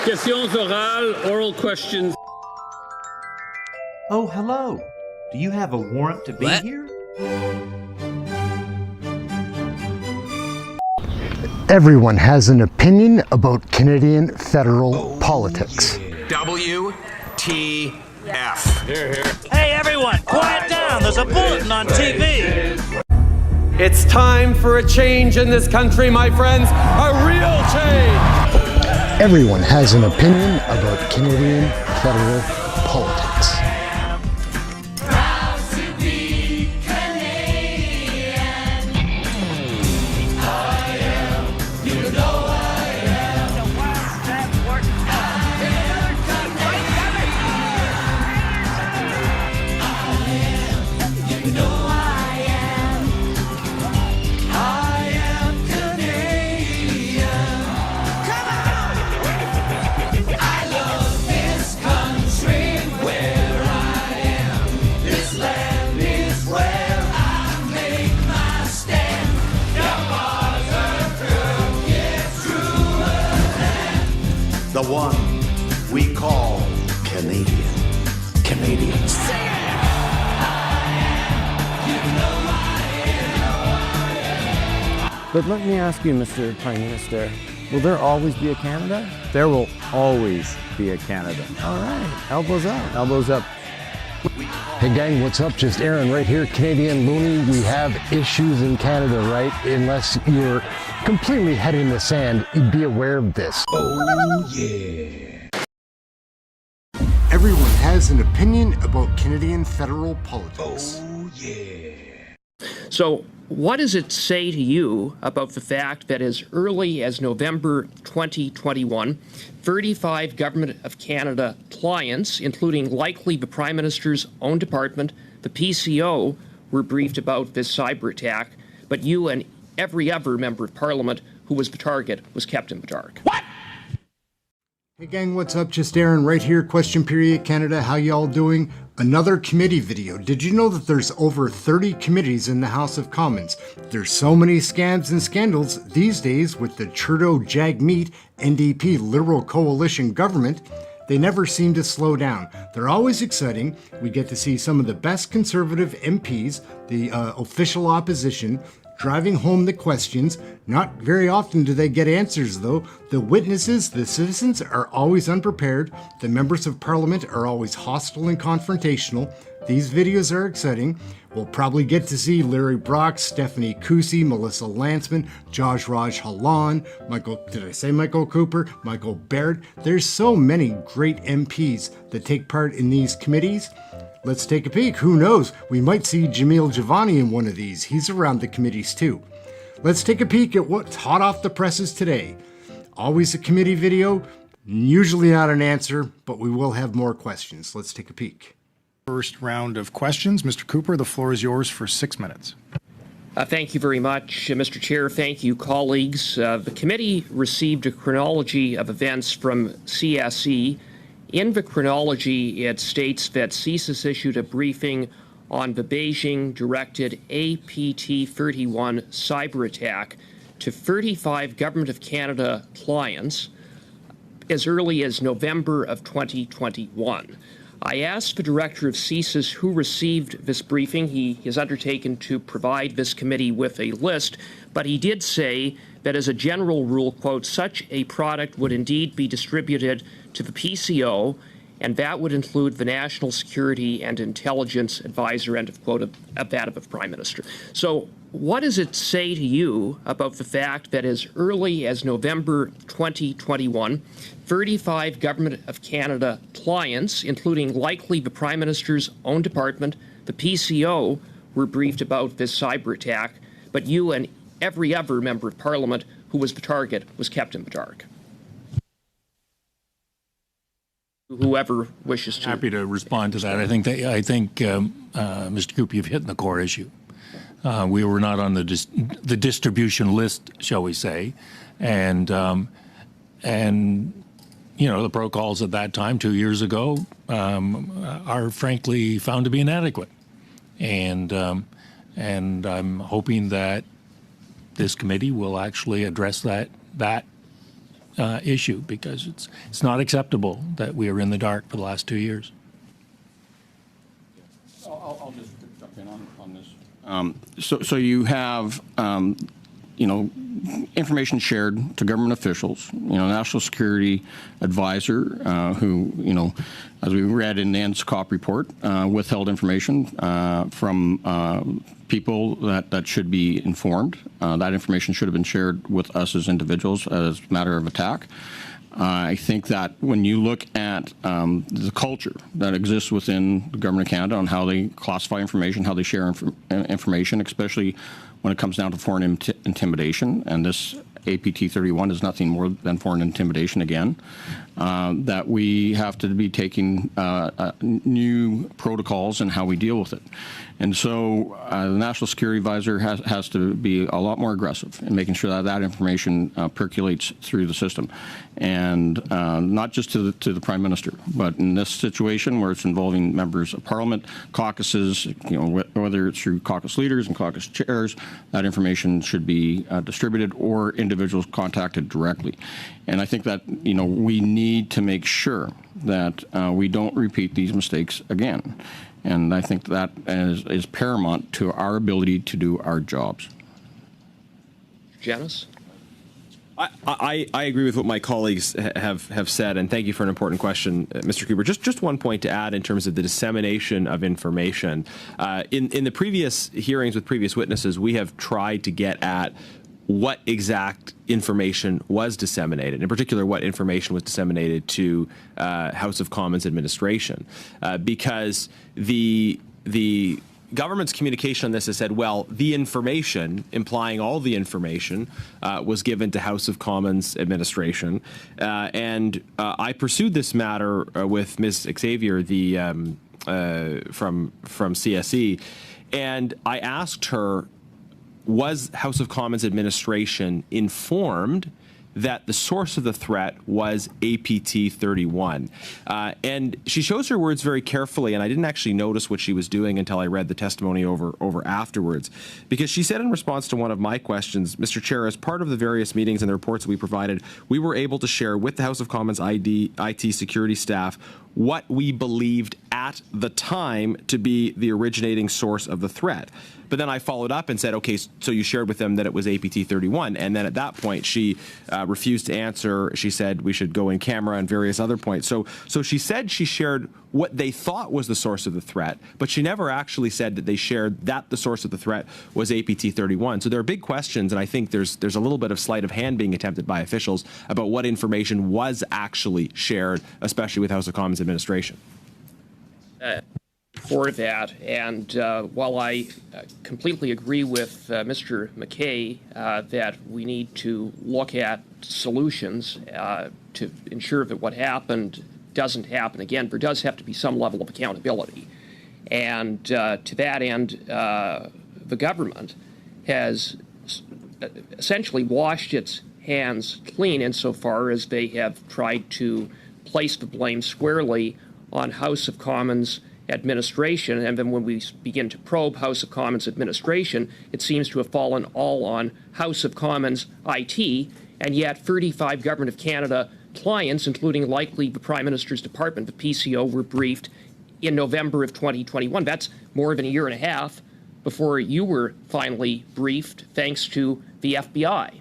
Questions orales, oral questions. Oh, hello. Do you have a warrant to be here? Everyone has an opinion about Canadian federal politics. WTF. Hey everyone, quiet down. There's a bulletin on TV. It's time for a change in this country, my friends. A real change. Everyone has an opinion about Canadian federal politics. The one we call Canadians. But let me ask you, Mr. Prime Minister, will there always be a Canada? There will always be a Canada. All right, elbows up, elbows up. Hey gang, what's up? Just Aaron right here, Canadian Loony. We have issues in Canada, right? Unless you're completely head in the sand, be aware of this. Oh, yeah. Everyone has an opinion about Canadian federal politics. Oh, yeah. So what does it say to you about the fact that as early as November 2021, 35 Government of Canada clients, including likely the Prime Minister's own department, the PCO, were briefed about this cyber attack, but you and every other member of Parliament who was the target was kept in the dark? What? Hey gang, what's up? Just Aaron right here, Question Period Canada. How y'all doing? Another committee video. Did you know that there's over 30 committees in the House of Commons? There's so many scams and scandals these days with the Trudeau-Jagmeet NDP Liberal Coalition government. They never seem to slow down. They're always exciting. We get to see some of the best Conservative MPs, the official opposition, driving home the questions. Not very often do they get answers though. The witnesses, the citizens, are always unprepared. The members of Parliament are always hostile and confrontational. These videos are exciting. We'll probably get to see Larry Brock, Stephanie Kusi, Melissa Lantsman, Josh Raj Halan, Michael Cooper, Michael Baird. There's so many great MPs that take part in these committees. Let's take a peek. Who knows? We might see Jamil Javani in one of these. He's around the committees too. Let's take a peek at what's hot off the presses today. Always a committee video, usually not an answer, but we will have more questions. Let's take a peek. First round of questions. Mr. Cooper, the floor is yours for 6 minutes. Thank you very much, Mr. Chair. Thank you, colleagues. The committee received a chronology of events from CSE. In the chronology, it states that CSIS issued a briefing on the Beijing-directed APT-31 cyber attack to 35 Government of Canada clients as early as November of 2021. I asked the director of CSIS who received this briefing. He has undertaken to provide this committee with a list, but he did say that as a general rule, quote, such a product would indeed be distributed to the PCO, and that would include the National Security and Intelligence Advisor, end of quote, of that of the Prime Minister. So what does it say to you about the fact that as early as November 2021, 35 Government of Canada clients, including likely the Prime Minister's own department, the PCO, were briefed about this cyber attack, but you and every other member of Parliament who was the target was kept in the dark? Whoever wishes to. Happy to respond to that. I think Mr. Cooper, you've hit the core issue. We were not on the distribution list, shall we say, and you know, the protocols at that time, 2 years ago, are frankly found to be inadequate, and I'm hoping that this committee will actually address that issue, because it's not acceptable that we are in the dark for the last 2 years. I'll just jump in on this. So you have, information shared to government officials, National Security Advisor, who, as we read in the NSCOP report, withheld information from people that should be informed. That information should have been shared with us as individuals as a matter of attack. I think that when you look at the culture that exists within the Government of Canada on how they classify information, how they share information, especially when it comes down to foreign intimidation, and this APT 31 is nothing more than foreign intimidation again, that we have to be taking new protocols in how we deal with it. And so the National Security Advisor has to be a lot more aggressive in making sure that that information percolates through the system, and not just to the Prime Minister, but in this situation where it's involving members of Parliament, caucuses, whether it's through caucus leaders and caucus chairs, that information should be distributed or individuals contacted directly. And I think that we need to make sure that we don't repeat these mistakes again. And I think that is paramount to our ability to do our jobs. Janice? I agree with what my colleagues have said, and thank you for an important question, Mr. Cooper. Just one point to add in terms of the dissemination of information. In the previous hearings with previous witnesses, we have tried to get at what exact information was disseminated, in particular what information was disseminated to House of Commons administration, because the government's communication on this has said, well, the information, implying all the information, was given to House of Commons administration. And I pursued this matter with Ms. Xavier, from CSE, and I asked her, was House of Commons administration informed that the source of the threat was APT 31? And she chose her words very carefully, and I didn't actually notice what she was doing until I read the testimony over afterwards. Because she said in response to one of my questions, Mr. Chair, as part of the various meetings and the reports that we provided, we were able to share with the House of Commons IT security staff what we believed at the time to be the originating source of the threat. But then I followed up and said, okay, so you shared with them that it was APT 31. And then at that point, she refused to answer. She said we should go in camera and various other points. So she said she shared what they thought was the source of the threat, but she never actually said that they shared that the source of the threat was APT 31. So there are big questions, and I think there's a little bit of sleight of hand being attempted by officials about what information was actually shared, especially with House of Commons administration. For that, and while I completely agree with Mr. McKay that we need to look at solutions to ensure that what happened doesn't happen again, there does have to be some level of accountability. And to that end, the government has essentially washed its hands clean insofar as they have tried to place the blame squarely on House of Commons administration, and then when we begin to probe House of Commons administration, it seems to have fallen all on House of Commons IT, and yet 35 Government of Canada clients, including likely the Prime Minister's Department, the PCO, were briefed in November of 2021. That's more than a year and a half before you were finally briefed, thanks to the FBI.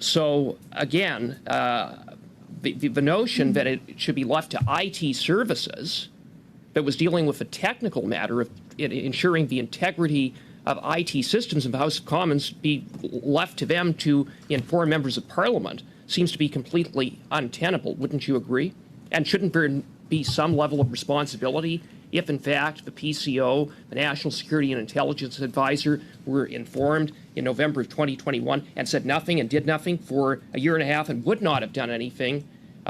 So again, the notion that it should be left to IT services that was dealing with a technical matter of ensuring the integrity of IT systems of the House of Commons be left to them to inform members of Parliament seems to be completely untenable. Wouldn't you agree? And shouldn't there be some level of responsibility if, in fact, the PCO, the National Security and Intelligence Advisor, were informed in November of 2021 and said nothing and did nothing for a year and a half and would not have done anything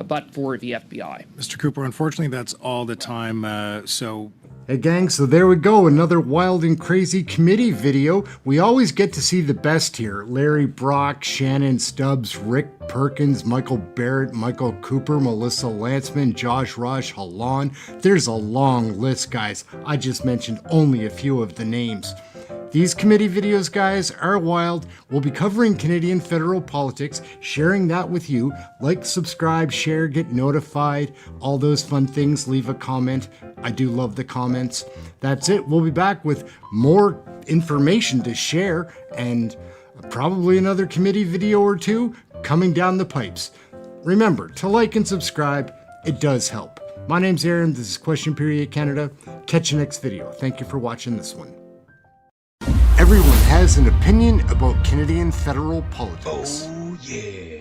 but for the FBI? Mr. Cooper, unfortunately, that's all the time. Hey gang, so there we go, another wild and crazy committee video. We always get to see the best here. Larry Brock, Shannon Stubbs, Rick Perkins, Michael Barrett, Michael Cooper, Melissa Lantzman, Josh Rush, Halon. There's a long list, guys. I just mentioned only a few of the names. These committee videos, guys, are wild. We'll be covering Canadian federal politics, sharing that with you. Like, subscribe, share, get notified, all those fun things. Leave a comment. I do love the comments. That's it. We'll be back with more information to share and probably another committee video or two coming down the pipes. Remember to like and subscribe. It does help. My name's Aaron. This is Question Period Canada. Catch you next video. Thank you for watching this one. Everyone has an opinion about Canadian federal politics. Oh, yeah.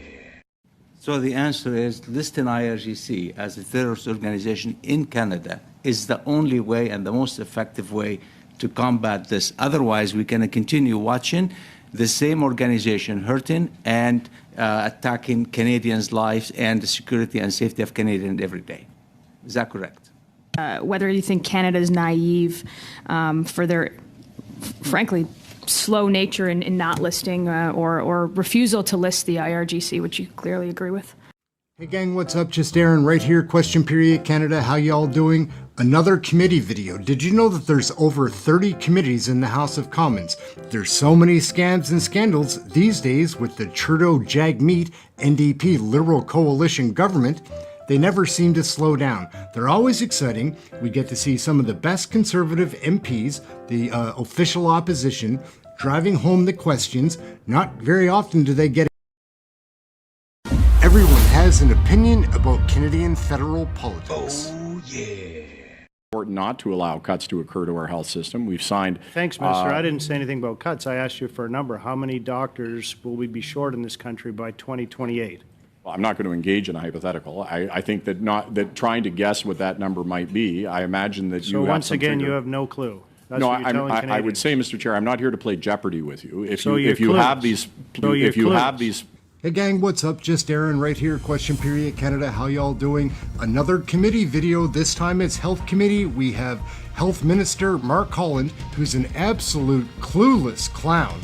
So the answer is listing IRGC as a terrorist organization in Canada is the only way and the most effective way to combat this. Otherwise, we're going to continue watching the same organization hurting and attacking Canadians' lives and the security and safety of Canadians every day. Is that correct? Whether you think Canada is naive for their, frankly, slow nature in not listing or refusal to list the IRGC, which you clearly agree with. Hey gang, what's up? Just Aaron right here, Question Period Canada. How y'all doing? Another committee video. Did you know that there's over 30 committees in the House of Commons? There's so many scams and scandals these days with the Trudeau-Jagmeet NDP Liberal Coalition government. They never seem to slow down. They're always exciting. We get to see some of the best Conservative MPs, the official opposition, driving home the questions. Not very often do they get. Everyone has an opinion about Canadian federal politics. Oh, yeah. Important not to allow cuts to occur to our health system. We've signed. Thanks, Minister. I didn't say anything about cuts. I asked you for a number. How many doctors will we be short in this country by 2028? Well, I'm not going to engage in a hypothetical. I think that trying to guess what that number might be, I imagine that you have. So once again, you have no clue. That's no, what you're telling I Canadians. would say, Mr. Chair, I'm not here to play Jeopardy with you. If So you you're have clueless. these, So you're if you have clueless. these. Hey gang, what's up? Just Aaron right here, Question Period Canada. How y'all doing? Another committee video. This time it's Health Committee. We have Health Minister Mark Holland, who's an absolute clueless clown,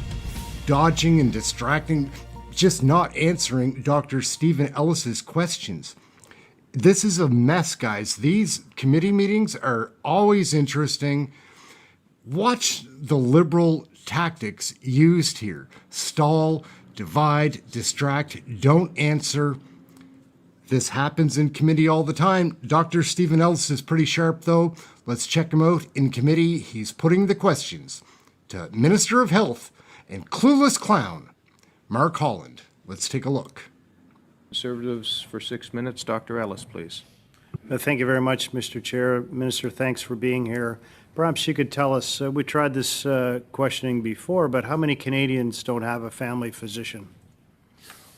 dodging and distracting, just not answering Dr. Stephen Ellis's questions. This is a mess, guys. These committee meetings are always interesting. Watch the Liberal tactics used here. Stall, divide, distract, don't answer. This happens in committee all the time. Dr. Stephen Ellis is pretty sharp, though. Let's check him out in committee. He's putting the questions to Minister of Health and clueless clown, Mark Holland. Let's take a look. Conservatives for 6 minutes. Dr. Ellis, please. Thank you very much, Mr. Chair. Minister, thanks for being here. Perhaps you could tell us, we tried this questioning before, but how many Canadians don't have a family physician?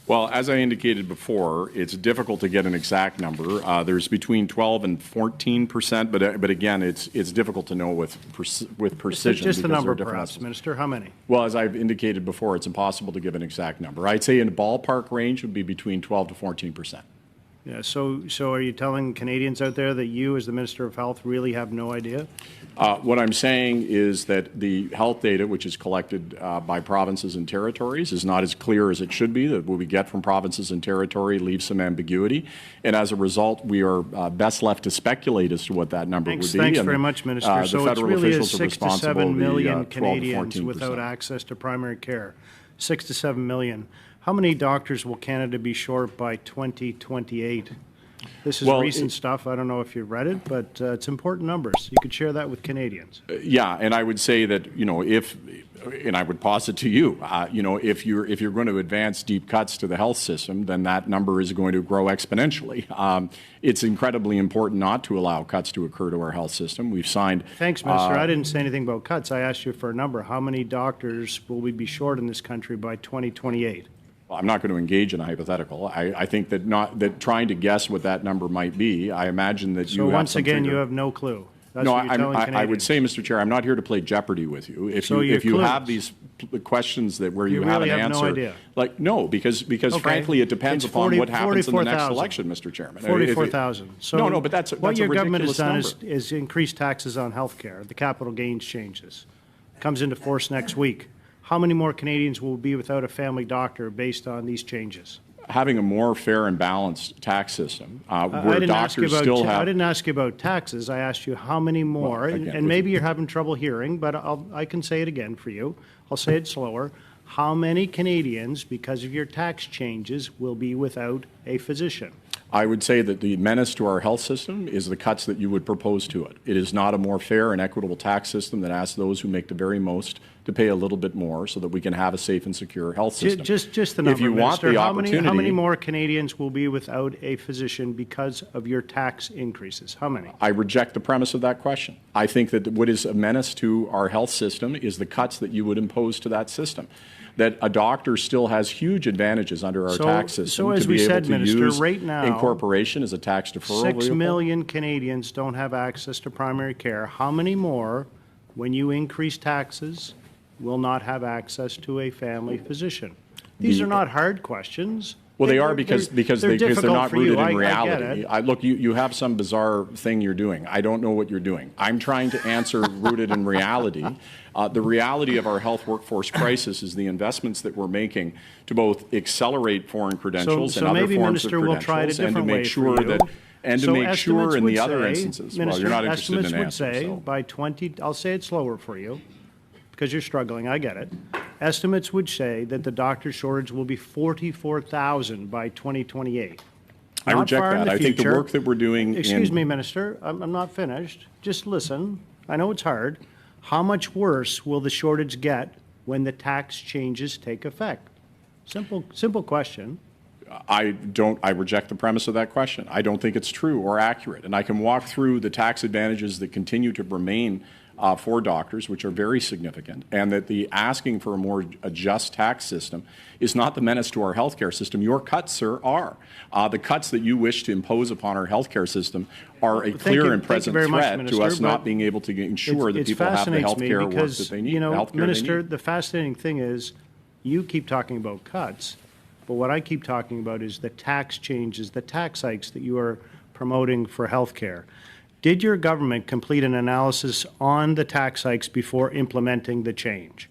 Well, as I indicated before, it's difficult to get an exact number. There's between 12 and 14%, but again, it's difficult to know with precision. Just the because number, there are perhaps, differences. Minister. How many? Well, as I've indicated before, it's impossible to give an exact number. I'd say in the ballpark range would be between 12 to 14%. Yeah. So are you telling Canadians out there that you, as the Minister of Health, really have no idea? What I'm saying is that the health data, which is collected by provinces and territories, is not as clear as it should be. That what we get from provinces and territory leaves some ambiguity, and as a result, we are best left to speculate as to what that number would be. Thanks and, very much, Minister. The So it's federal really officials are 6 to responsible 7 million the 12 to Canadians 14%. without access to primary care. 6 to 7 million. How many doctors will Canada be short by 2028? This is recent stuff. I don't know if you've read it, but it's important numbers. You could share that with Canadians. Yeah, and I would say that, and I would posit to you, if you're going to advance deep cuts to the health system, then that number is going to grow exponentially. It's incredibly important not to allow cuts to occur to our health system. We've signed. Thanks, Minister. I didn't say anything about cuts. I asked you for a number. How many doctors will we be short in this country by 2028? Well, I'm not going to engage in a hypothetical. I think that trying to guess what that number might be, I imagine that you have. So once again, you have no clue. That's no, what you're telling I would Canadians. say, Mr. Chair, I'm not here to play Jeopardy with you. If So you you're have clueless. these questions that where You you have really an have no answer, idea. like no, because Okay. frankly, it depends It's upon what happens in the next 44,000. election, Mr. Chairman. 44,000. So no, but that's what a your government has ridiculous done number. is increase taxes on health care. The capital gains changes. Comes into force next week. How many more Canadians will be without a family doctor based on these changes? having a more fair and balanced tax system I where didn't ask you doctors about still I have. didn't ask you about taxes. I asked you how many more, Well, again, and maybe you're having trouble hearing, but I can say it again for you. I'll say it slower. How many Canadians, because of your tax changes, will be without a physician? I would say that the menace to our health system is the cuts that you would propose to it. It is not a more fair and equitable tax system that asks those who make the very most to pay a little bit more so that we can have a safe and secure health system. Just the number, if you want Minister. the How opportunity, many more Canadians will be without a physician because of your tax increases? How many? I reject the premise of that question. I think that what is a menace to our health system is the cuts that you would impose to that system. That a doctor still has huge advantages under our tax system so as to be we able said, to Minister, use right now, incorporation as a tax deferral 6 vehicle. million Canadians don't have access to primary care. How many more, when you increase taxes, will not have access to a family physician? These are not hard questions. Well, they are because they're not rooted in reality. I get it. Look, you have some bizarre thing you're doing. I don't know what you're doing. I'm trying to answer rooted in reality. The reality of our health workforce crisis is the investments that we're making to both accelerate foreign credentials and other maybe, forms of Minister, we'll try it a credentials, and to different way make sure for you. that and to So make sure estimates in would the other say, instances, Minister, well, you're not interested in estimates an would answer. say So. by 20, I'll say it slower for you, because you're struggling, I get it. Estimates would say that the doctor shortage will be 44,000 by 2028. I Not reject far in that. the I think the future. work that we're doing Excuse in me, Minister, I'm not finished. Just listen. I know it's hard. How much worse will the shortage get when the tax changes take effect? Simple question. I reject the premise of that question. I don't think it's true or accurate. And I can walk through the tax advantages that continue to remain for doctors, which are very significant, and that the asking for a more just tax system is not the menace to our healthcare system. Your cuts, sir, are. The cuts that you wish to impose upon our healthcare system are a clear and present threat to us not being able to ensure that people have the healthcare work that they need. You know, the healthcare Minister, they need. the fascinating thing is you keep talking about cuts, but what I keep talking about is the tax changes, the tax hikes that you are promoting for healthcare. Did your government complete an analysis on the tax hikes before implementing the change?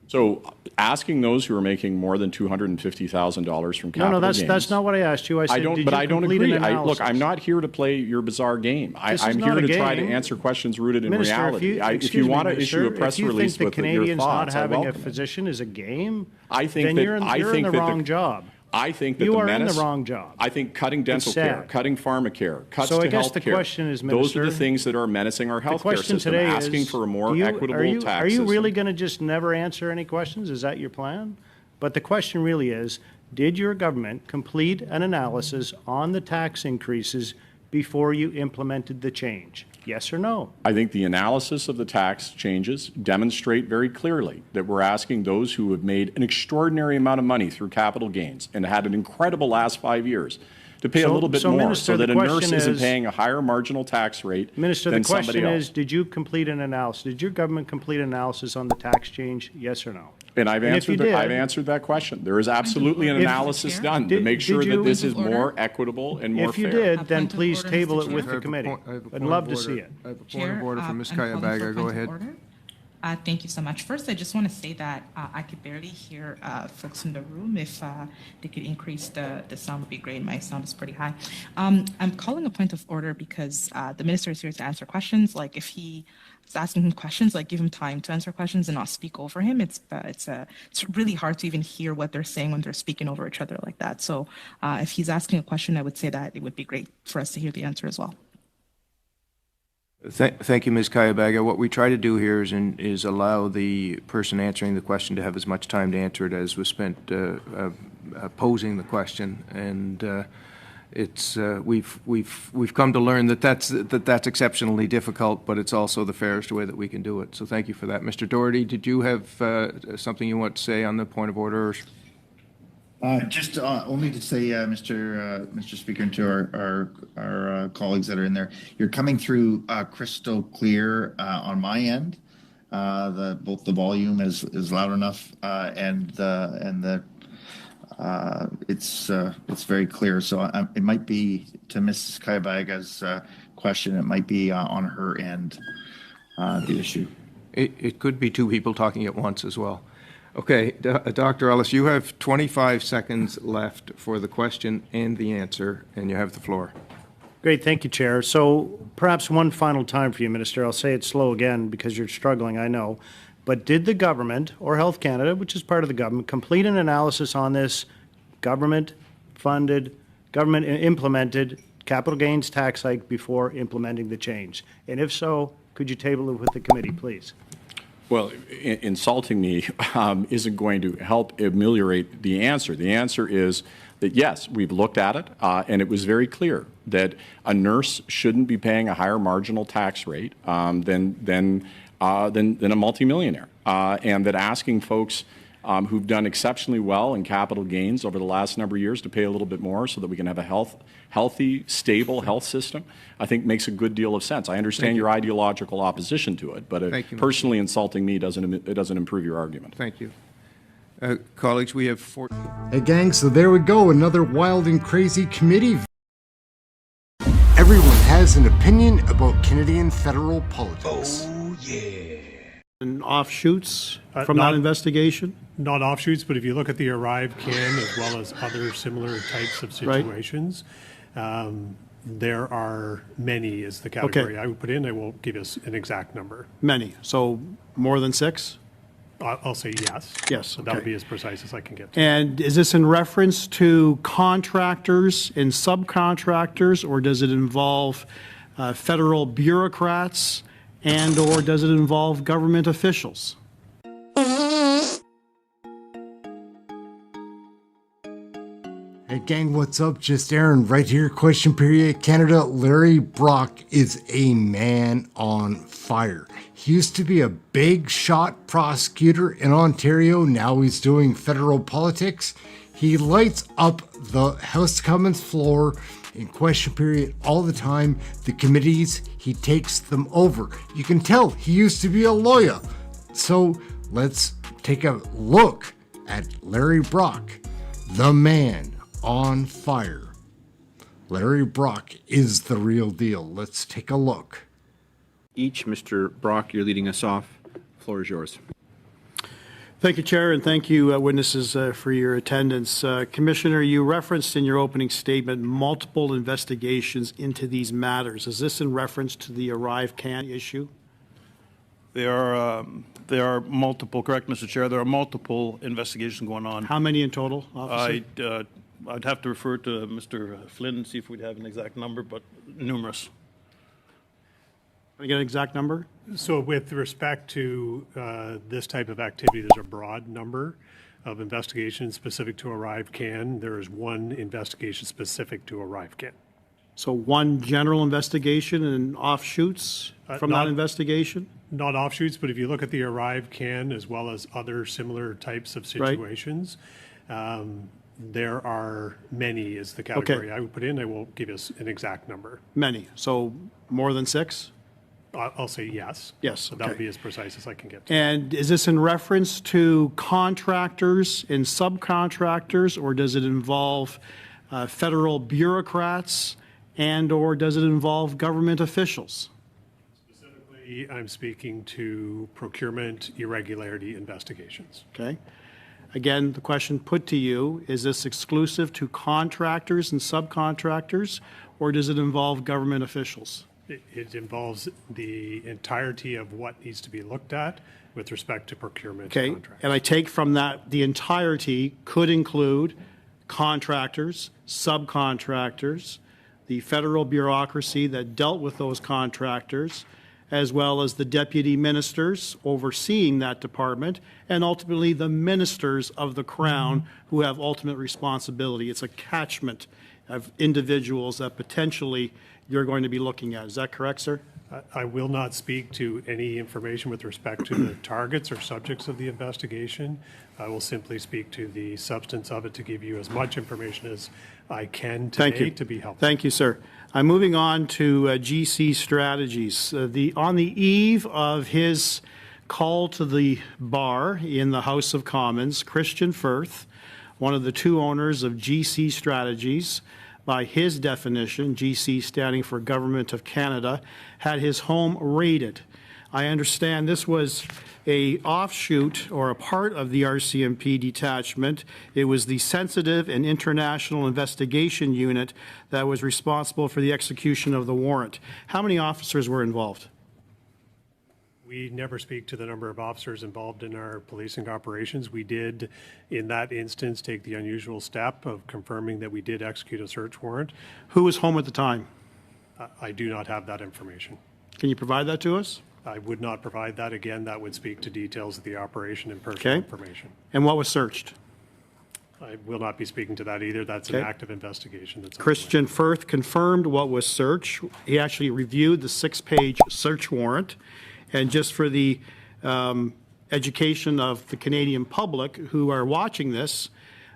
So asking those who are making more than $250,000 from capital No, gains. that's not what I asked you. I said, did you I don't complete agree. an analysis? Look, I'm not here to play your bizarre game. This is I'm not here a to try to game. answer questions rooted in Minister, reality. If excuse you me, want to Minister, issue a press release if you with think the your Canadians thoughts, not having a welcome it. physician is a game, I think then that you're in the wrong job. I think that You the are in menace, the wrong job. I think cutting dental It's care, sad. cutting pharmacare, cuts So to I guess health the care. question is, those are Minister, the things that are menacing our The healthcare question system. today Asking is, for a more do you- equitable are you, tax Are you system. really going to just never answer any questions? Is that your plan? But the question really is, did your government complete an analysis on the tax increases before you implemented the change? Yes or no? I think the analysis of the tax changes demonstrate very clearly that we're asking those who have made an extraordinary amount of money through capital gains and had an incredible last 5 years to pay a little bit more Minister, so that the a nurse question isn't is- paying a higher marginal tax rate Minister, than the somebody question else. is, did you complete an analysis? Did your government complete an analysis on the tax change? Yes or no? And I've if answered you that. did- I've answered that question. There is absolutely an If- analysis done to Did- make sure did that you- this is more equitable and more If you fair. did, then please table it with the committee. I'd love to see it. I have a point of order from Ms. Kayabaga. Go ahead. Thank you so much. First, I just want to say that I could barely hear folks in the room. If they could increase the sound would be great. My sound is pretty high. I'm calling a point of order because the minister is here to answer questions. Like if he is asking him questions, like give him time to answer questions and not speak over him. It's really hard to even hear what they're saying when they're speaking over each other like that. So if he's asking a question, I would say that it would be great for us to hear the answer as well. Thank you, Ms. Kayabaga. What we try to do here is allow the person answering the question to have as much time to answer it as was spent posing the question, and we've come to learn that that's exceptionally difficult, but it's also the fairest way that we can do it. So thank you for that, Mr. Doherty. Did you have something you want to say on the point of order? Just only to say, Mr. Speaker, and to our colleagues that are in there, you're coming through crystal clear on my end. Both the volume is loud enough and it's very clear. So it might be to Mrs. Kayabaga's question. It might be on her end the issue. It could be two people talking at once as well. Okay, Dr. Ellis, you have 25 seconds left for the question and the answer, and you have the floor. Great, thank you, Chair. So perhaps one final time for you, Minister. I'll say it slow again because you're struggling, I know. But did the government, or Health Canada, which is part of the government, complete an analysis on this government-funded, government-implemented capital gains tax hike before implementing the change? And if so, could you table it with the committee, please? Well, insulting me isn't going to help ameliorate the answer. The answer is that, yes, we've looked at it, and it was very clear that a nurse shouldn't be paying a higher marginal tax rate than a multimillionaire, and that asking folks who've done exceptionally well in capital gains over the last number of years to pay a little bit more so that we can have a healthy, stable health system, I think makes a good deal of sense. I understand your ideological opposition to it, but personally insulting me doesn't improve your argument. Thank you. Colleagues, we have 4. Hey gang, so there we go, another wild and crazy committee. Everyone has an opinion about Canadian federal politics. Oh, yeah. And offshoots from that investigation? Not offshoots, but if you look at the Arrive can as well as other similar types of situations, there are many is the category I would put in. I won't give us an exact number. Many. So more than 6? I'll say yes. Yes. So that'll be as precise as I can get to. And is this in reference to contractors and subcontractors, or does it involve federal bureaucrats, and or does it involve government officials? Hey gang, what's up? Just Aaron right here. Question period. Canada. Larry Brock is a man on fire. He used to be a big shot prosecutor in Ontario. Now he's doing federal politics. He lights up the House of Commons floor in question period all the time. The committees, he takes them over. You can tell he used to be a lawyer. So let's take a look at Larry Brock, the man on fire. Larry Brock is the real deal. Let's take a look. Mr. Brock, you're leading us off. The floor is yours. Thank you, Chair, and thank you, witnesses, for your attendance. Commissioner, you referenced in your opening statement multiple investigations into these matters. Is this in reference to the Arrive Can issue? There are multiple, correct, Mr. Chair, there are multiple investigations going on. How many in total, officer? I'd have to refer to Mr. Flynn and see if we'd have an exact number, but numerous. Can I get an exact number? So with respect to this type of activity, there's a broad number of investigations specific to Arrive Can. There is one investigation specific to Arrive Can. So one general investigation and offshoots from that investigation? Not offshoots, but if you look at the Arrive Can as well as other similar types of situations, there are many is the category I would put in. I won't give us an exact number. Many. So more than 6? I'll say yes. Yes. So that'll be as precise as I can get to. And is this in reference to contractors and subcontractors, or does it involve federal bureaucrats, and or does it involve government officials? Specifically, I'm speaking to procurement irregularity investigations. Okay. Again, the question put to you, is this exclusive to contractors and subcontractors, or does it involve government officials? It involves the entirety of what needs to be looked at with respect to procurement contracts. And I take from that the entirety could include contractors, subcontractors, the federal bureaucracy that dealt with those contractors, as well as the deputy ministers overseeing that department, and ultimately the ministers of the Crown who have ultimate responsibility. It's a catchment of individuals that potentially you're going to be looking at. Is that correct, sir? I will not speak to any information with respect to the targets or subjects of the investigation. I will simply speak to the substance of it to give you as much information as I can today to be helpful. Thank you, sir. I'm moving on to GC Strategies. On the eve of his call to the bar in the House of Commons, Christian Firth, one of the 2 owners of GC Strategies, by his definition, GC standing for Government of Canada, had his home raided I understand this was a offshoot or a part of the RCMP detachment. It was the Sensitive and International Investigation Unit that was responsible for the execution of the warrant. How many officers were involved? We never speak to the number of officers involved in our policing operations. We did, in that instance, take the unusual step of confirming that we did execute a search warrant. Who was home at the time? I do not have that information. Can you provide that to us? I would not provide that. Again, that would speak to details of the operation and personal Okay. information. And what was searched? I will not be speaking to that either. That's an Okay. active investigation. That's Christian Firth confirmed what was searched. He actually reviewed the 6-page search warrant. And just for the education of the Canadian public who are watching this,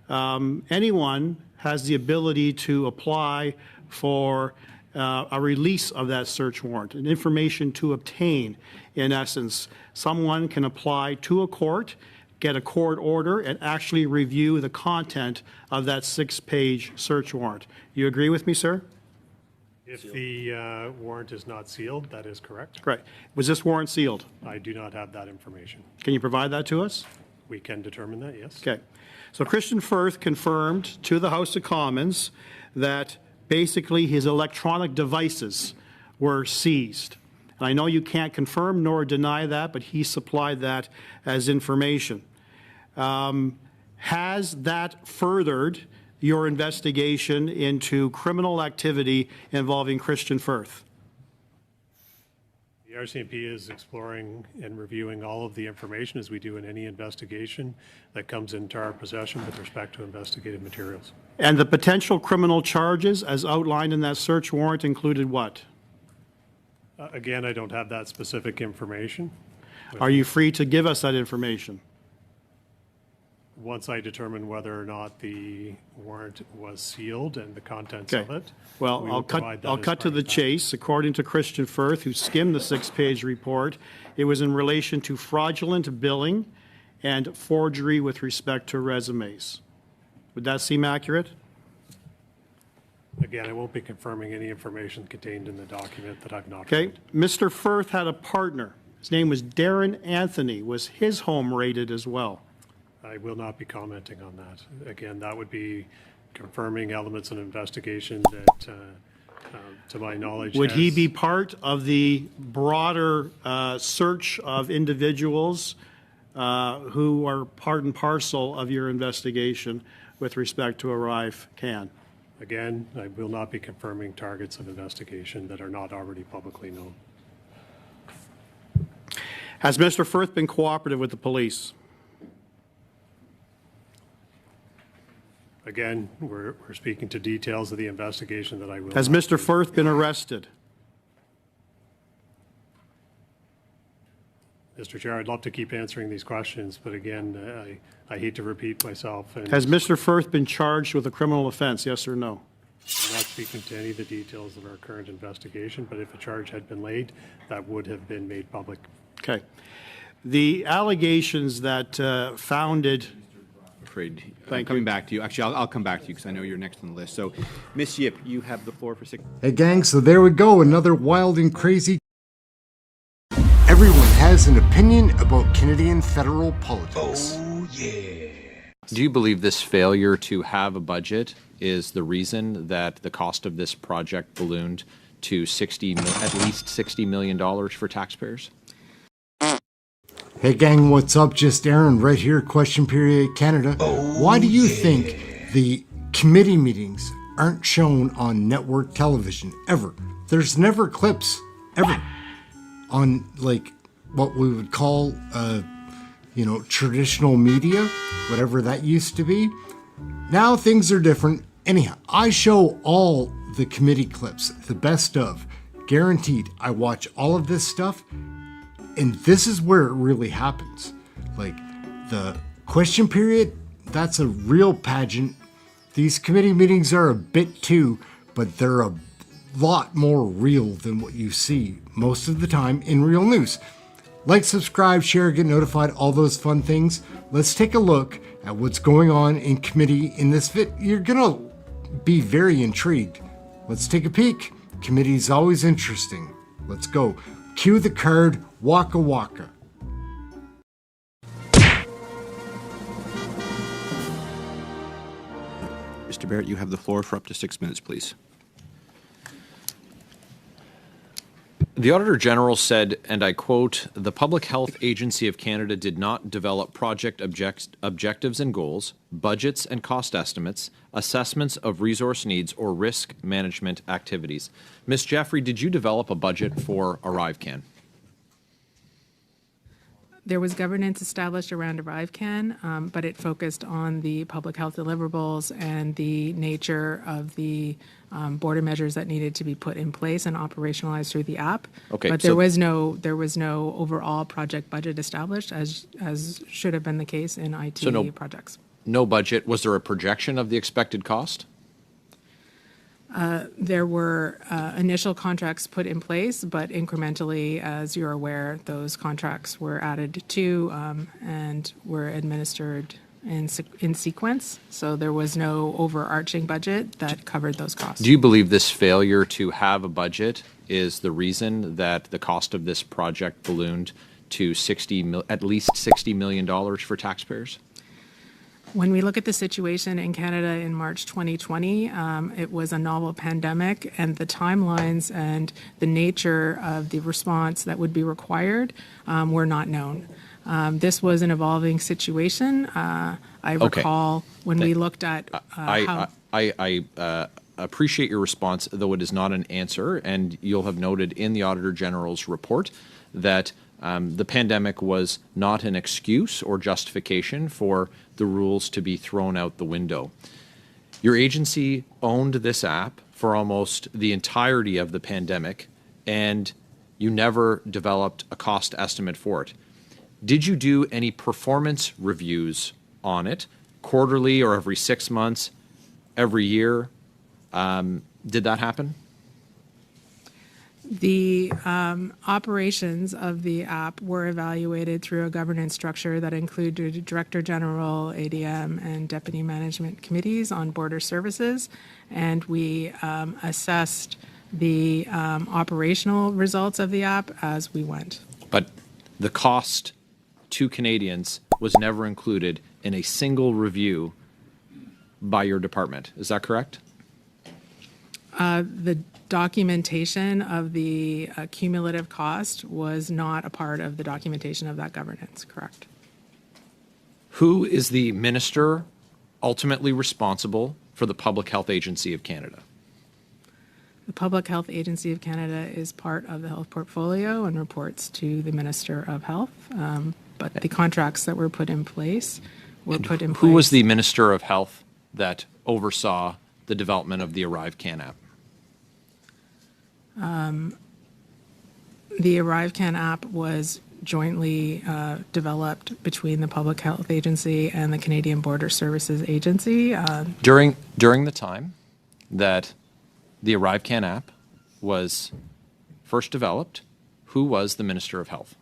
anyone has the ability to apply for a release of that search warrant, an information to obtain. In essence, someone can apply to a court, get a court order, and actually review the content of that 6-page search warrant. You agree with me, sir? If the warrant is not sealed, that is correct. Correct. Was this warrant sealed? I do not have that information. Can you provide that to us? We can determine that, yes. Okay. So Christian Firth confirmed to the House of Commons that basically his electronic devices were seized. And I know you can't confirm nor deny that, but he supplied that as information. Has that furthered your investigation into criminal activity involving Christian Firth? The RCMP is exploring and reviewing all of the information as we do in any investigation that comes into our possession with respect to investigative materials. And the potential criminal charges as outlined in that search warrant included what? Again, I don't have that specific information. Are you free to give us that information? Once I determine whether or not the warrant was sealed and the contents of Okay. it. Well, we will provide that as cut to part the of that. chase. According to Christian Firth, who skimmed the 6-page report, it was in relation to fraudulent billing and forgery with respect to resumes. Would that seem accurate? Again, I won't be confirming any information contained in the document that I've not Okay. read. Mr. Firth had a partner. His name was Darren Anthony. Was his home raided as well? I will not be commenting on that. Again, that would be confirming elements of an investigation that, to my knowledge, Would he has- be part of the broader search of individuals who are part and parcel of your investigation with respect to Arrive Can? Again, I will not be confirming targets of investigation that are not already publicly known. Has Mr. Firth been cooperative with the police? Again, we're speaking to details of the investigation that I will. Has not Mr. Firth been arrested? Mr. Chair, I'd love to keep answering these questions, but again, I hate to repeat myself. And Has Mr. Firth been charged with a criminal offense, yes or no? I'm not speaking to any of the details of our current investigation, but if a charge had been laid, that would have been made public. Okay. The allegations that founded... Afraid. Thank Coming back to you. Actually, I'll come back to you because I know you're next on the list. So, Ms. Yip, you have the floor for 6. Hey gang, so there we go, another wild and crazy. Everyone has an opinion about Canadian federal politics. Do you believe this failure to have a budget is the reason that the cost of this project ballooned to at least $60 million for taxpayers? Hey gang, what's up? Just Aaron right here, Question Period Canada. Why do you think the committee meetings aren't shown on network television ever? There's never clips ever on like what we would call traditional media, whatever that used to be. Now things are different. Anyhow, I show all the committee clips, the best of, guaranteed. I watch all of this stuff. And this is where it really happens. Like the question period, that's a real pageant. These committee meetings are a bit too, but they're a lot more real than what you see most of the time in real news. Like, subscribe, share, get notified, all those fun things. Let's take a look at what's going on in committee in this vid. You're gonna be very intrigued. Let's take a peek. Committee is always interesting. Let's go. Cue the card, Waka Waka. Mr. Barrett, you have the floor for up to 6 minutes, please. The Auditor General said, and I quote, "The Public Health Agency of Canada did not develop project objectives and goals, budgets and cost estimates, assessments of resource needs, or risk management activities." Ms. Jeffrey, did you develop a budget for ArriveCan? There was governance established around ArriveCan, but it focused on the public health deliverables and the nature of the border measures that needed to be put in place and operationalized through the app. Okay, but there was no overall project budget established, as should have been the case in IT projects. No budget. Was there a projection of the expected cost? There were initial contracts put in place, but incrementally, as you're aware, those contracts were added to and were administered in sequence. So there was no overarching budget that covered those costs. Do you believe this failure to have a budget is the reason that the cost of this project ballooned to at least $60 million for taxpayers? When we look at the situation in Canada in March 2020, it was a novel pandemic, and the timelines and the nature of the response that would be required were not known. This was an evolving situation. I recall when we looked at how... I appreciate your response, though it is not an answer, and you'll have noted in the Auditor General's report that the pandemic was not an excuse or justification for the rules to be thrown out the window. Your agency owned this app for almost the entirety of the pandemic, and you never developed a cost estimate for it. Did you do any performance reviews on it, quarterly or every 6 months, every year? Did that happen? The operations of the app were evaluated through a governance structure that included Director General, ADM, and Deputy Management Committees on border services, and we assessed the operational results of the app as we went. But the cost to Canadians was never included in a single review by your department. Is that correct? The documentation of the cumulative cost was not a part of the documentation of that governance, correct? Who is the minister ultimately responsible for the Public Health Agency of Canada? The Public Health Agency of Canada is part of the health portfolio and reports to the Minister of Health, but the contracts that were put in place were put in place. Who was the Minister of Health that oversaw the development of the ArriveCan app? The ArriveCan app was jointly developed between the Public Health Agency and the Canadian Border Services Agency. During the time that the ArriveCan app was first developed, who was the Minister of Health?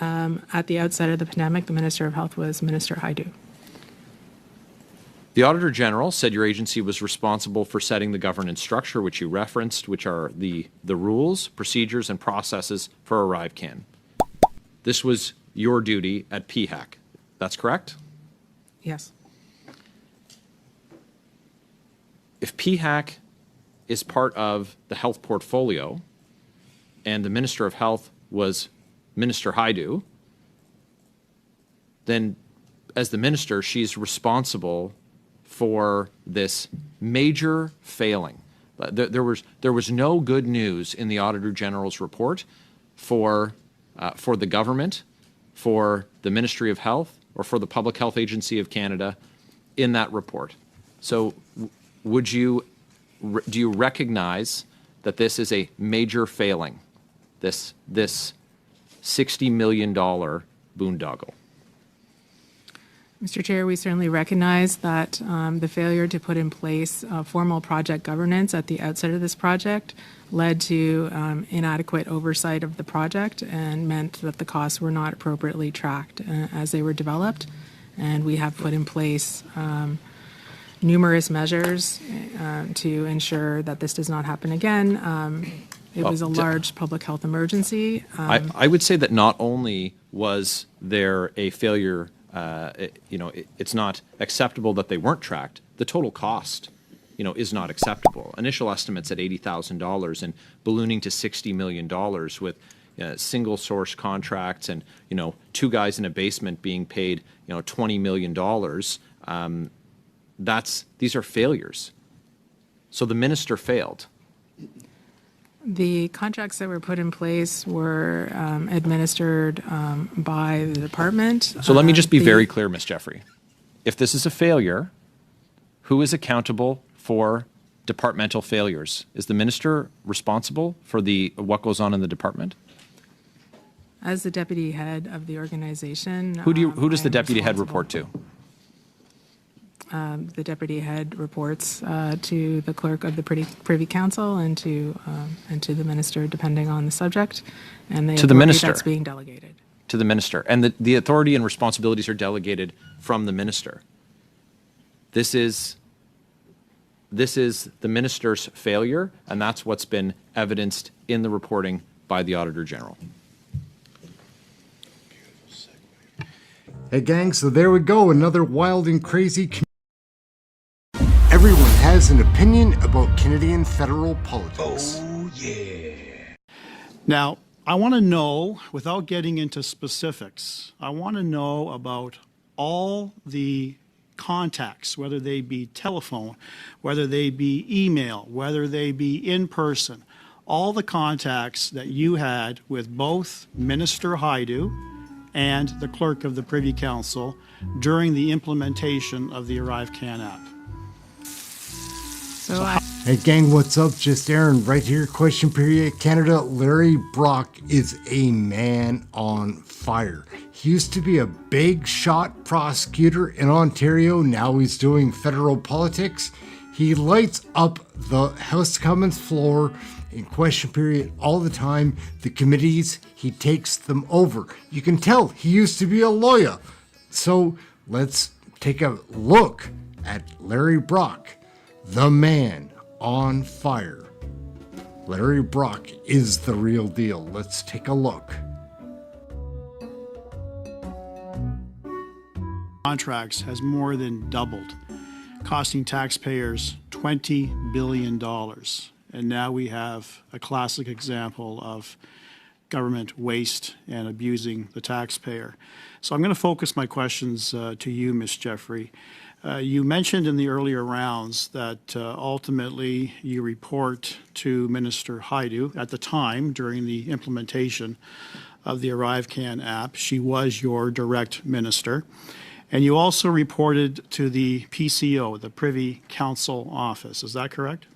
At the outset of the pandemic, the Minister of Health was Minister Hajdu. The Auditor General said your agency was responsible for setting the governance structure, which you referenced, which are the rules, procedures, and processes for ArriveCan. This was your duty at PHAC. That's correct? Yes. If PHAC is part of the health portfolio and the Minister of Health was Minister Hajdu, then as the minister, she's responsible for this major failing. There was no good news in the Auditor General's report for the government, for the Ministry of Health, or for the Public Health Agency of Canada in that report. So do you recognize that this is a major failing, this $60 million boondoggle? Mr. Chair, we certainly recognize that the failure to put in place formal project governance at the outset of this project led to inadequate oversight of the project and meant that the costs were not appropriately tracked as they were developed. And we have put in place numerous measures to ensure that this does not happen again. It was a large public health emergency. I would say that not only was there a failure, it's not acceptable that they weren't tracked. The total cost, is not acceptable. Initial estimates at $80,000 and ballooning to $60 million with single source contracts and, two guys in a basement being paid, $20 million. These are failures. So the minister failed. The contracts that were put in place were administered by the department. So let me just be very clear, Ms. Jeffrey. If this is a failure, who is accountable for departmental failures? Is the minister responsible for what goes on in the department? As the deputy head of the organization. Who does the deputy head report to? The deputy head reports to the clerk of the Privy Council and to the minister, depending on the subject, and To the minister. That's being delegated. To the minister. And the authority and responsibilities are delegated from the minister. This is the minister's failure, and that's what's been evidenced in the reporting by the Auditor General. Hey gang, so there we go, another wild and crazy. Everyone has an opinion about Canadian federal politics. Oh, yeah. Now, I want to know, without getting into specifics, I want to know about all the contacts, whether they be telephone, whether they be email, whether they be in person, all the contacts that you had with both Minister Hajdu and the clerk of the Privy Council during the implementation of the ArriveCAN app. Hey gang, what's up? Just Aaron right here. Question period. Canada. Larry Brock is a man on fire. He used to be a big shot prosecutor in Ontario. Now he's doing federal politics. He lights up the House of Commons floor in question period all the time. The committees, he takes them over. You can tell he used to be a lawyer. So let's take a look at Larry Brock, the man on fire. Larry Brock is the real deal. Let's take a look. Contracts has more than doubled, costing taxpayers $20 billion. And now we have a classic example of government waste and abusing the taxpayer. So I'm going to focus my questions to you, Ms. Jeffrey. You mentioned in the earlier rounds that ultimately you report to Minister Hajdu at the time during the implementation of the ArriveCAN app. She was your direct minister. And you also reported to the PCO, the Privy Council Office. Is that correct?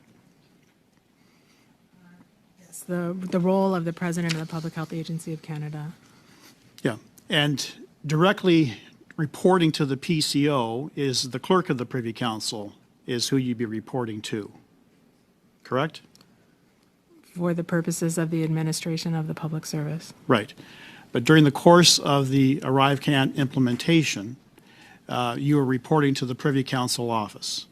Yes, the role of the President of the Public Health Agency of Canada. Yeah. And directly reporting to the PCO is the clerk of the Privy Council is who you'd be reporting to, correct? For the purposes of the administration of the public service. Right. But during the course of the ArriveCAN implementation, you are reporting to the Privy Council office.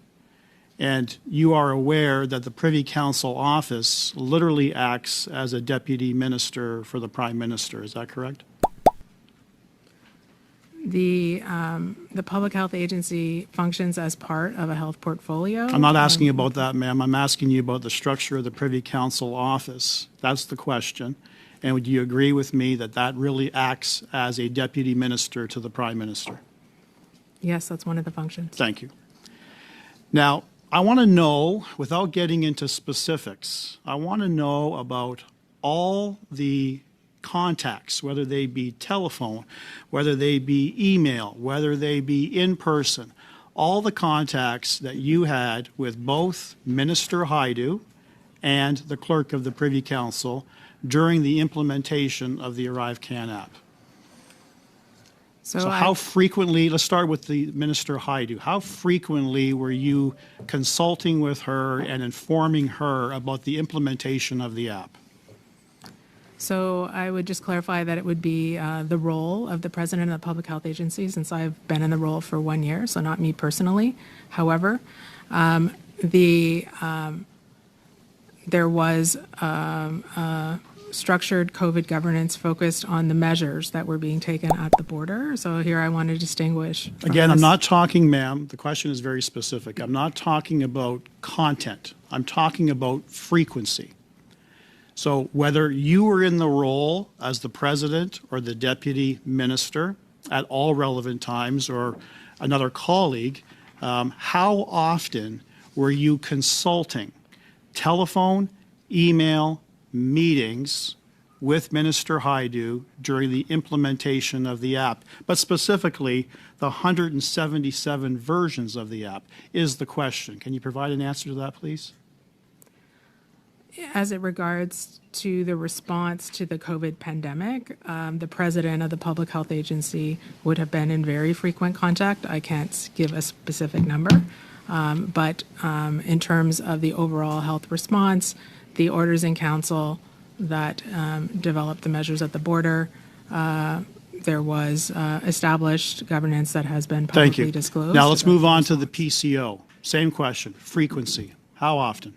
And you are aware that the Privy Council office literally acts as a deputy minister for the Prime Minister. Is that correct? The Public Health Agency functions as part of a health portfolio. I'm not asking you about that, ma'am. I'm asking you about the structure of the Privy Council office. That's the question. And would you agree with me that that really acts as a deputy minister to the Prime Minister? Yes, that's one of the functions. Thank you. Now, I want to know, without getting into specifics, I want to know about all the contacts, whether they be telephone, whether they be email, whether they be in person, all the contacts that you had with both Minister Hajdu and the clerk of the Privy Council during the implementation of the ArriveCAN app. So how frequently, let's start with the Minister Hajdu, how frequently were you consulting with her and informing her about the implementation of the app? So I would just clarify that it would be the role of the President of the Public Health Agency, since I've been in the role for 1 year, so not me personally. However, the there was structured COVID governance focused on the measures that were being taken at the border. So here I want to distinguish. Again, I'm not talking, ma'am, the question is very specific. I'm not talking about content. I'm talking about frequency. So whether you were in the role as the president or the deputy minister at all relevant times, or another colleague, how often were you consulting telephone, email, meetings with Minister Hajdu during the implementation of the app, but specifically the 177 versions of the app is the question. Can you provide an answer to that, please? As it regards to the response to the COVID pandemic, the president of the Public Health Agency would have been in very frequent contact. I can't give a specific number, but in terms of the overall health response, the orders in council that developed the measures at the border, there was established governance that has been Thank you. publicly disclosed. Now let's move on to the PCO. Same question, frequency. How often?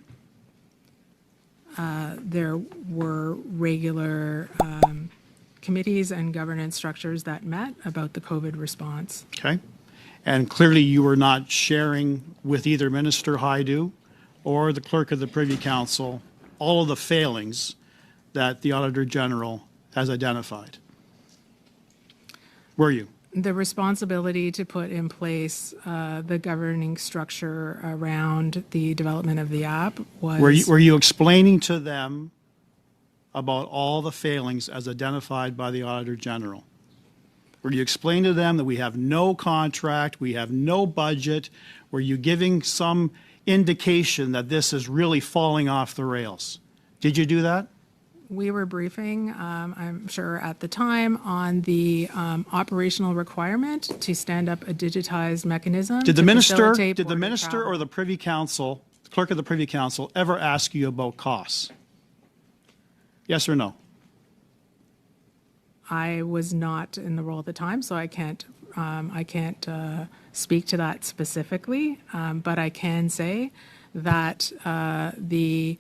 There were regular committees and governance structures that met about the COVID response. Okay. And clearly you were not sharing with either Minister Hajdu or the clerk of the Privy Council all of the failings that the Auditor General has identified. Were you? The responsibility to put in place the governing structure around the development of the app was... Were you explaining to them about all the failings as identified by the Auditor General? Were you explaining to them that we have no contract, we have no budget? Were you giving some indication that this is really falling off the rails? Did you do that? We were briefing, I'm sure at the time, on the operational requirement to stand up a digitized mechanism. Did the to minister facilitate or border the Privy Council, the clerk of the Privy Council, ever ask you about costs? Yes or no? I was not in the role at the time, so I can't speak to that specifically. But I can say that the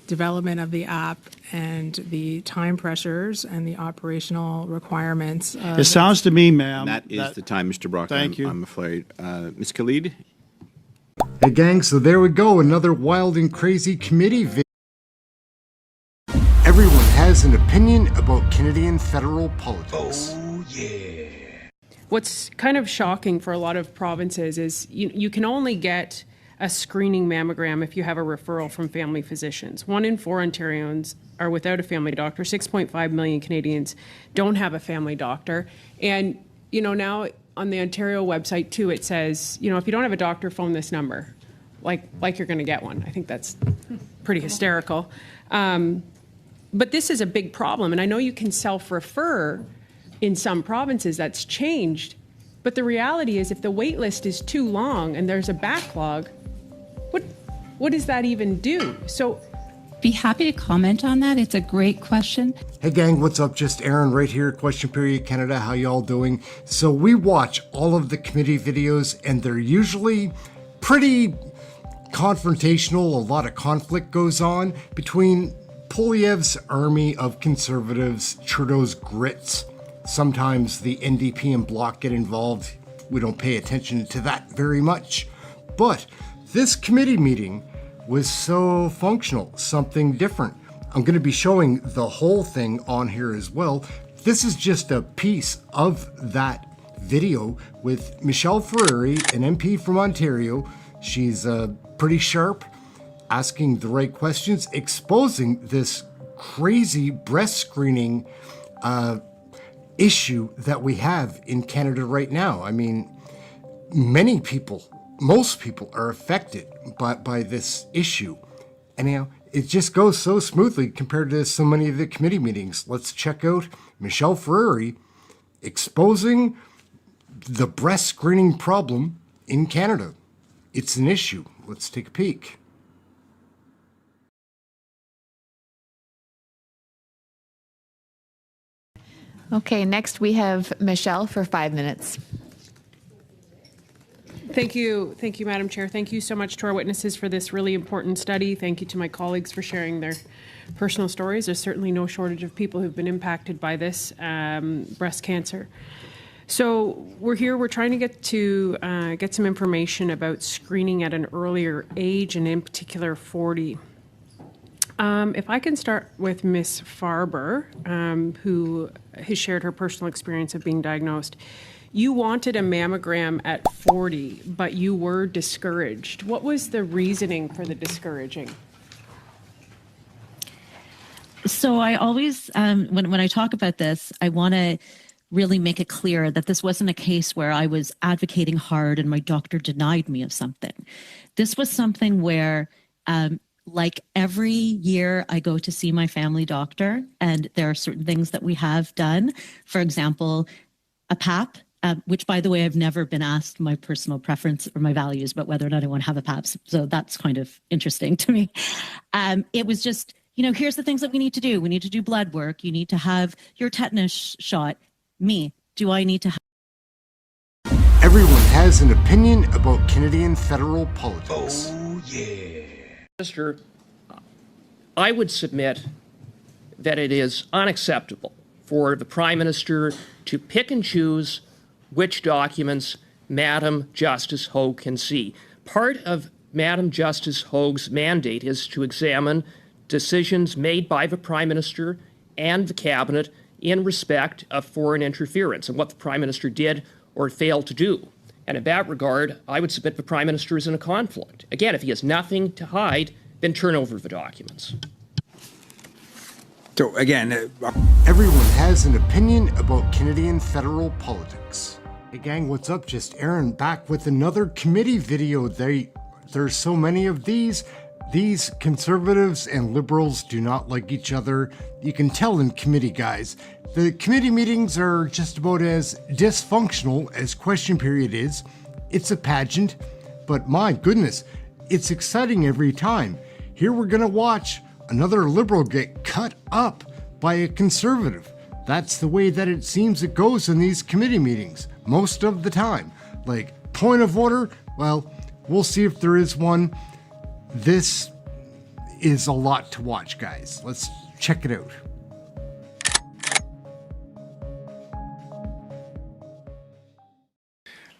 development of the app and the time pressures and the operational requirements. It sounds to me, ma'am. That is the time, Mr. Brock. Thank you. I'm afraid. Ms. Khalid? Hey gang, so there we go, another wild and crazy committee video. Everyone has an opinion about Canadian federal politics. Oh, yeah. What's kind of shocking for a lot of provinces is you can only get a screening mammogram if you have a referral from family physicians. 1 in 4 Ontarians are without a family doctor. 6.5 million Canadians don't have a family doctor. And, now on the Ontario website too, it says, if you don't have a doctor, phone this number, like you're gonna get one. I think that's pretty hysterical. But this is a big problem. And I know you can self-refer in some provinces, that's changed. But the reality is if the wait list is too long and there's a backlog, what does that even do? So be happy to comment on that. It's a great question. Hey gang, what's up? Just Aaron right here, Question Period Canada. How y'all doing? So we watch all of the committee videos and they're usually pretty confrontational. A lot of conflict goes on between Poilievre's army of Conservatives, Trudeau's grits. Sometimes the NDP and Bloc get involved. We don't pay attention to that very much. But this committee meeting was so functional, something different. I'm going to be showing the whole thing on here as well. This is just a piece of that video with Michelle Ferrari, an MP from Ontario. She's pretty sharp, asking the right questions, exposing this crazy breast screening issue that we have in Canada right now. I mean, most people are affected by this issue. And it just goes so smoothly compared to so many of the committee meetings. Let's check out Michelle Ferrari exposing the breast screening problem in Canada. It's an issue. Let's take a peek. Okay, next we have Michelle for 5 minutes. Thank you, Madam Chair. Thank you so much to our witnesses for this really important study. Thank you to my colleagues for sharing their personal stories. There's certainly no shortage of people who've been impacted by this breast cancer. So we're here, we're trying to get some information about screening at an earlier age, and in particular 40. If I can start with Ms. Farber, who has shared her personal experience of being diagnosed. You wanted a mammogram at 40, but you were discouraged. What was the reasoning for the discouraging? So I always, when I talk about this, I want to really make it clear that this wasn't a case where I was advocating hard and my doctor denied me of something. This was something where, like every year I go to see my family doctor, and there are certain things that we have done. For example, a PAP, which, by the way, I've never been asked my personal preference or my values, but whether or not I want to have a PAP. So that's kind of interesting to me. It was just, here's the things that we need to do. We need to do blood work. You need to have your tetanus shot. Do I need to have... Everyone has an opinion about Canadian federal politics. Oh, yeah. Minister, I would submit that it is unacceptable for the Prime Minister to pick and choose which documents Madam Justice Hogue can see. Part of Madam Justice Hogue's mandate is to examine decisions made by the Prime Minister and the Cabinet in respect of foreign interference and what the Prime Minister did or failed to do. And in that regard, I would submit the Prime Minister is in a conflict. Again, if he has nothing to hide, then turn over the documents. So again, everyone has an opinion about Canadian federal politics. Hey gang, what's up? Just Aaron back with another committee video. There's so many of these. These conservatives and liberals do not like each other. You can tell in committee, guys. The committee meetings are just about as dysfunctional as question period is. It's a pageant, but my goodness, it's exciting every time. Here we're gonna watch another liberal get cut up by a conservative. That's the way that it seems it goes in these committee meetings, most of the time. Like, point of order, well, we'll see if there is one. This is a lot to watch, guys. Let's check it out.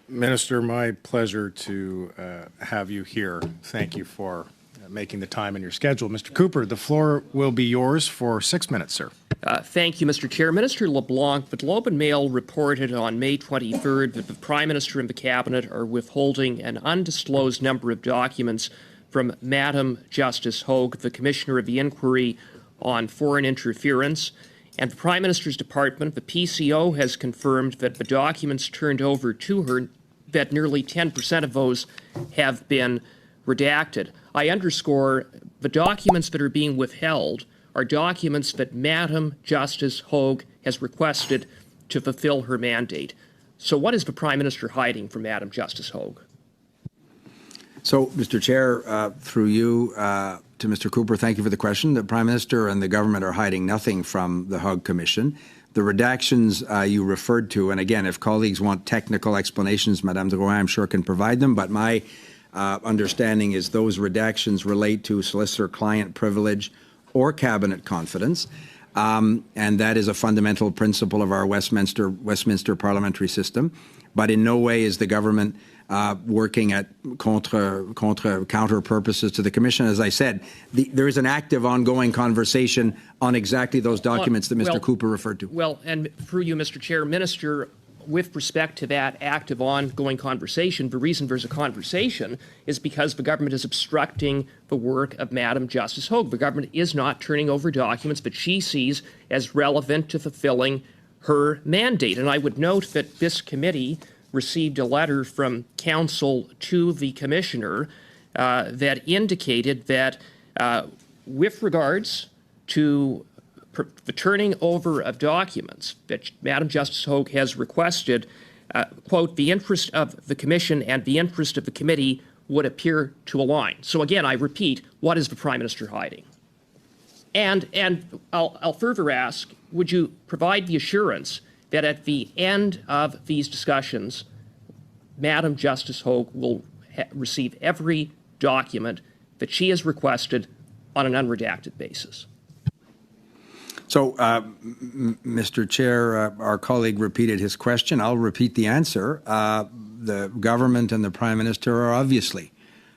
Minister, my pleasure to have you here. Thank you for making the time in your schedule. Mr. Cooper, the floor will be yours for 6 minutes, sir. Thank you, Mr. Chair. Minister LeBlanc, the Globe and Mail reported on May 23rd that the Prime Minister and the Cabinet are withholding an undisclosed number of documents from Madam Justice Hogue, the Commissioner of the Inquiry on Foreign Interference. And the Prime Minister's Department, the PCO, has confirmed that the documents turned over to her, that nearly 10% of those have been redacted. I underscore the documents that are being withheld are documents that Madam Justice Hogue has requested to fulfill her mandate. So what is the Prime Minister hiding from Madam Justice Hogue? So, Mr. Chair, through you to Mr. Cooper, thank you for the question. The Prime Minister and the government are hiding nothing from the Hogue Commission. The redactions you referred to, and again, if colleagues want technical explanations, Madame Drouin, I'm sure can provide them, but my understanding is those redactions relate to solicitor-client privilege or cabinet confidence, and that is a fundamental principle of our Westminster parliamentary system. But in no way is the government working at counter purposes to the Commission. As I said, there is an active, ongoing conversation on exactly those documents that Mr. Cooper referred to. Well, and through you, Mr. Chair, Minister, with respect to that active, ongoing conversation, the reason there's a conversation is because the government is obstructing the work of Madam Justice Hogue. The government is not turning over documents that she sees as relevant to fulfilling her mandate. And I would note that this committee received a letter from counsel to the commissioner that indicated that with regards to the turning over of documents that Madam Justice Hogue has requested, quote, the interest of the commission and the interest of the committee would appear to align. So again, I repeat, what is the Prime Minister hiding? And I'll further ask, would you provide the assurance that at the end of these discussions, Madam Justice Hogue will receive every document that she has requested on an unredacted basis. So, Mr. Chair, our colleague repeated his question. I'll repeat the answer. The government and the Prime Minister are obviously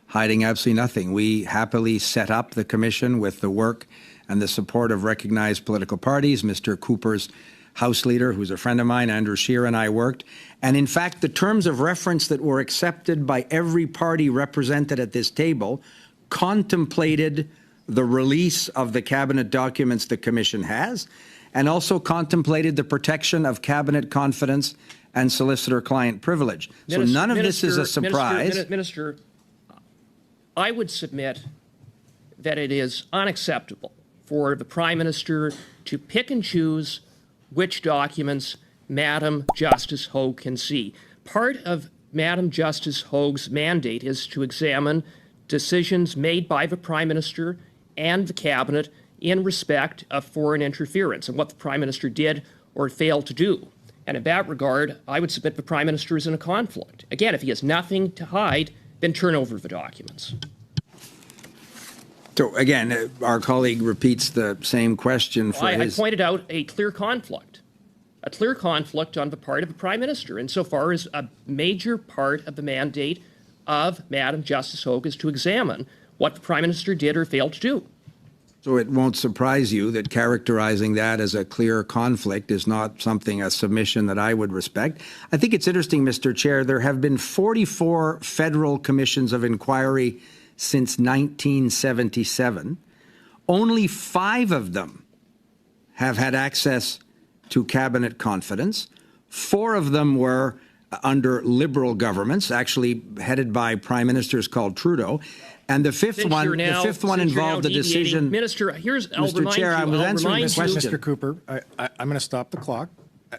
hiding absolutely nothing. We happily set up the commission with the work and the support of recognized political parties. Mr. Cooper's House Leader, who's a friend of mine, Andrew Scheer, and I worked. And in fact, the terms of reference that were accepted by every party represented at this table contemplated the release of the cabinet documents the commission has, and also contemplated the protection of cabinet confidence and solicitor-client privilege. So none of this is a surprise. Minister, I would submit that it is unacceptable for the Prime Minister to pick and choose which documents Madam Justice Hogue can see. Part of Madam Justice Hogue's mandate is to examine decisions made by the Prime Minister and the Cabinet in respect of foreign interference and what the Prime Minister did or failed to do. And in that regard, I would submit the Prime Minister is in a conflict. Again, if he has nothing to hide, then turn over the documents. So again, our colleague repeats the same question for I pointed out a clear conflict on the part of the Prime Minister, insofar as a major part of the mandate of Madam Justice Hogue is to examine what the Prime Minister did or failed to do. So it won't surprise you that characterizing that as a clear conflict is not a submission that I would respect. I think it's interesting, Mr. Chair, there have been 44 federal commissions of inquiry since 1977. Only 5 of them have had access to cabinet confidence. 4 of them were under Liberal governments, actually headed by Prime Ministers called Trudeau. And the fifth one involved the decision. Minister, Mr. Chair, I was answering the question. Mr. Cooper, I'm going to stop the clock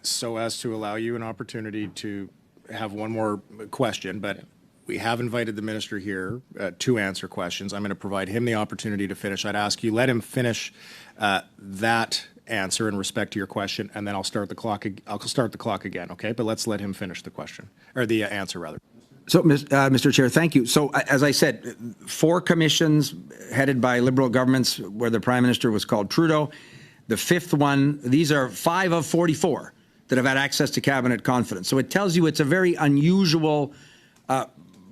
so as to allow you an opportunity to have one more question, but we have invited the minister here to answer questions. I'm going to provide him the opportunity to finish. I'd ask you let him finish that answer in respect to your question, and then I'll start the clock. I'll start the clock again, okay? But let's let him finish the question, or the answer, rather. So, Mr. Chair, thank you. So, as I said, 4 commissions headed by Liberal governments where the Prime Minister was called Trudeau. The 5th one, these are 5 of 44 that have had access to cabinet confidence. So it tells you it's a very unusual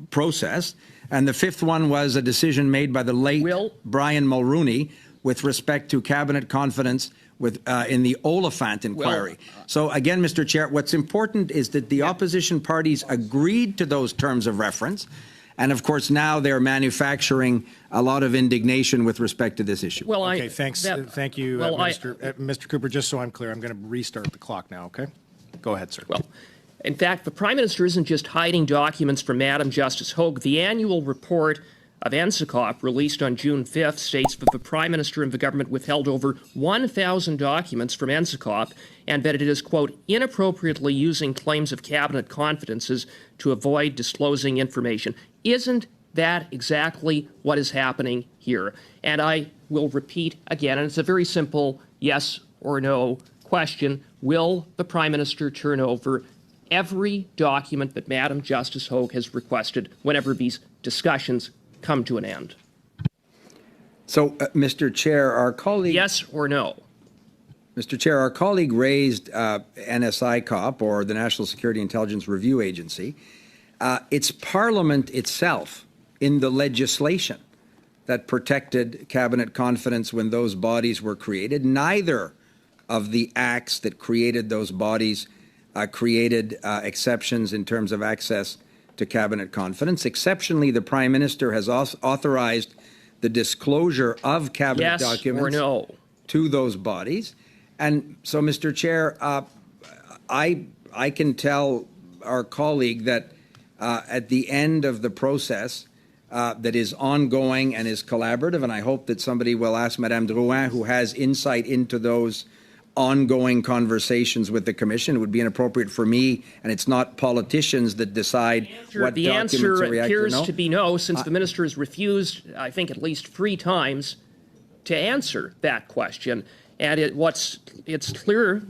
process. And the 5th one was a decision made by the late Brian Mulroney with respect to cabinet confidence in the Oliphant inquiry. So again, Mr. Chair, what's important is that the opposition parties agreed to those terms of reference. And of course, now they're manufacturing a lot of indignation with respect to this issue. Well, okay, thanks. Thank you, Mr. Cooper. Just so I'm clear, I'm going to restart the clock now, okay? Go ahead, sir. Well, in fact, the Prime Minister isn't just hiding documents from Madam Justice Hogue. The annual report of NSICOP, released on June 5th, states that the Prime Minister and the government withheld over 1,000 documents from NSICOP and that it is, quote, inappropriately using claims of cabinet confidences to avoid disclosing information. Isn't that exactly what is happening here? And I will repeat again, and it's a very simple yes or no question. Will the Prime Minister turn over every document that Madam Justice Hogue has requested whenever these discussions come to an end? So, Mr. Chair, our colleague... Yes or no? Mr. Chair, our colleague raised NSICOP, or the National Security Intelligence Review Agency. It's Parliament itself in the legislation that protected cabinet confidence when those bodies were created. Neither of the acts that created those bodies created exceptions in terms of access to cabinet confidence. Exceptionally, the Prime Minister has authorized the disclosure of cabinet documents to those bodies. And so, Mr. Chair, I can tell our colleague that at the end of the process that is ongoing and is collaborative, and I hope that somebody will ask Madame Drouin, who has insight into those ongoing conversations with the Commission. It would be inappropriate for me, and it's not politicians that decide what documents to react to. The answer appears to be no, since the Minister has refused, I think, at least 3 times to answer that question. And it's clear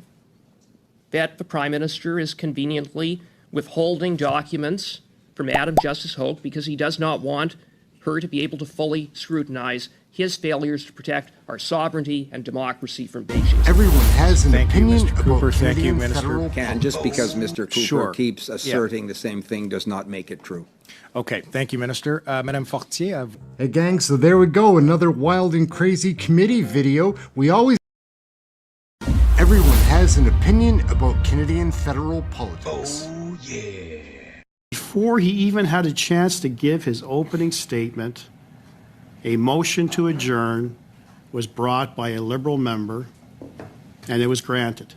that the Prime Minister is conveniently withholding documents from Madam Justice Hogue because he does not want her to be able to fully scrutinize his failures to protect our sovereignty and democracy from Beijing. Everyone has an Thank you, opinion Mr. Cooper. about Thank you, Canadian Minister. federal And just because Mr. Cooper Sure. keeps asserting the same thing does not make it true. Okay, thank you, Minister. Madame Fortier. Hey gang, so there we go, another wild and crazy committee video. Everyone has an opinion about Canadian federal politics. Oh, yeah. Before he even had a chance to give his opening statement, a motion to adjourn was brought by a Liberal member, and it was granted.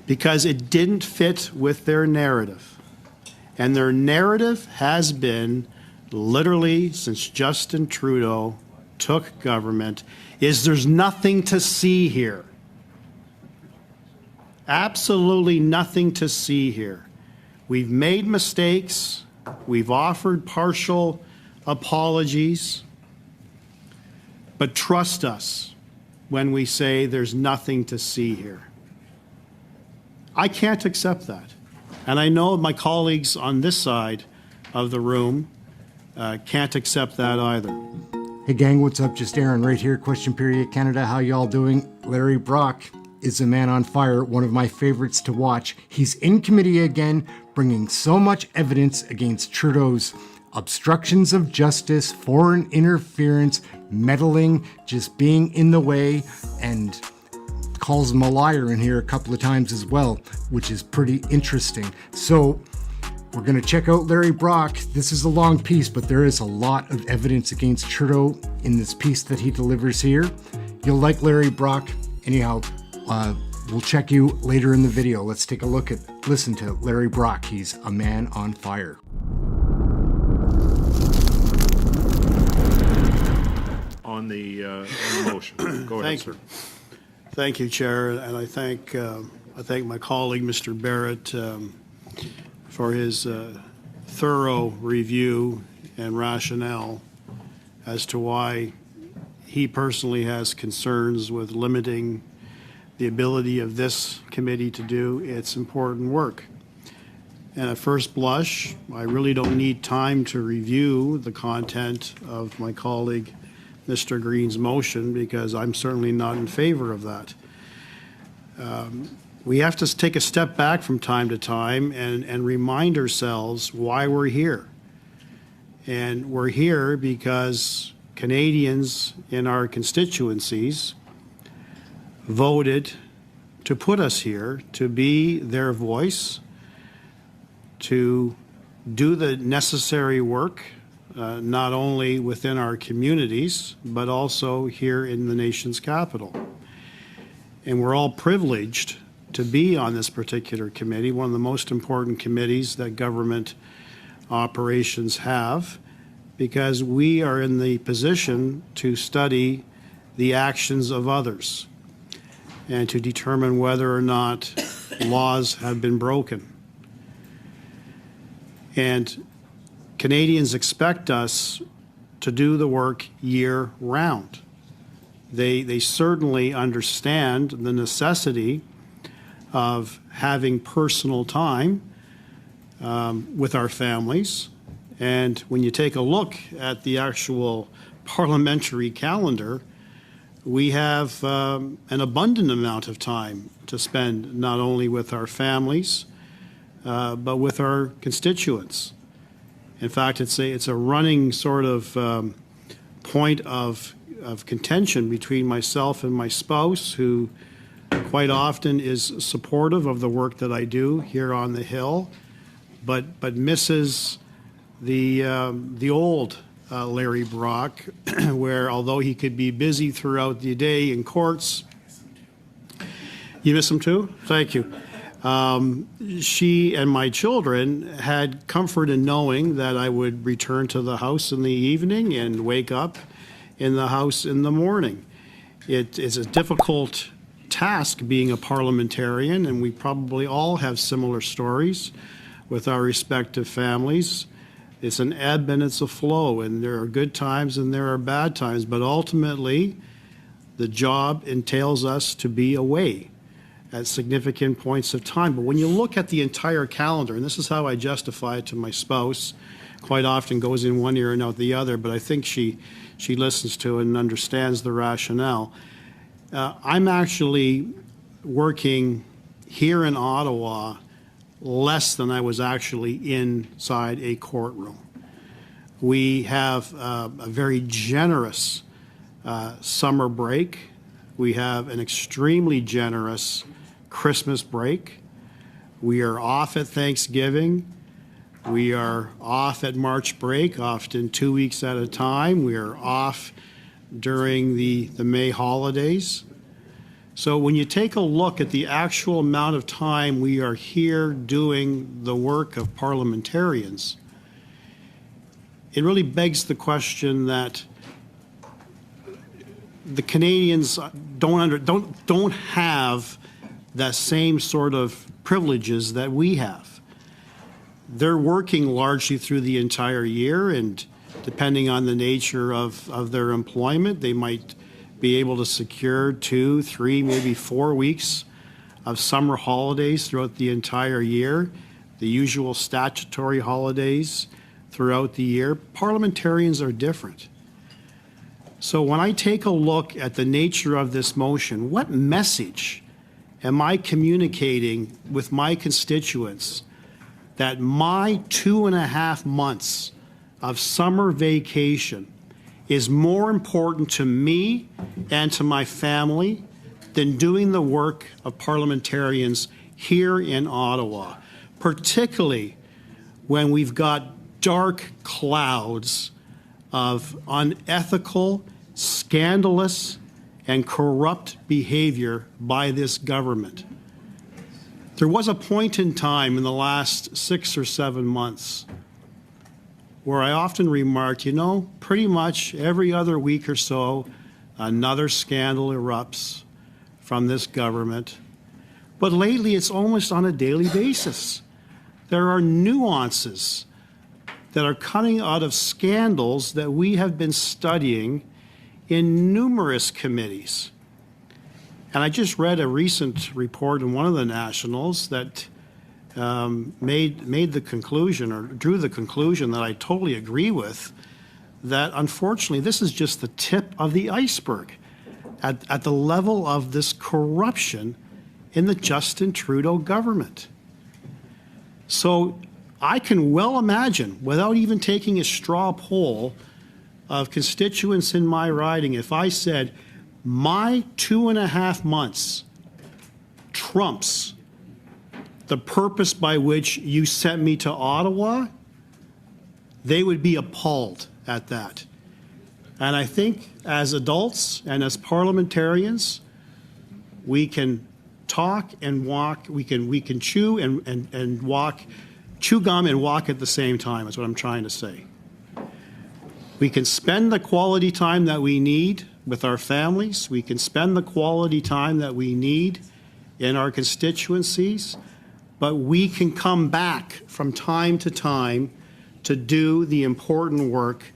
Because it didn't fit with their narrative. And their narrative has been, literally since Justin Trudeau took government, is there's nothing to see here. Absolutely nothing to see here. We've made mistakes. We've offered partial apologies. But trust us when we say there's nothing to see here. I can't accept that. And I know my colleagues on this side of the room can't accept that either. Hey gang, what's up? Just Aaron right here, Question Period Canada. How y'all doing? Larry Brock is a man on fire, one of my favorites to watch. He's in committee again, bringing so much evidence against Trudeau's obstructions of justice, foreign interference, meddling, just being in the way, and calls him a liar in here a couple of times as well, which is pretty interesting. So we're going to check out Larry Brock. This is a long piece, but there is a lot of evidence against Trudeau in this piece that he delivers here. You'll like Larry Brock. Anyhow, we'll check you later in the video. Let's take a listen to Larry Brock. He's a man on fire. On the motion. Go ahead, Thank sir. you. Thank you, Chair, and I thank my colleague, Mr. Barrett, for his thorough review and rationale as to why he personally has concerns with limiting the ability of this committee to do its important work. And at first blush, I really don't need time to review the content of my colleague Mr. Green's motion because I'm certainly not in favor of that. We have to take a step back from time to time and remind ourselves why we're here. And we're here because Canadians in our constituencies voted to put us here to be their voice, to do the necessary work, not only within our communities, but also here in the nation's capital. And we're all privileged to be on this particular committee, one of the most important committees that government operations have, because we are in the position to study the actions of others and to determine whether or not laws have been broken. And Canadians expect us to do the work year-round. They certainly understand the necessity of having personal time with our families. And when you take a look at the actual parliamentary calendar, we have an abundant amount of time to spend not only with our families, but with our constituents. In fact, it's a running sort of point of contention between myself and my spouse, who quite often is supportive of the work that I do here on the Hill, but misses the old Larry Brock, where although he could be busy throughout the day in courts, you miss him too? Thank you. She and my children had comfort in knowing that I would return to the house in the evening and wake up in the house in the morning. It is a difficult task being a parliamentarian, and we probably all have similar stories with our respective families. It's an ebb and it's a flow, and there are good times and there are bad times, but ultimately the job entails us to be away. at significant points of time. But when you look at the entire calendar, and this is how I justify it to my spouse, quite often goes in one ear and out the other, but I think she listens to it and understands the rationale. I'm actually working here in Ottawa less than I was actually inside a courtroom. We have a very generous summer break. We have an extremely generous Christmas break. We are off at Thanksgiving. We are off at March break, often 2 weeks at a time. We are off during the May holidays. So when you take a look at the actual amount of time we are here doing the work of parliamentarians, it really begs the question that the Canadians don't have the same sort of privileges that we have. They're working largely through the entire year, and depending on the nature of their employment, they might be able to secure 2, 3, maybe 4 weeks of summer holidays throughout the entire year, the usual statutory holidays throughout the year. Parliamentarians are different. So when I take a look at the nature of this motion, what message am I communicating with my constituents that my 2.5 months of summer vacation is more important to me and to my family than doing the work of parliamentarians here in Ottawa, particularly when we've got dark clouds of unethical, scandalous, and corrupt behavior by this government. There was a point in time in the last 6 or 7 months where I often remarked, pretty much every other week or so, another scandal erupts from this government. But lately, it's almost on a daily basis. There are nuances that are coming out of scandals that we have been studying in numerous committees. And I just read a recent report in one of the nationals that made the conclusion, or drew the conclusion that I totally agree with, that unfortunately this is just the tip of the iceberg at the level of this corruption in the Justin Trudeau government. So I can well imagine, without even taking a straw poll of constituents in my riding, if I said my 2.5 months trumps the purpose by which you sent me to Ottawa, they would be appalled at that. And I think as adults and as parliamentarians, we can talk and walk, we can chew and walk, chew gum and walk at the same time, is what I'm trying to say. We can spend the quality time that we need with our families. We can spend the quality time that we need in our constituencies, but we can come back from time to time to do the important work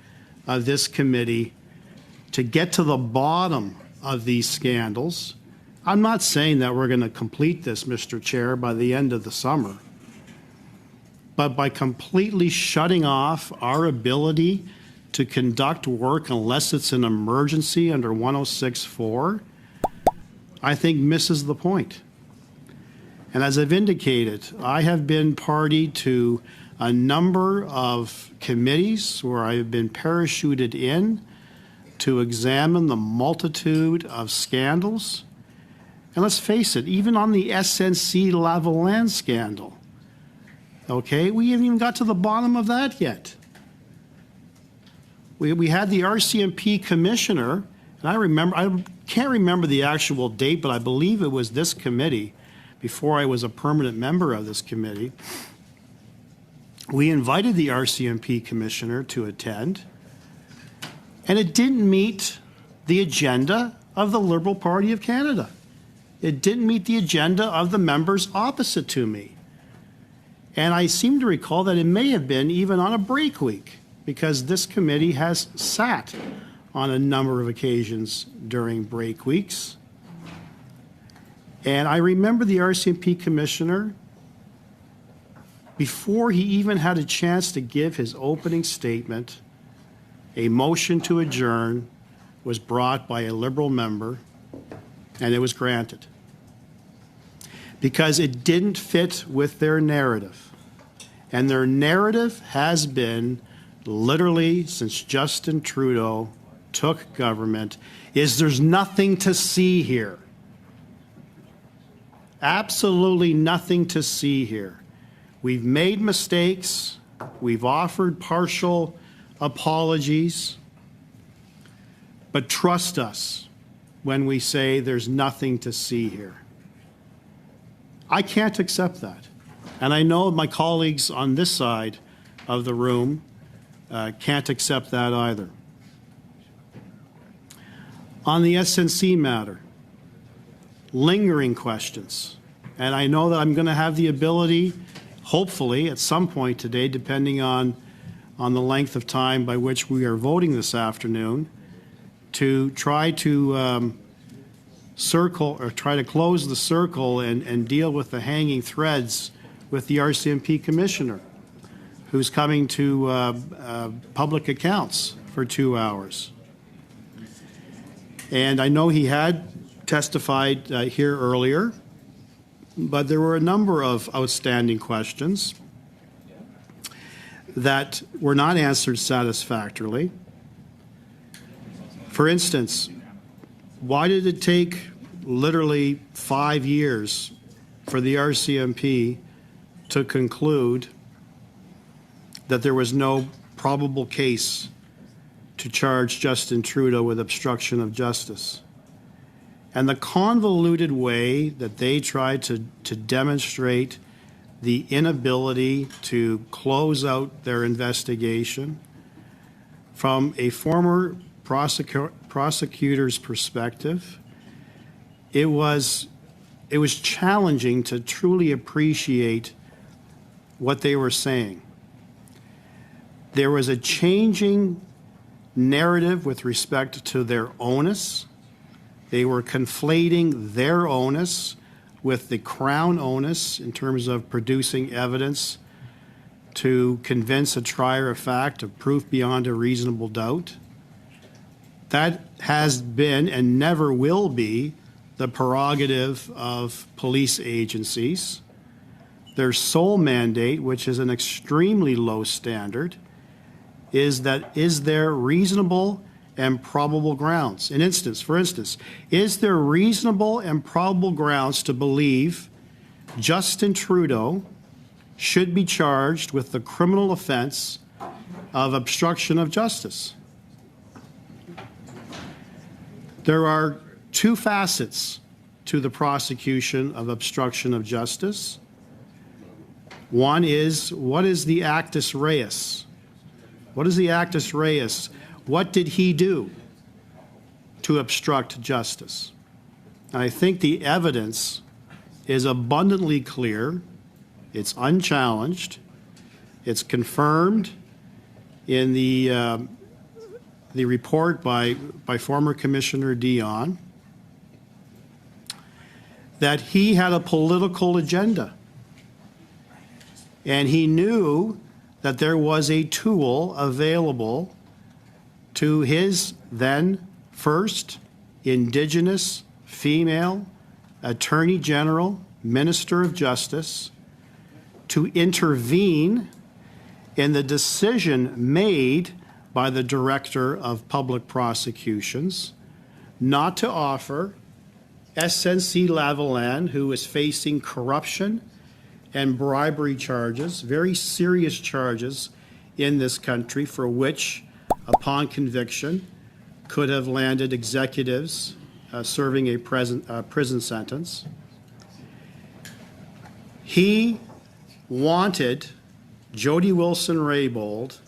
of this committee to get to the bottom of these scandals. I'm not saying that we're going to complete this, Mr. Chair, by the end of the summer, but by completely shutting off our ability to conduct work unless it's an emergency under 106.4, I think misses the point. And as I've indicated, I have been party to a number of committees where I have been parachuted in to examine the multitude of scandals. And let's face it, even on the SNC-Lavalin scandal, okay, we haven't even got to the bottom of that yet. We had the RCMP commissioner, and I can't remember the actual date, but I believe it was this committee, before I was a permanent member of this committee. We invited the RCMP commissioner to attend, and it didn't meet the agenda of the Liberal Party of Canada. It didn't meet the agenda of the members opposite to me. And I seem to recall that it may have been even on a break week, because this committee has sat on a number of occasions during break weeks. And I remember the RCMP commissioner, before he even had a chance to give his opening statement, a motion to adjourn was brought by a Liberal member, and it was granted. Because it didn't fit with their narrative. And their narrative has been, literally since Justin Trudeau took government, is there's nothing to see here. Absolutely nothing to see here. We've made mistakes. We've offered partial apologies. But trust us when we say there's nothing to see here. I can't accept that. And I know my colleagues on this side of the room can't accept that either. On the SNC matter, lingering questions. And I know that I'm going to have the ability, hopefully, at some point today, depending on the length of time by which we are voting this afternoon, to try to circle or try to close the circle and deal with the hanging threads with the RCMP commissioner, who's coming to public accounts for 2 hours. And I know he had testified here earlier, but there were a number of outstanding questions that were not answered satisfactorily. For instance, why did it take literally 5 years for the RCMP to conclude that there was no probable case to charge Justin Trudeau with obstruction of justice? And the convoluted way that they tried to demonstrate the inability to close out their investigation from a former prosecutor's perspective, it was challenging to truly appreciate what they were saying. There was a changing narrative with respect to their onus. They were conflating their onus with the Crown onus in terms of producing evidence to convince a trier of fact of proof beyond a reasonable doubt. That has been and never will be the prerogative of police agencies. Their sole mandate, which is an extremely low standard, is there reasonable and probable grounds? For instance, is there reasonable and probable grounds to believe Justin Trudeau should be charged with the criminal offense of obstruction of justice? There are two facets to the prosecution of obstruction of justice. One is, what is the actus reus? What is the actus reus? What did he do to obstruct justice? And I think the evidence is abundantly clear. It's unchallenged. It's confirmed in the report by former Commissioner Dion that he had a political agenda. And he knew that there was a tool available to his then first Indigenous female Attorney General, Minister of Justice, to intervene in the decision made by the Director of Public Prosecutions not to offer SNC-Lavalin, who is facing corruption and bribery charges, very serious charges in this country for which, upon conviction, could have landed executives serving a prison sentence. He wanted Jody Wilson-Raybould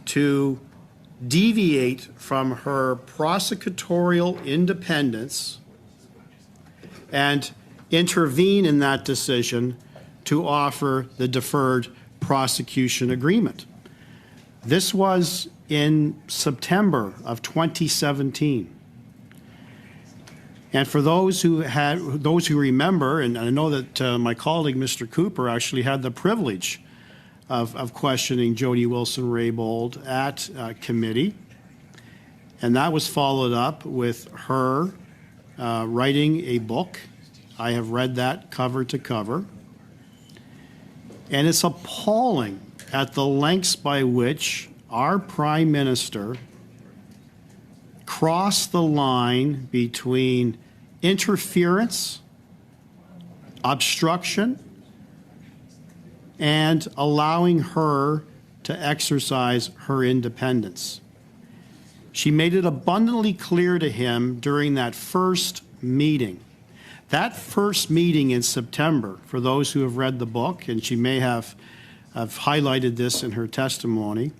to deviate from her prosecutorial independence and intervene in that decision to offer the deferred prosecution agreement. This was in September of 2017. And for those who remember, and I know that my colleague, Mr. Cooper, actually had the privilege of questioning Jody Wilson-Raybould at committee. And that was followed up with her writing a book. I have read that cover to cover. And it's appalling at the lengths by which our Prime Minister crossed the line between interference, obstruction, and allowing her to exercise her independence. She made it abundantly clear to him during that first meeting. That first meeting in September, for those who have read the book, and she may have highlighted this in her testimony,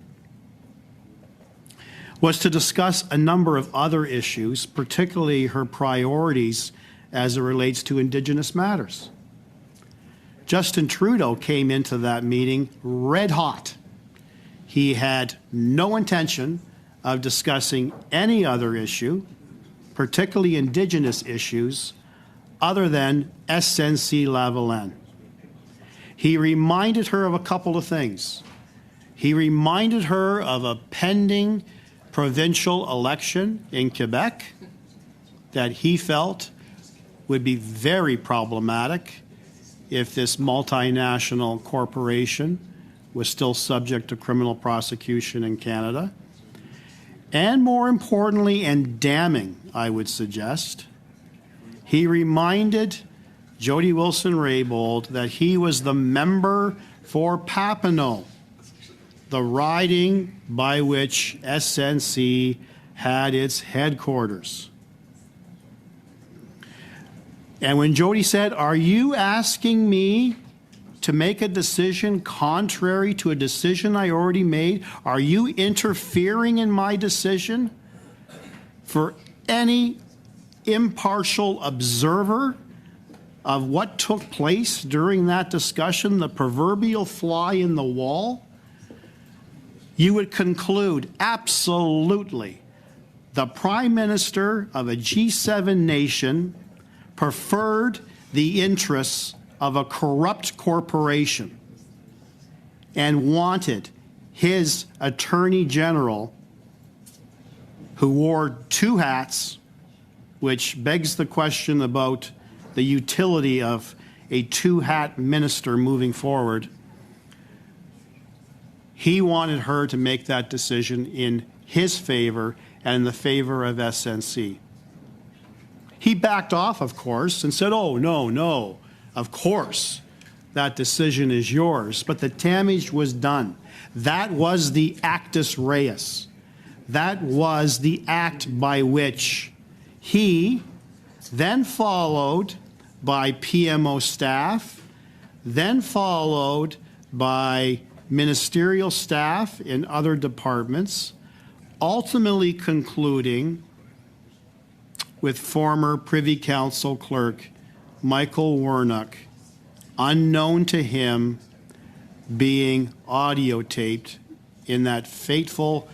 was to discuss a number of other issues, particularly her priorities as it relates to Indigenous matters. Justin Trudeau came into that meeting red hot. He had no intention of discussing any other issue, particularly Indigenous issues, other than SNC-Lavalin. He reminded her of a couple of things. He reminded her of a pending provincial election in Quebec that he felt would be very problematic if this multinational corporation was still subject to criminal prosecution in Canada. And more importantly, and damning, I would suggest, he reminded Jody Wilson-Raybould that he was the member for Papineau, the riding by which SNC had its headquarters. And when Jody said, "Are you asking me to make a decision contrary to a decision I already made? Are you interfering in my decision?" For any impartial observer of what took place during that discussion, the proverbial fly in the wall, you would conclude absolutely the Prime Minister of a G7 nation preferred the interests of a corrupt corporation and wanted his Attorney General, who wore two hats, which begs the question about the utility of a two-hat minister moving forward. He wanted her to make that decision in his favor and in the favor of SNC. He backed off, of course, and said, "Oh, no, of course, that decision is yours." But the damage was done. That was the actus reus. That was the act by which he, then followed by PMO staff, then followed by ministerial staff in other departments, ultimately concluding with former Privy Council clerk Michael Warnock, unknown to him, being audio taped in that fateful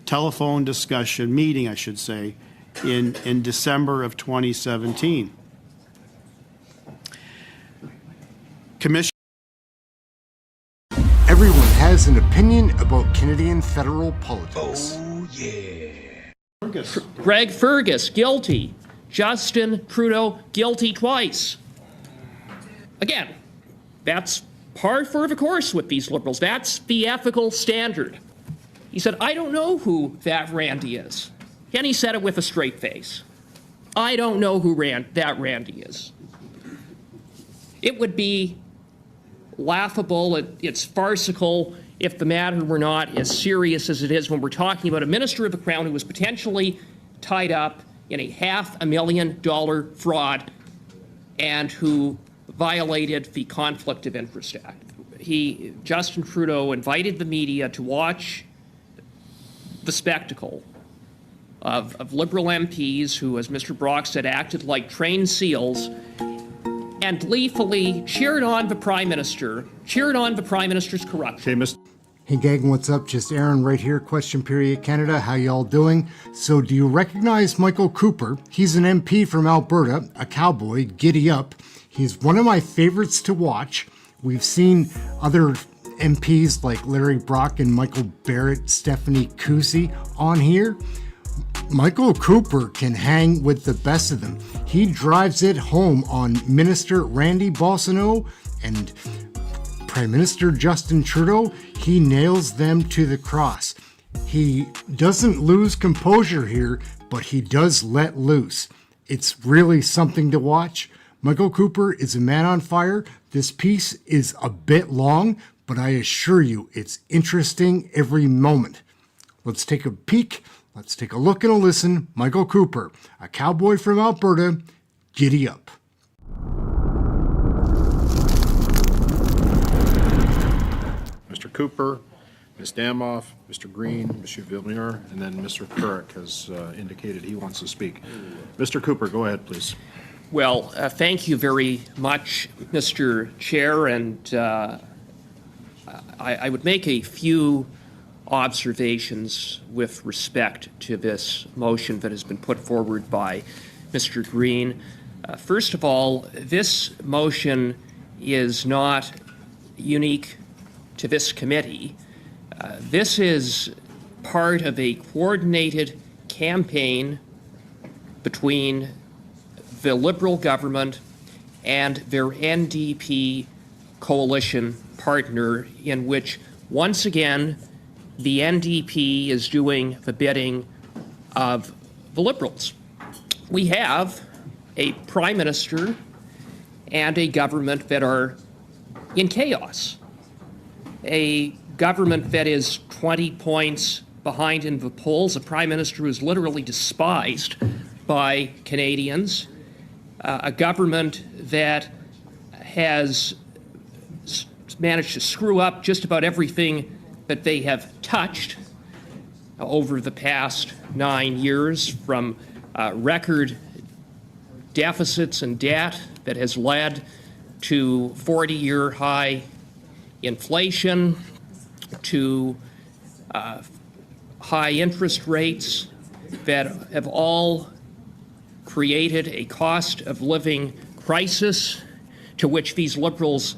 telephone discussion, meeting I should say, in December of 2017. Commissioner. Everyone has an opinion about Canadian federal politics. Oh, yeah. Greg Fergus, guilty. Justin Trudeau, guilty twice. Again, that's par for the course with these Liberals. That's the ethical standard. He said, "I don't know who that Randy is." And he said it with a straight face. I don't know who that Randy is. It would be laughable, it's farcical if the matter were not as serious as it is when we're talking about a minister of the Crown who was potentially tied up in a $500,000 fraud and who violated the Conflict of Interest Act. Justin Trudeau invited the media to watch the spectacle of Liberal MPs who, as Mr. Brock said, acted like trained seals and gleefully cheered on the Prime Minister, cheered on the Prime Minister's corruption. Okay, Hey gang, what's up? Just Aaron right here, Question Period Canada. How y'all doing? So do you recognize Michael Cooper? He's an MP from Alberta, a cowboy, giddy up. He's one of my favorites to watch. We've seen other MPs like Larry Brock and Michael Barrett, Stephanie Cousy on here. Michael Cooper can hang with the best of them. He drives it home on Minister Randy Boissonnault and Prime Minister Justin Trudeau. He nails them to the cross. He doesn't lose composure here, but he does let loose. It's really something to watch. Michael Cooper is a man on fire. This piece is a bit long, but I assure you it's interesting every moment. Let's take a peek. Let's take a look and a listen. Michael Cooper, a cowboy from Alberta, giddy up. Mr. Cooper, Ms. Damoff, Mr. Green, Mr. Villeneuve, and then Mr. Turek has indicated he wants to speak. Mr. Cooper, go ahead, please. Well, thank you very much, Mr. Chair, and I would make a few observations with respect to this motion that has been put forward by Mr. Green. First of all, this motion is not unique to this committee. This is part of a coordinated campaign between the Liberal government and their NDP coalition partner, in which, once again, the NDP is doing the bidding of the Liberals. We have a Prime Minister and a government that are in chaos. A government that is 20 points behind in the polls, a Prime Minister who is literally despised by Canadians, a government that has managed to screw up just about everything that they have touched over the past 9 years, from record deficits and debt that has led to 40-year high inflation, to high interest rates that have all created a cost of living crisis, to which these Liberals'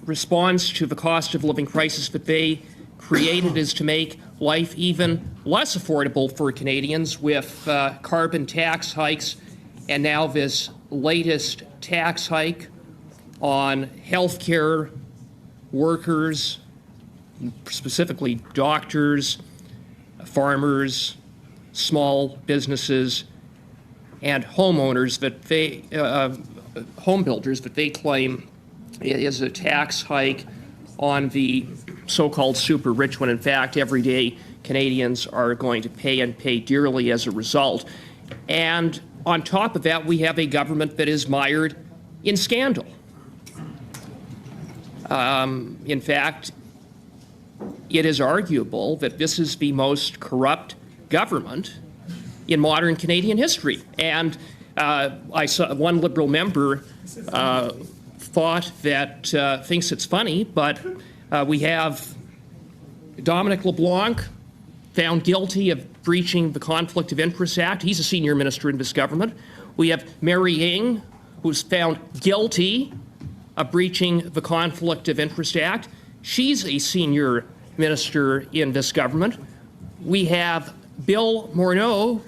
response to the cost of living crisis that they created is to make life even less affordable for Canadians with carbon tax hikes, and now this latest tax hike on healthcare workers, specifically doctors, farmers, small businesses, and homeowners that they, home builders that they claim is a tax hike on the so-called super rich, when in fact everyday Canadians are going to pay, and pay dearly as a result. And on top of that, we have a government that is mired in scandal. In fact, it is arguable that this is the most corrupt government in modern Canadian history. And I saw one Liberal member thought that, thinks it's funny, but we have Dominic LeBlanc found guilty of breaching the Conflict of Interest Act. He's a senior minister in this government. We have Mary Ng, who's found guilty of breaching the Conflict of Interest Act. She's a senior minister in this government. We have Bill Morneau,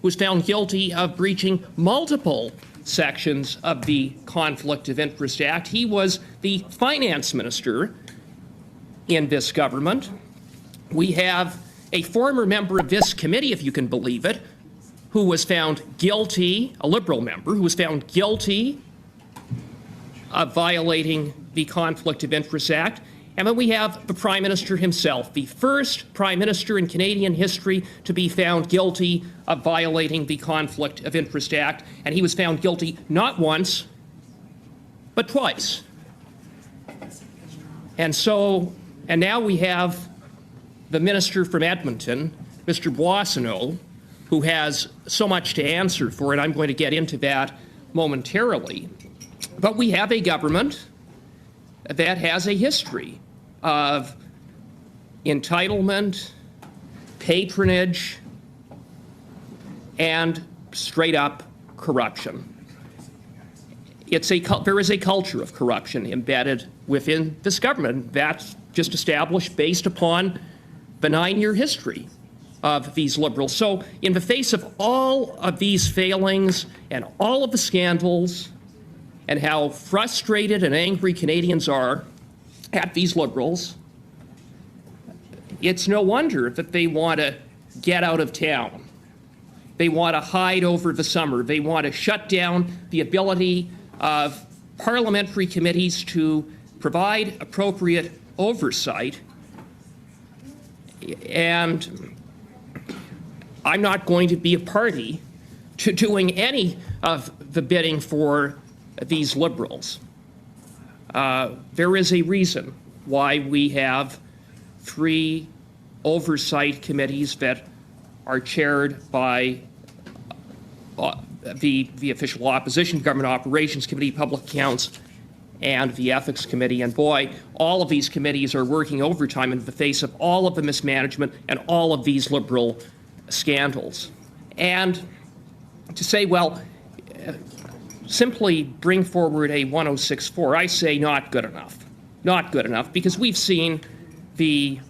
who's found guilty of breaching multiple sections of the Conflict of Interest Act. He was the finance minister in this government. We have a former member of this committee, if you can believe it, who was found guilty, a Liberal member, who was found guilty of violating the Conflict of Interest Act. And then we have the Prime Minister himself, the first Prime Minister in Canadian history to be found guilty of violating the Conflict of Interest Act. And he was found guilty not once, but twice. And now we have the Minister from Edmonton, Mr. Boissonnault, who has so much to answer for, and I'm going to get into that momentarily. But we have a government that has a history of entitlement, patronage, and straight up corruption. There is a culture of corruption embedded within this government that's just established based upon the 9-year history of these Liberals. So in the face of all of these failings and all of the scandals and how frustrated and angry Canadians are at these Liberals, it's no wonder that they want to get out of town. They want to hide over the summer. They want to shut down the ability of parliamentary committees to provide appropriate oversight. And I'm not going to be a party to doing any of the bidding for these Liberals. There is a reason why we have 3 oversight committees that are chaired by the official opposition, Government Operations Committee, Public Accounts, and the Ethics Committee. And boy, all of these committees are working overtime in the face of all of the mismanagement and all of these Liberal scandals. And to say, well, simply bring forward a 1064, I say not good enough. Not good enough, because we've seen the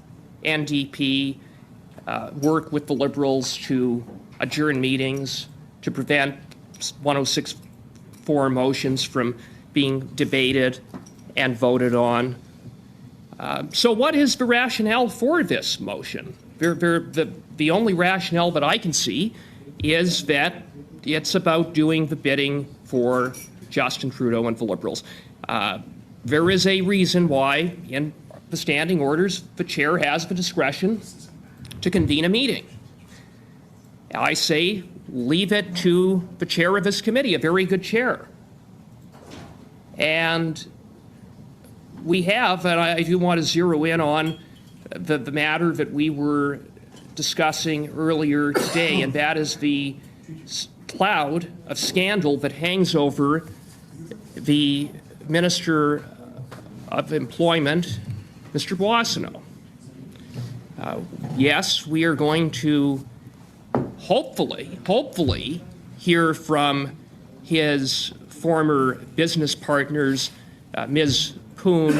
NDP work with the Liberals to adjourn meetings, to prevent 1064 motions from being debated and voted on. So what is the rationale for this motion? The only rationale that I can see is that it's about doing the bidding for Justin Trudeau and the Liberals. There is a reason why, in the standing orders, the chair has the discretion to convene a meeting. I say leave it to the chair of this committee, a very good chair. And we have, and I do want to zero in on the matter that we were discussing earlier today, and that is the cloud of scandal that hangs over the Minister of Employment, Mr. Boissonnault. Yes, we are going to hopefully hear from his former business partners, Ms. Poon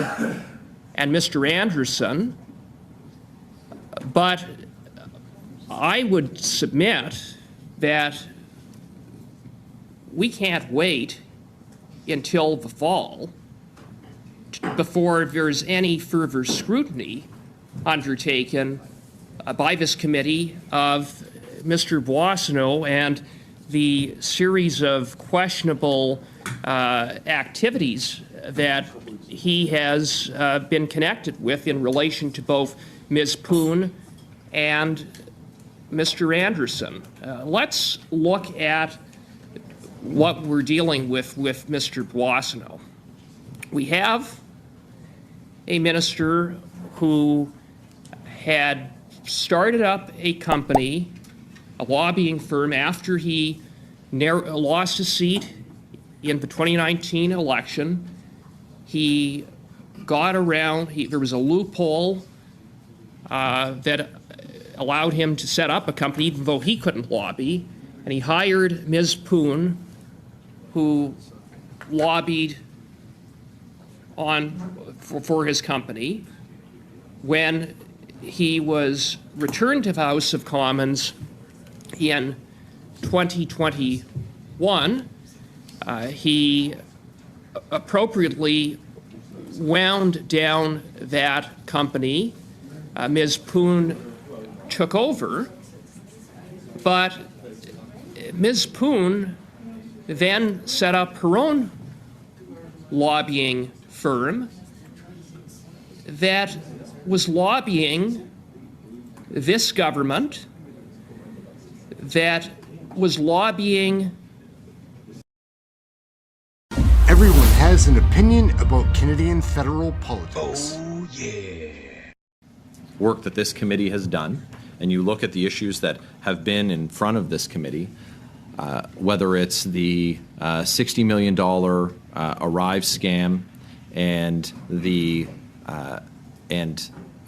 and Mr. Anderson, but I would submit that we can't wait until the fall before there's any further scrutiny undertaken by this committee of Mr. Boissonnault and the series of questionable activities that he has been connected with in relation to both Ms. Poon and Mr. Anderson. Let's look at what we're dealing with Mr. Boissonnault. We have a minister who had started up a company, a lobbying firm, after he lost his seat in the 2019 election. He got around, there was a loophole that allowed him to set up a company even though he couldn't lobby, and he hired Ms. Poon, who lobbied for his company. When he was returned to the House of Commons in 2021, he appropriately wound down that company. Ms. Poon took over, but Ms. Poon then set up her own lobbying firm that was lobbying this government, that was lobbying. Everyone has an opinion about Canadian federal politics. Oh, yeah. Work that this committee has done, and you look at the issues that have been in front of this committee, whether it's the $60 million Arrive scam and the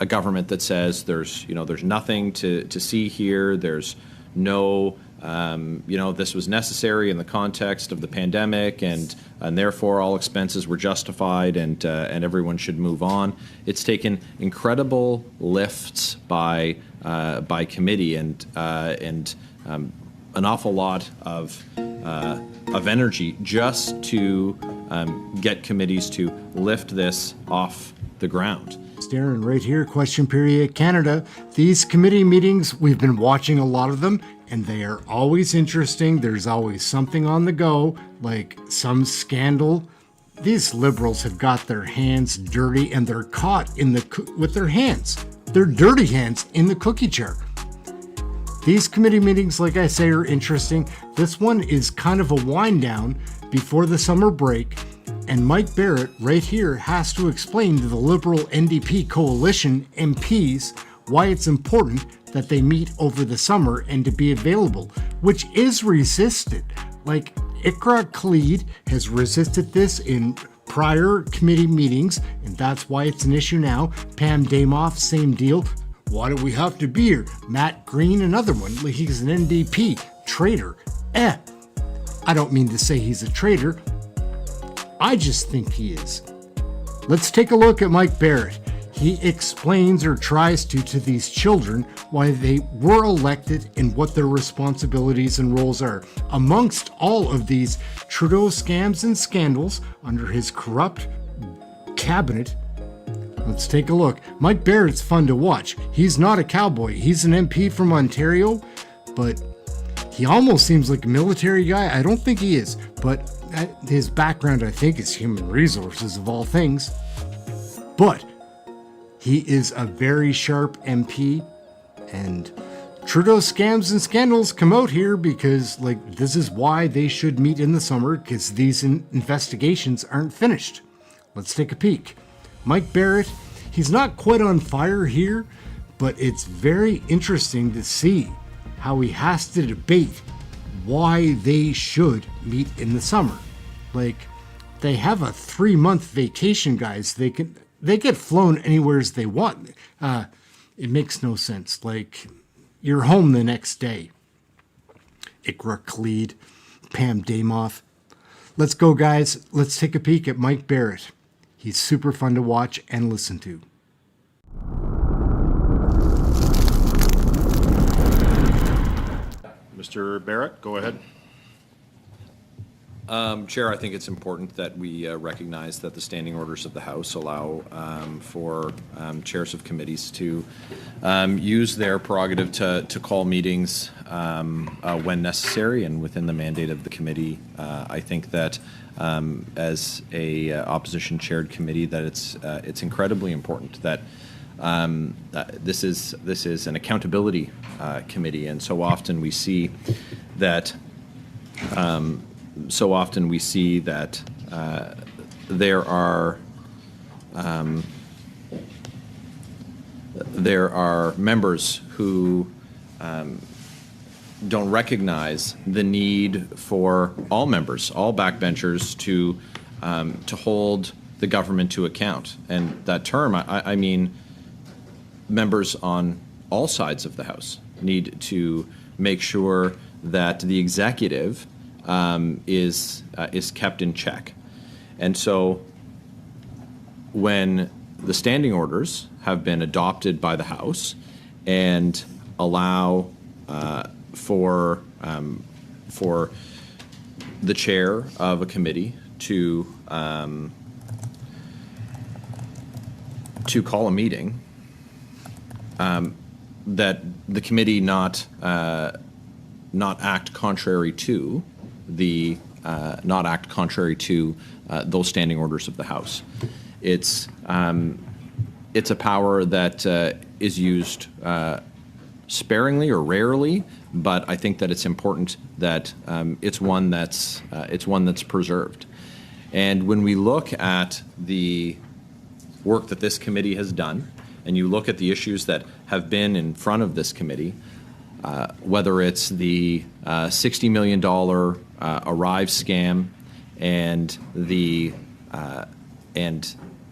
a government that says there's nothing to see here. There's no, this was necessary in the context of the pandemic, and therefore all expenses were justified, and everyone should move on. It's taken incredible lifts by committee and an awful lot of energy just to get committees to lift this off the ground. Darren, right here, Question Period Canada. These committee meetings, we've been watching a lot of them, and they are always interesting. There's always something on the go, like some scandal. These Liberals have got their hands dirty, and they're caught with their hands, their dirty hands, in the cookie jar. These committee meetings, like I say, are interesting. This one is kind of a wind down before the summer break, and Mike Barrett right here has to explain to the Liberal NDP coalition MPs why it's important that they meet over the summer and to be available, which is resisted. Like Iqra Khalid has resisted this in prior committee meetings, and that's why it's an issue now. Pam Damoff, same deal. Why do we have to be here? Matt Green, another one. He's an NDP traitor. I don't mean to say he's a traitor. I just think he is. Let's take a look at Mike Barrett. He explains, or tries to these children why they were elected and what their responsibilities and roles are. Amongst all of these Trudeau scams and scandals under his corrupt cabinet, let's take a look. Mike Barrett's fun to watch. He's not a cowboy. He's an MP from Ontario, but he almost seems like a military guy. I don't think he is, but his background, I think, is human resources of all things. But he is a very sharp MP, and Trudeau scams and scandals come out here because, this is why they should meet in the summer, because these investigations aren't finished. Let's take a peek. Mike Barrett, he's not quite on fire here, but it's very interesting to see how he has to debate why they should meet in the summer. They have a 3-month vacation, guys. They get flown anywhere as they want. It makes no sense. You're home the next day. Iqra Khalid, Pam Damoff. Let's go, guys. Let's take a peek at Mike Barrett. He's super fun to watch and listen to. Mr. Barrett, go ahead. Chair, I think it's important that we recognize that the standing orders of the House allow for chairs of committees to use their prerogative to call meetings when necessary and within the mandate of the committee. I think that as a opposition chaired committee, that it's incredibly important that this is an accountability committee, and so often we see that there are members who don't recognize the need for all members, all backbenchers, to hold the government to account. And that term, I mean members on all sides of the House need to make sure that the executive is kept in check. And so when the standing orders have been adopted by the House and allow for the chair of a committee to call a meeting, that the committee not act contrary to those standing orders of the House. It's a power that is used sparingly or rarely, but I think that it's important that it's one that's preserved. And when we look at the work that this committee has done, and you look at the issues that have been in front of this committee, whether it's the $60 million Arrive scam and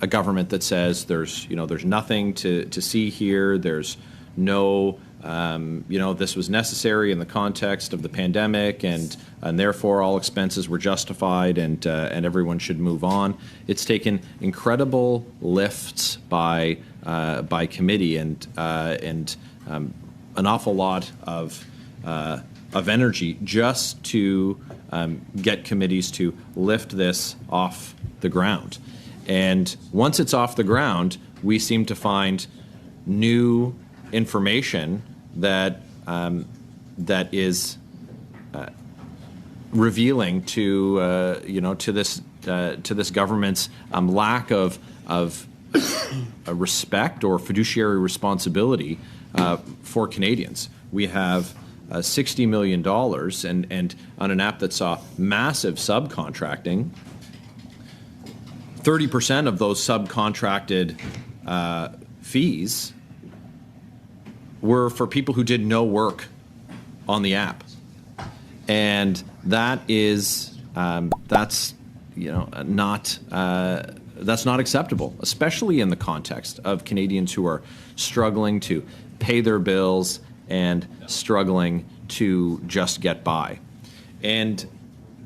a government that says there's nothing to see here. There's no, this was necessary in the context of the pandemic, and therefore all expenses were justified, and everyone should move on. It's taken incredible lifts by committee and an awful lot of energy just to get committees to lift this off the ground. And once it's off the ground, we seem to find new information that is revealing to this government's lack of respect or fiduciary responsibility for Canadians. We have $60 million and on an app that saw massive subcontracting. 30% of those subcontracted fees were for people who did no work on the app, and that is that's not acceptable, especially in the context of Canadians who are struggling to pay their bills and struggling to just get by. And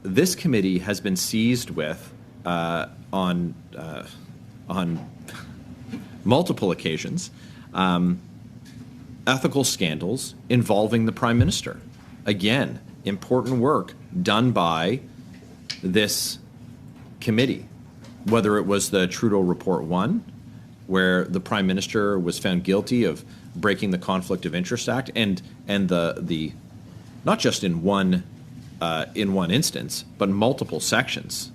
this committee has been seized with on multiple occasions ethical scandals involving the Prime Minister. Again, important work done by this committee, whether it was the Trudeau Report 1, where the Prime Minister was found guilty of breaking the Conflict of Interest Act, and the not just in one instance, but multiple sections.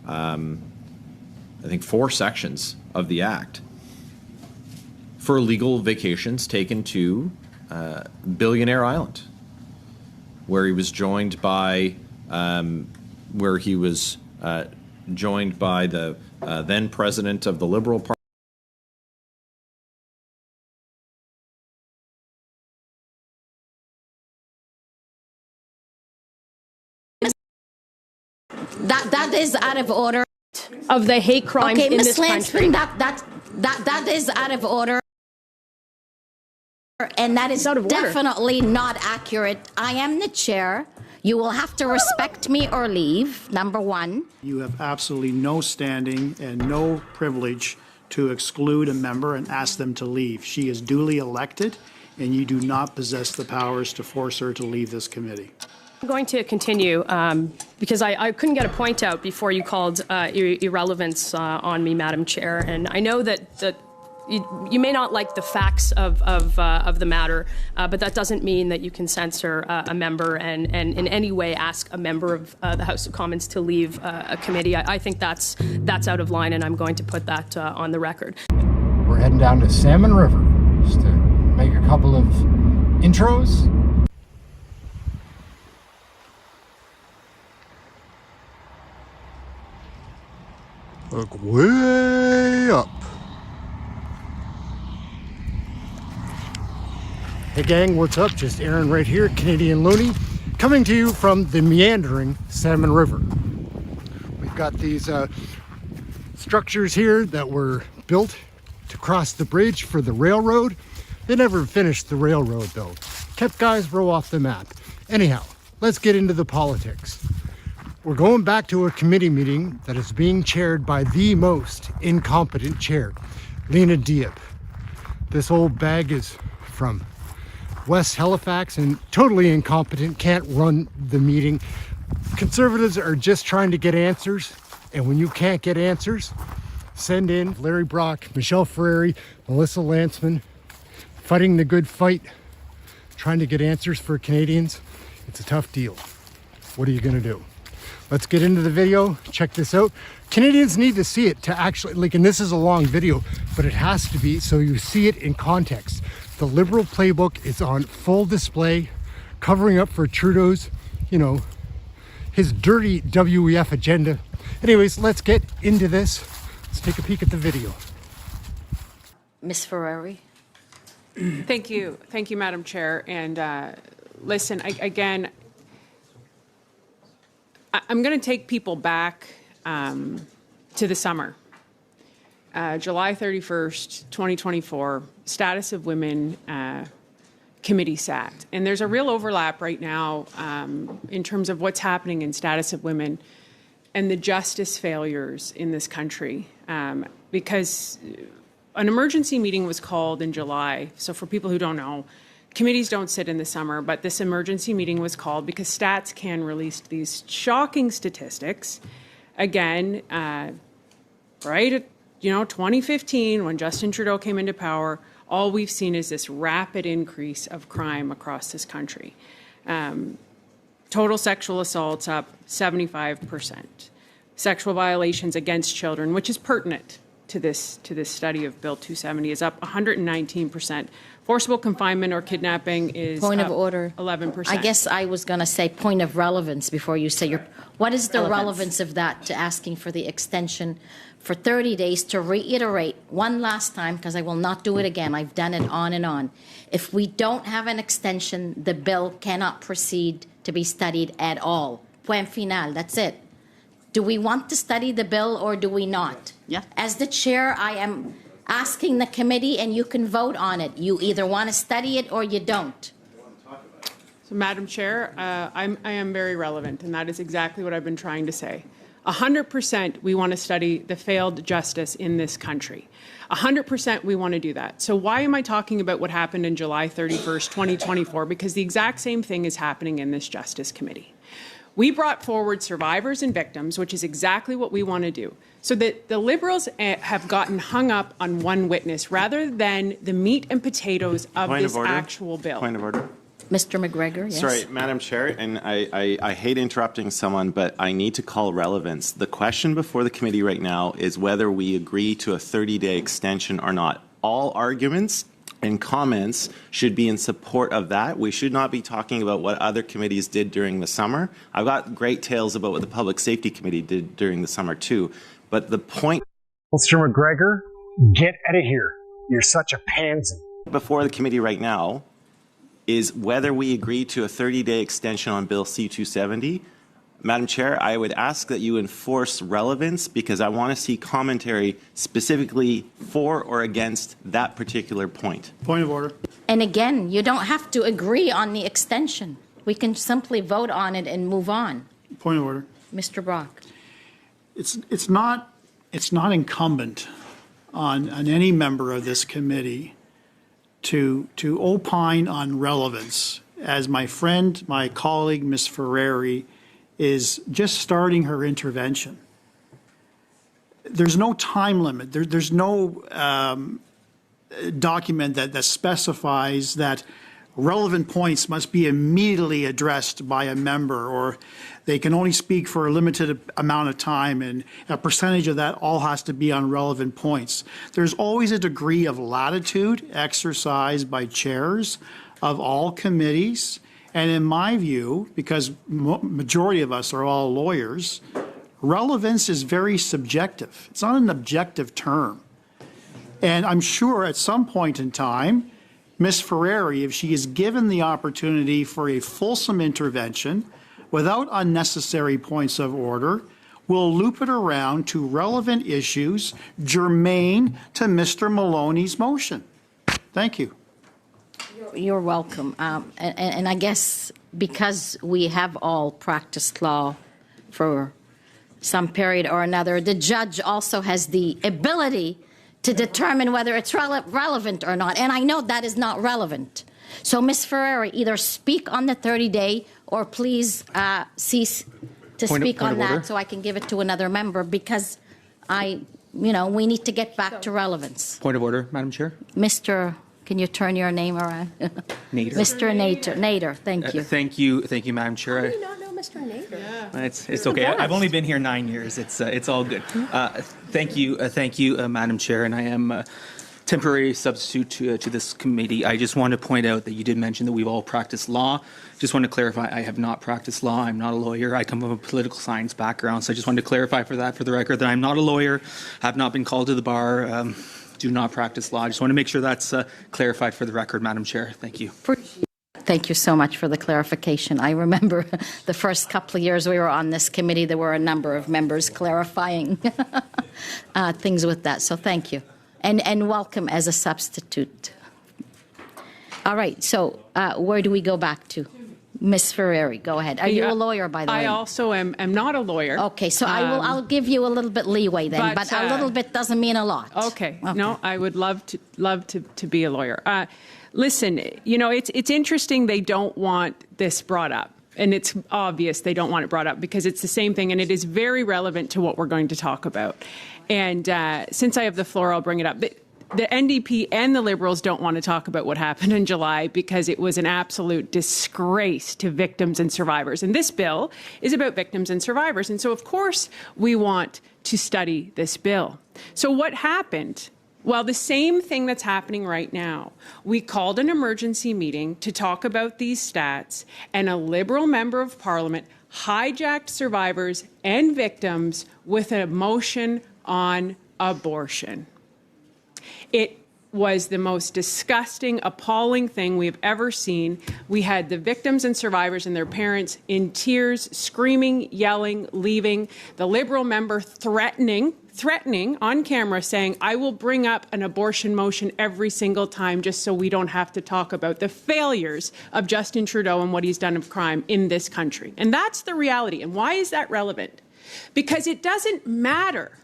I think 4 sections of the Act for illegal vacations taken to Billionaire Island, where he was joined by the then president of the Liberal Party. That is out of order. Of the hate crimes in this country. That is out of order. And that is definitely not accurate. I am the chair. You will have to respect me or leave, number one. You have absolutely no standing and no privilege to exclude a member and ask them to leave. She is duly elected, and you do not possess the powers to force her to leave this committee. I'm going to continue because I couldn't get a point out before you called irrelevance on me, Madam Chair. And I know that you may not like the facts of the matter, but that doesn't mean that you can censor a member and in any way ask a member of the House of Commons to leave a committee. I think that's out of line, and I'm going to put that on the record. We're heading down to Salmon River just to make a couple of intros. Look way up. Hey gang, what's up? Just Aaron right here, Canadian Looney, coming to you from the meandering Salmon River. We've got these structures here that were built to cross the bridge for the railroad. They never finished the railroad though. Kept Guys Row off the map. Anyhow, let's get into the politics. We're going back to a committee meeting that is being chaired by the most incompetent chair, Lena Diep. This old bag is from West Halifax and totally incompetent, can't run the meeting. Conservatives are just trying to get answers, and when you can't get answers, send in Larry Brock, Michelle Ferrari, Melissa Lantsman, fighting the good fight, trying to get answers for Canadians. It's a tough deal. What are you gonna do? Let's get into the video. Check this out. Canadians need to see it to actually, and this is a long video, but it has to be so you see it in context. The Liberal playbook is on full display, covering up for Trudeau's, his dirty WEF agenda. Anyways, let's get into this. Let's take a peek at the video. Ms. Ferrari. Thank you, Madam Chair. And listen, again, I'm going to take people back to the summer. July 31st, 2024, Status of Women Committee sat. And there's a real overlap right now in terms of what's happening in Status of Women and the justice failures in this country. Because an emergency meeting was called in July. So for people who don't know, committees don't sit in the summer, but this emergency meeting was called because Stats Can released these shocking statistics. Again, right at 2015, when Justin Trudeau came into power, all we've seen is this rapid increase of crime across this country. Total sexual assaults up 75%. Sexual violations against children, which is pertinent to this study of Bill 270, is up 119%. Forcible confinement or kidnapping is Point up of order. 11%. I guess I was going to say point of relevance before you say what is the relevance of that to asking for the extension for 30 days to reiterate one last time, because I will not do it again. I've done it on and on. If we don't have an extension, the bill cannot proceed to be studied at all. Point final. That's it. Do we want to study the bill or do we not? Yeah. As the chair, I am asking the committee, and you can vote on it. You either want to study it or you don't. So, Madam Chair, I am very relevant, and that is exactly what I've been trying to say. 100% we want to study the failed justice in this country. 100% we want to do that. So why am I talking about what happened in July 31st, 2024? Because the exact same thing is happening in this Justice Committee. We brought forward survivors and victims, which is exactly what we want to do. So that the Liberals have gotten hung up on one witness rather than the meat and potatoes of this actual bill. Point of order. Mr. McGregor, yes. Sorry, Madam Chair, and I hate interrupting someone, but I need to call relevance. The question before the committee right now is whether we agree to a 30-day extension or not. All arguments and comments should be in support of that. We should not be talking about what other committees did during the summer. I've got great tales about what the Public Safety Committee did during the summer too. But the point... Mr. McGregor, get out of here. You're such a pansy. Before the committee right now is whether we agree to a 30-day extension on Bill C-270. Madam Chair, I would ask that you enforce relevance because I want to see commentary specifically for or against that particular point. Point of order. And again, you don't have to agree on the extension. We can simply vote on it and move on. Point of order. Mr. Brock. It's not incumbent on any member of this committee to opine on relevance, as my friend, my colleague, Ms. Ferrari, is just starting her intervention. There's no time limit. There's no document that specifies that relevant points must be immediately addressed by a member, or they can only speak for a limited amount of time, and a percentage of that all has to be on relevant points. There's always a degree of latitude exercised by chairs of all committees, and in my view, because majority of us are all lawyers, relevance is very subjective. It's not an objective term. And I'm sure at some point in time, Ms. Ferrari, if she is given the opportunity for a fulsome intervention without unnecessary points of order, will loop it around to relevant issues germane to Mr. Maloney's motion. Thank you. You're welcome. And I guess because we have all practiced law for some period or another, the judge also has the ability to determine whether it's relevant or not. And I know that is not relevant. So, Ms. Ferrari, either speak on the 30-day or please cease to speak on that so I can give it to another member, because we need to get back to relevance. Point of order, Madam Chair. Mr. Can you turn your name around? Nader. Mr. Nader, thank you. Thank you, Madam Chair. How do you not know Mr. Nader? Yeah. It's okay. I've only been here 9 years. It's all good. Thank you, Madam Chair, and I am a temporary substitute to this committee. I just want to point out that you did mention that we've all practiced law. Just want to clarify, I have not practiced law. I'm not a lawyer. I come from a political science background, so I just wanted to clarify for the record that I'm not a lawyer. Have not been called to the bar. Do not practice law. I just want to make sure that's clarified for the record, Madam Chair. Thank you. Thank you so much for the clarification. I remember the first couple of years we were on this committee, there were a number of members clarifying things with that. So thank you. And welcome as a substitute. All right, so where do we go back to? Ms. Ferreri, go ahead. Are you a lawyer, by the way? I also am not a lawyer. Okay, so I'll give you a little bit leeway then, but a little bit doesn't mean a lot. Okay. No, I would love to be a lawyer. Listen, you know, it's interesting they don't want this brought up. And it's obvious they don't want it brought up because it's the same thing, and it is very relevant to what we're going to talk about. And since I have the floor, I'll bring it up. The NDP and the Liberals don't want to talk about what happened in July because it was an absolute disgrace to victims and survivors. And this bill is about victims and survivors. And so, of course, we want to study this bill. So what happened? Well, the same thing that's happening right now. We called an emergency meeting to talk about these stats, and a Liberal member of Parliament hijacked survivors and victims with a motion on abortion. It was the most disgusting, appalling thing we've ever seen. We had the victims and survivors and their parents in tears, screaming, yelling, leaving. The Liberal member threatening on camera, saying, I will bring up an abortion motion every single time just so we don't have to talk about the failures of Justin Trudeau and what he's done of crime in this country. And that's the reality. And why is that relevant? Because it doesn't matter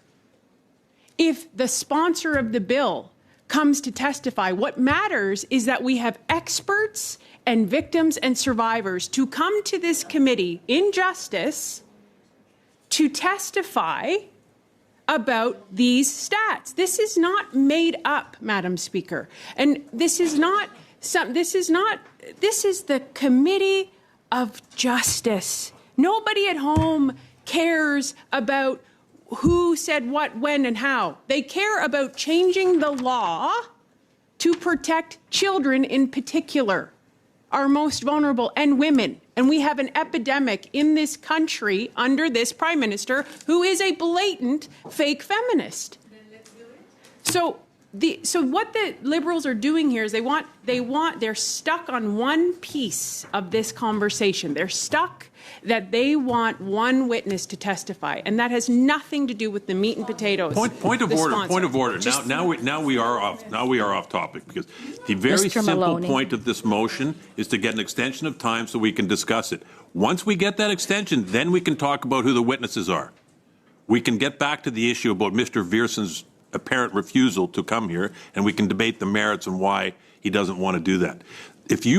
if the sponsor of the bill comes to testify. What matters is that we have experts and victims and survivors to come to this committee in justice to testify about these stats. This is not made up, Madam Speaker. And this is the Committee of Justice. Nobody at home cares about who said what, when, and how. They care about changing the law to protect children in particular, our most vulnerable, and women. And we have an epidemic in this country under this Prime Minister who is a blatant fake feminist. So what the Liberals are doing here is they're stuck on one piece of this conversation. They're stuck that they want one witness to testify, and that has nothing to do with the meat and potatoes. Point of order. Now we are off topic, because the very simple point of this motion is to get an extension of time so we can discuss it. Once we get that extension, then we can talk about who the witnesses are. We can get back to the issue about Mr. Vierson's apparent refusal to come here, and we can debate the merits and why he doesn't want to do that. If they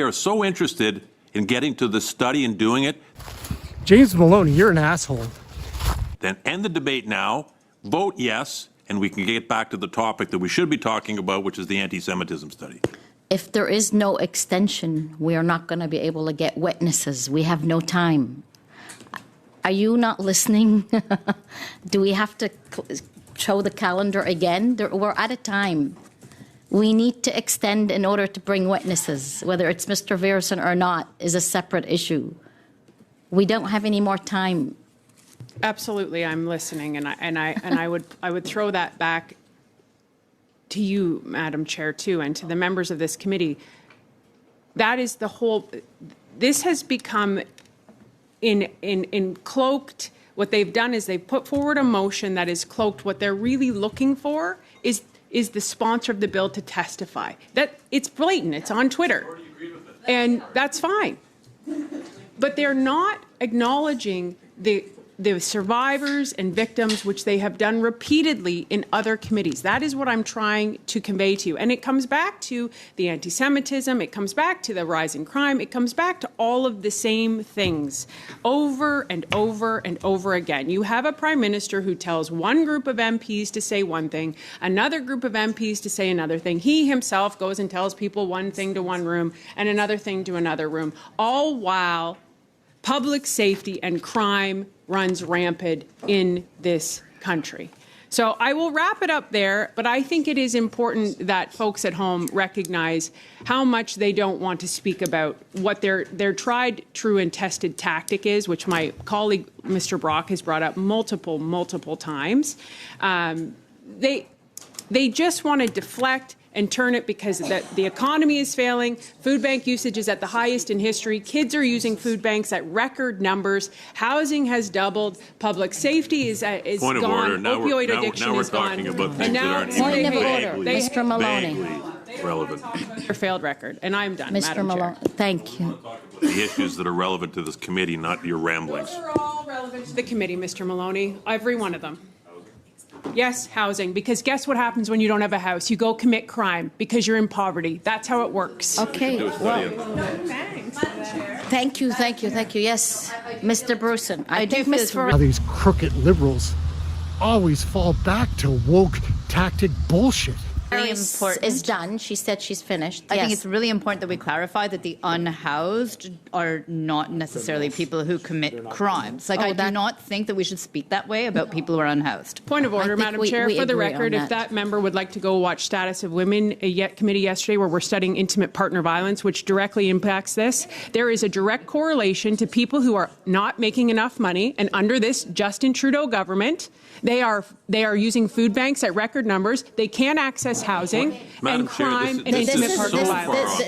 are so interested in getting to the study and doing it, James Maloney, you're an asshole. Then end the debate now, vote yes, and we can get back to the topic that we should be talking about, which is the anti-Semitism study. If there is no extension, we are not going to be able to get witnesses. We have no time. Are you not listening? Do we have to show the calendar again? We're out of time. We need to extend in order to bring witnesses. Whether it's Mr. Vierson or not is a separate issue. We don't have any more time. Absolutely, I'm listening, and I would throw that back to you, Madam Chair, too, and to the members of this committee. That is the whole. This has become in cloaked. What they've done is they've put forward a motion that is cloaked. What they're really looking for is the sponsor of the bill to testify. That it's blatant. It's on Twitter, and that's fine. But they're not acknowledging the survivors and victims, which they have done repeatedly in other committees. That is what I'm trying to convey to you. And it comes back to the anti-Semitism. It comes back to the rise in crime. It comes back to all of the same things over and over and over again. You have a prime minister who tells one group of MPs to say one thing, another group of MPs to say another thing. He himself goes and tells people one thing to one room and another thing to another room, all while public safety and crime runs rampant in this country. So I will wrap it up there, but I think it is important that folks at home recognize how much they don't want to speak about what their tried, true, and tested tactic is, which my colleague, Mr. Brock, has brought up multiple times. They just want to deflect and turn it because the economy is failing. Food bank usage is at the highest in history. Kids are using food banks at record numbers. Housing has doubled. Public safety is Point of gone. order. Now Opioid we're addiction now we're is gone. talking about And things now that aren't Point even of order, vaguely, Mr. Maloney. vaguely relevant. Their failed record, and I'm done, Mr. Madam Chair. Malone, thank you. The issues that are relevant to this committee, not your ramblings. Those are all relevant to the committee, Mr. Maloney, every one of them. Yes, housing, because guess what happens when you don't have a house? You go commit crime because you're in poverty. That's how it works. Okay, well, thank you. Yes, Mr. Bruson. I think Ms. How these crooked liberals always fall back to woke tactic bullshit. Really is done. She said she's finished. I think Yes. it's really important that we clarify that the unhoused are not necessarily people who commit crimes. Like, I do not think that we should speak that way about people who are unhoused. Point of order, think Madam we Chair. For the agree on record, if that member would like to go watch Status of Women committee yesterday, where we're studying intimate partner violence, which directly impacts this, there is a direct correlation to people who are not making enough money, and under this Justin Trudeau government, they are using food banks at record numbers. They can't access housing, Madam and Chair, crime and this intimate is partner so violence. far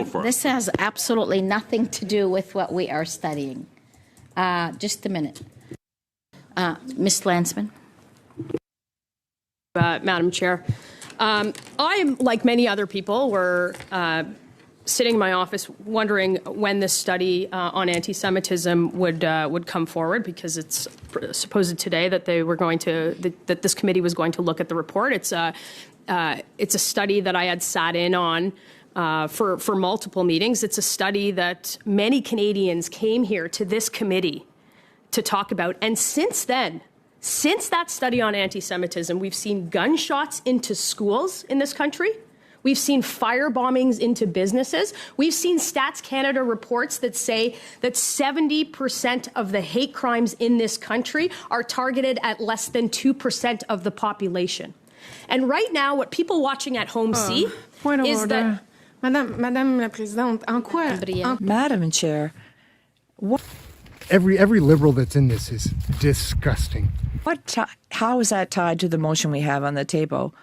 off. This has absolutely nothing to do with what we are studying. Just a minute. Ms. Lansman. Madam Chair. I, like many other people, were sitting in my office wondering when this study on anti-Semitism would come forward, because it's supposed today that they were going to that this committee was going to look at the report. It's a study that I had sat in on for multiple meetings. It's a study that many Canadians came here to this committee to talk about, and since then. Since that study on anti-Semitism, we've seen gunshots into schools in this country. We've seen fire bombings into businesses. We've seen Stats Canada reports that say that 70% of the hate crimes in this country are targeted at less than 2% of the population. And right now, what people watching at home see is that... Madame la Présidente, en quoi? Madam Chair, Every liberal that's in this is disgusting. how is that tied to the motion we have on the table?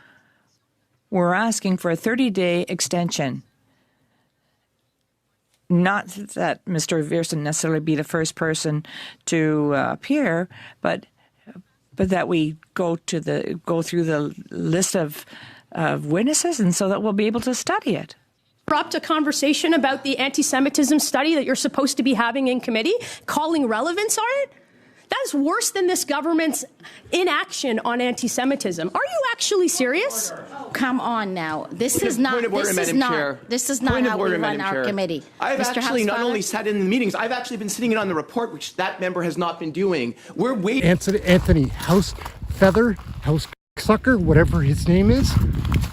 We're asking for a 30-day extension. Not that Mr. Vierson necessarily be the first person to appear, but that we go through the list of witnesses, and so that we'll be able to study it. Interrupt a conversation about the anti-Semitism study that you're supposed to be having in committee, calling relevance on it? That is worse than this government's inaction on anti-Semitism. Are you actually serious? Come on now. This is not how we run our committee. I've Mr. actually not Housefather? only sat in the meetings, I've actually been sitting in on the report, which that member has not been doing. We're waiting. Anthony Housesucker, whatever his name is.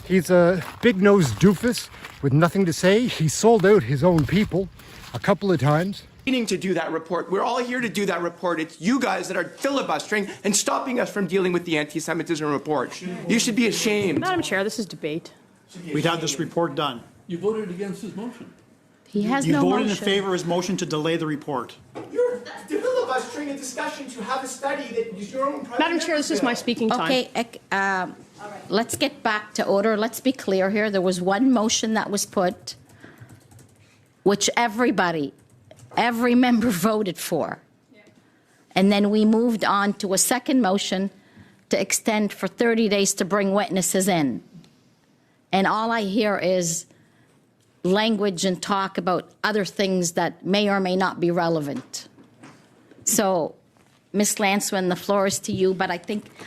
He's a big-nosed doofus with nothing to say. He sold out his own people a couple of times. To do that report. We're all here to do that report. It's you guys that are filibustering and stopping us from dealing with the anti-Semitism report. You should be ashamed. Madam Chair, this is debate. We'd had this report done. You voted against his motion. He has You no voted in motion. favor of his motion to delay the report. You're filibustering a discussion to have a study that is your own private. Madam Chair, this is my speaking time. Okay, let's get back to order. Let's be clear here. There was one motion that was put, which every member voted for. And then we moved on to a second motion to extend for 30 days to bring witnesses in. And all I hear is language and talk about other things that may or may not be relevant. So, Ms. Lansman, the floor is to you, but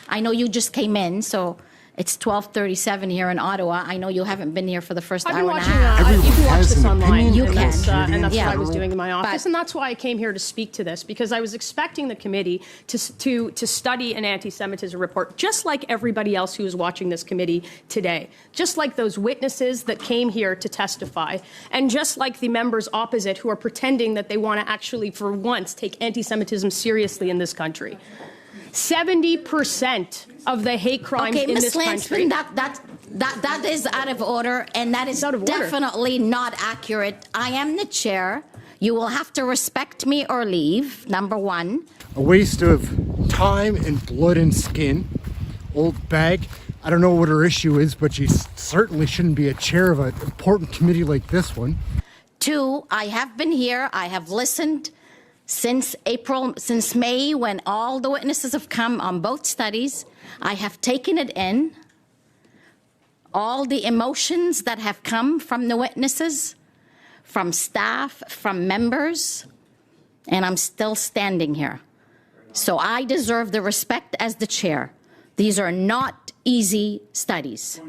I know you just came in, so it's 12:37 here in Ottawa. I know you haven't been here for the first I've hour been and a watching, half. you can watch this online. You and can. that's Yeah. what I was doing in my office. And that's why I came here to speak to this, because I was expecting the committee to study an anti-Semitism report, just like everybody else who is watching this committee today, just like those witnesses that came here to testify, and just like the members opposite who are pretending that they want to actually, for once, take anti-Semitism seriously in this country. 70% of the hate crimes in this country. That is out of order, and that is definitely not accurate. I am the chair. You will have to respect me or leave, number one. A waste of time and blood and skin. Old bag. I don't know what her issue is, but she certainly shouldn't be a chair of an important committee like this one. 2, I have been here. I have listened since May, when all the witnesses have come on both studies. I have taken it in, all the emotions that have come from the witnesses, from staff, from members, and I'm still standing here. So I deserve the respect as the chair. These are not easy studies,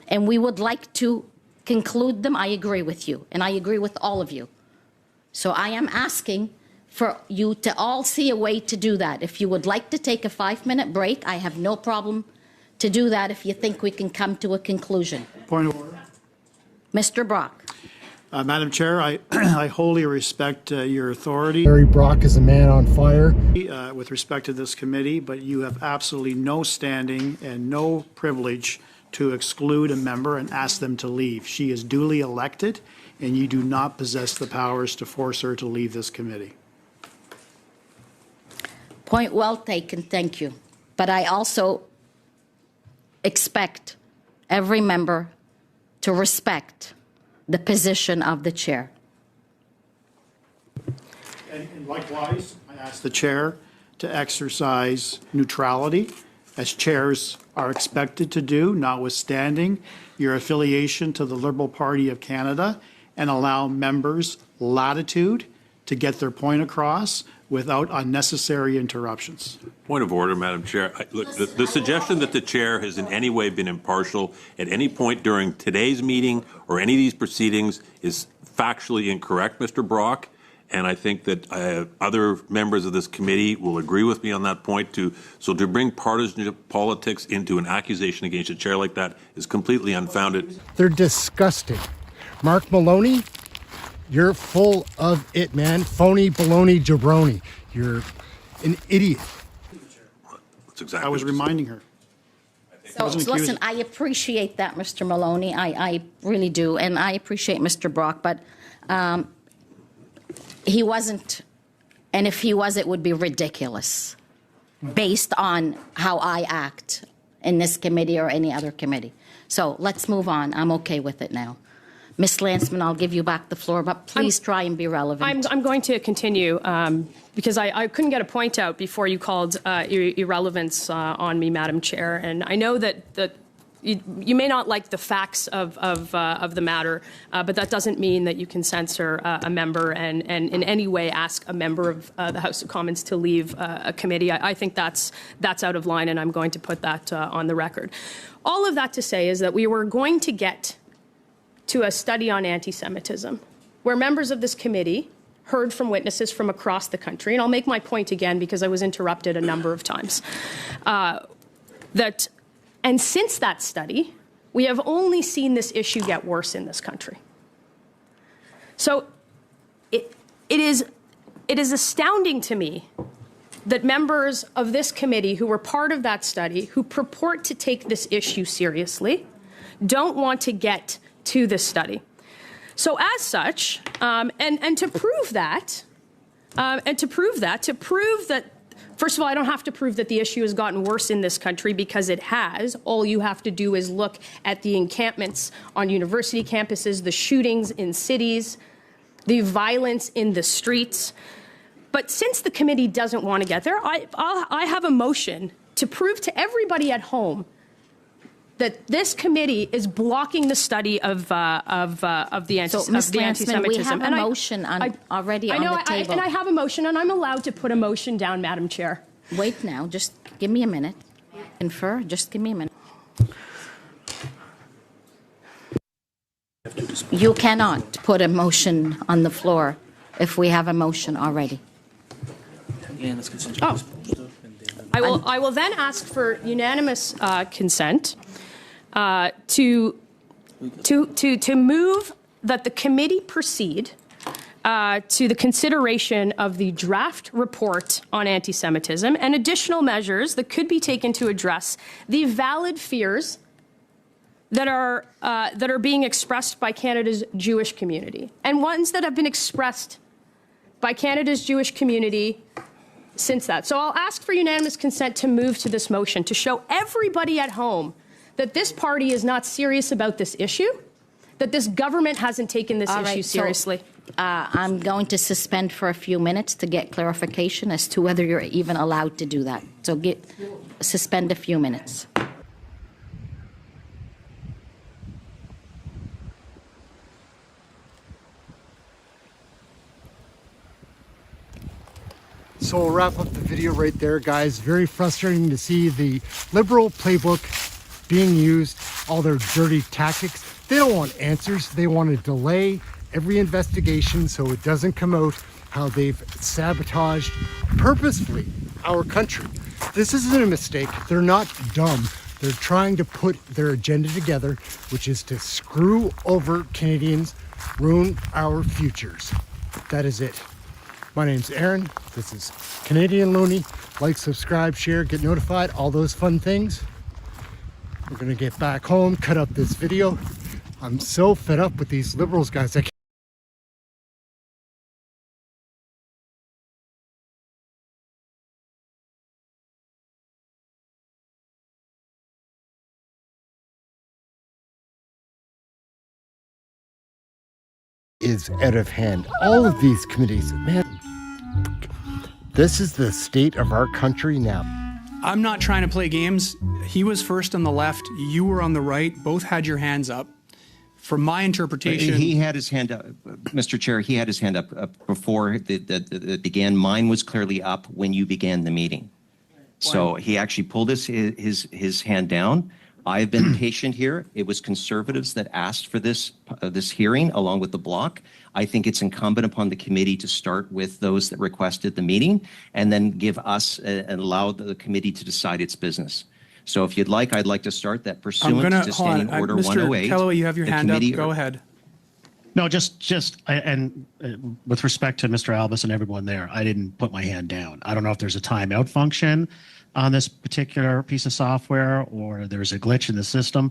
and we would like to conclude them. I agree with you, and I agree with all of you. So I am asking for you to all see a way to do that. If you would like to take a 5-minute break, I have no problem to do that if you think we can come to a conclusion. Point of order. Mr. Brock. Madam Chair, I wholly respect your authority Barry Brock is a man on fire. with respect to this committee, but you have absolutely no standing and no privilege to exclude a member and ask them to leave. She is duly elected, and you do not possess the powers to force her to leave this committee. Point well taken, thank you. But I also expect every member to respect the position of the chair. And likewise, I ask the chair to exercise neutrality, as chairs are expected to do, notwithstanding your affiliation to the Liberal Party of Canada, and allow members latitude to get their point across without unnecessary interruptions. Point of order, Madam Chair. Look, the suggestion that the chair has in any way been impartial at any point during today's meeting or any of these proceedings is factually incorrect, Mr. Brock. And I think that other members of this committee will agree with me on that point too. So to bring partisan politics into an accusation against a chair like that is completely unfounded. They're disgusting. Mark Maloney, you're full of it, man. Phony, baloney, jabroni. You're an idiot. That's exactly. I was reminding her. So listen, I appreciate that, Mr. Maloney. I really do, and I appreciate Mr. Brock, but he wasn't, and if he was, it would be ridiculous based on how I act in this committee or any other committee. So let's move on. I'm okay with it now. Ms. Lanceman, I'll give you back the floor, but please try and be relevant. I'm going to continue because I couldn't get a point out before you called irrelevance on me, Madam Chair. And I know that you may not like the facts of the matter, but that doesn't mean that you can censor a member and in any way ask a member of the House of Commons to leave a committee. I think that's out of line, and I'm going to put that on the record. All of that to say is that we were going to get to a study on anti-Semitism, where members of this committee heard from witnesses from across the country, and I'll make my point again because I was interrupted a number of times, and since that study, we have only seen this issue get worse in this country. So it is astounding to me that members of this committee who were part of that study, who purport to take this issue seriously, don't want to get to this study. So as such, and to prove that, first of all, I don't have to prove that the issue has gotten worse in this country because it has. All you have to do is look at the encampments on university campuses, the shootings in cities, the violence in the streets. But since the committee doesn't want to get there, I have a motion to prove to everybody at home that this committee is blocking the study of the anti-Semitism. So, Ms. Lanceman, we have a motion already on the table. And I have a motion, and I'm allowed to put a motion down, Madam Chair. Wait now, just give me a minute. Confer, just give me a minute. You cannot put a motion on the floor if we have a motion already. Oh. I will then ask for unanimous consent to move that the committee proceed to the consideration of the draft report on anti-Semitism and additional measures that could be taken to address the valid fears that are being expressed by Canada's Jewish community, and ones that have been expressed by Canada's Jewish community since that. So I'll ask for unanimous consent to move to this motion to show everybody at home that this party is not serious about this issue, that this government hasn't taken this All issue right, so, seriously. I'm going to suspend for a few minutes to get clarification as to whether you're even allowed to do that. So suspend a few minutes. So we'll wrap up the video right there, guys. Very frustrating to see the Liberal playbook being used, all their dirty tactics. They don't want answers. They want to delay every investigation so it doesn't come out how they've sabotaged purposefully our country. This isn't a mistake. They're not dumb. They're trying to put their agenda together, which is to screw over Canadians, ruin our futures. That is it. My name's Aaron. This is Canadian Looney. Like, subscribe, share, get notified, all those fun things. We're gonna get back home, cut up this video. I'm so fed up with these Liberals, guys. Is out of hand. All of these committees, man, this is the state of our country now. I'm not trying to play games. He was first on the left, you were on the right, both had your hands up. From my interpretation... He had his hand up, Mr. Chair, he had his hand up before it began. Mine was clearly up when you began the meeting. So he actually pulled his hand down. I've been patient here. It was Conservatives that asked for this hearing along with the bloc. I think it's incumbent upon the committee to start with those that requested the meeting and then give us and allow the committee to decide its business. So if you'd like, I'd like to start that pursuant to Standing Order 108. Mr. Kellaway, you have your hand up. Go ahead. No, and with respect to Mr. Albus and everyone there, I didn't put my hand down. I don't know if there's a timeout function on this particular piece of software or there's a glitch in the system,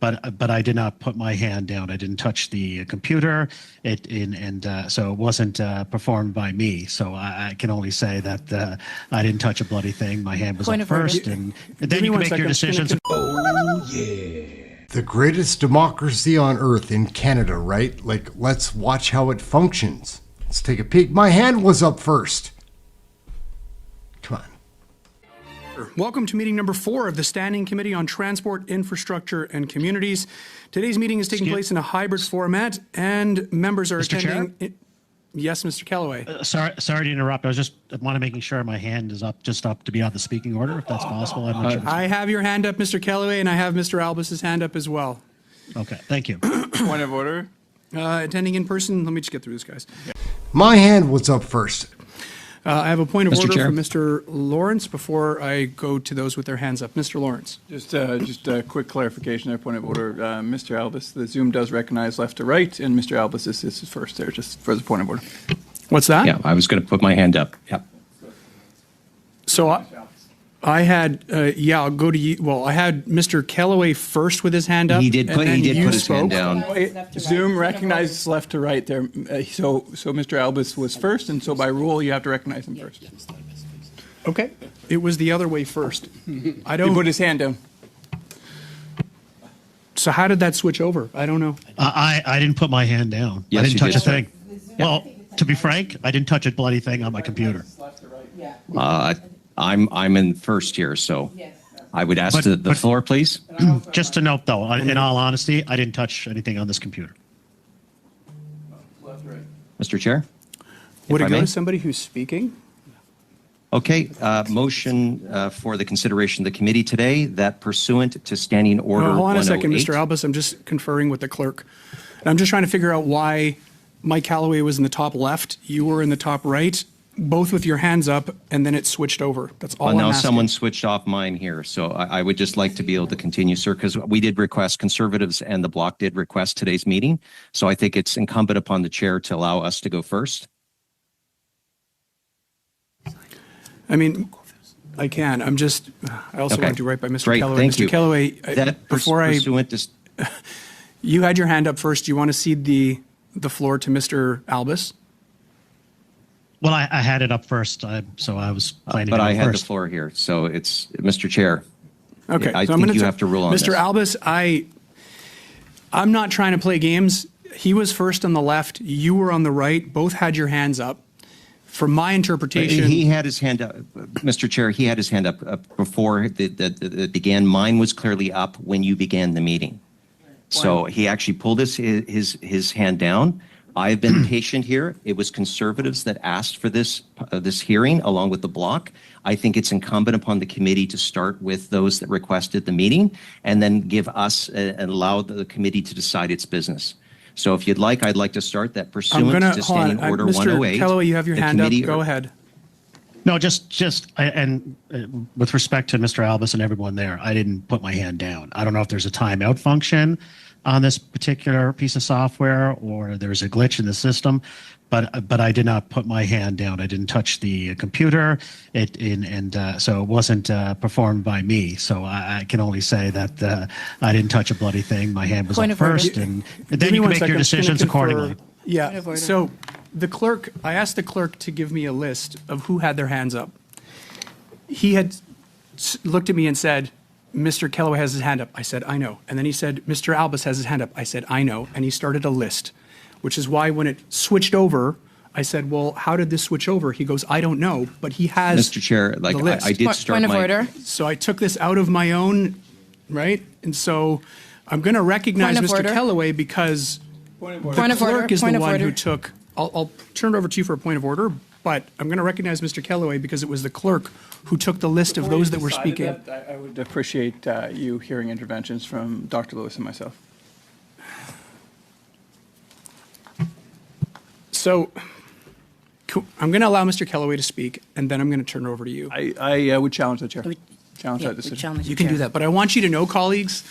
but I did not put my hand down. I didn't touch the computer, so it wasn't performed by me. So I can only say that I didn't touch a bloody thing. My hand was up first, and then you can make your decisions. Oh, yeah. The greatest democracy on earth in Canada, right? Like, let's watch how it functions. Let's take a peek. My hand was up first. Come on. Welcome to meeting number 4 of the Standing Committee on Transport, Infrastructure and Communities. Today's meeting is taking place in a hybrid format and members are attending. Yes, Mr. Kellaway. Sorry to interrupt. I want to making sure my hand is up, just up to be on the speaking order, if that's possible. I'm not sure. I have your hand up, Mr. Kellaway, and I have Mr. Albus's hand up as well. Okay, thank you. Point of order. Attending in person. Let me just get through this, guys. My hand was up first. I have a point of Mr. order Chair. from Mr. Lawrence before I go to those with their hands up. Mr. Lawrence. Just a quick clarification there, point of order. Mr. Albus, the Zoom does recognize left to right, and Mr. Albus is first there, just for the point of order. What's that? Yeah, I was going to put my hand up. Yeah. So I had, I'll go to you. Well, I had Mr. Kellaway first with his hand up. He did put his hand down. Zoom recognizes left to right there. So Mr. Albus was first, and so by rule, you have to recognize him first. Okay. It was the other way first. I don't. He put his hand down. So how did that switch over? I don't know. I didn't put my hand down. Yes, I didn't you touch did. a thing. Well, to be frank, I didn't touch a bloody thing on my computer. I'm in first here, so I would ask the floor, please. Just to note, though, in all honesty, I didn't touch anything on this computer. Mr. Chair? Would if it I go may? to somebody who's speaking? Okay, motion for the consideration of the committee today that pursuant to Standing Order Hold on a 108. second, Mr. Albus. I'm just conferring with the clerk. And I'm just trying to figure out why Mike Callaway was in the top left, you were in the top right, both with your hands up, and then it switched over. That's all Well, now I'm asking. someone switched off mine here, so I would just like to be able to continue, sir, because we did request, Conservatives and the Bloc did request today's meeting. So I think it's incumbent upon the chair to allow us to go first. I mean, I can. I also Okay. want to do right by Mr. Great, Kellaway. thank Mr. you. Kellaway, That pursuant to you had your hand up first. Do you want to cede the floor to Mr. Albus? Well, I had it up first, so I was planning But to go I had first. the floor here, so it's, Mr. Chair, Okay, I so I'm think gonna you have to rule on Mr. this. Albus, I'm not trying to play games. He was first on the left. You were on the right. Both had your hands up. From my interpretation, He had his hand up, Mr. Chair, he had his hand up before it began. Mine was clearly up when you began the meeting. So he actually pulled his hand down. I've been patient here. It was conservatives that asked for this hearing along with the block. I think it's incumbent upon the committee to start with those that requested the meeting and then give us and allow the committee to decide its business. So if you'd like, I'd like to start that pursuant to Standing Order Mr. 108. Kellaway, you have your the hand up. committee- Go ahead. No, with respect to Mr. Albus and everyone there, I didn't put my hand down. I don't know if there's a timeout function on this particular piece of software or there's a glitch in the system, but I did not put my hand down. I didn't touch the computer, so it wasn't performed by me. So I can only say that I didn't touch a bloody thing. My hand was Point up of order. first, and Give then me you one can make second. your I'm just gonna decisions confer- accordingly. Yeah. So the clerk, I asked the clerk to give me a list of who had their hands up. He had looked at me and said, Mr. Kellaway has his hand up. I said, I know. And then he said, Mr. Albus has his hand up. I said, I know. And he started a list, which is why when it switched over, I said, well, how did this switch over? He goes, I don't know, but he has Mr. Chair, the list. I did start my... So I took this out of my own, right? And so I'm going to recognize Point of Mr. order. Kellaway because the Point of order. clerk is the Point of one who order. took, I'll turn it over to you for a point of order, but I'm going to recognize Mr. Kellaway because it was the clerk who took the list of those that were Decided speaking. that, I would appreciate you hearing interventions from Dr. Lewis and myself. So I'm going to allow Mr. Kellaway to speak, and then I'm going to turn it over to you. I would challenge the chair. Challenge that decision. You can do that, but I want you to know, colleagues,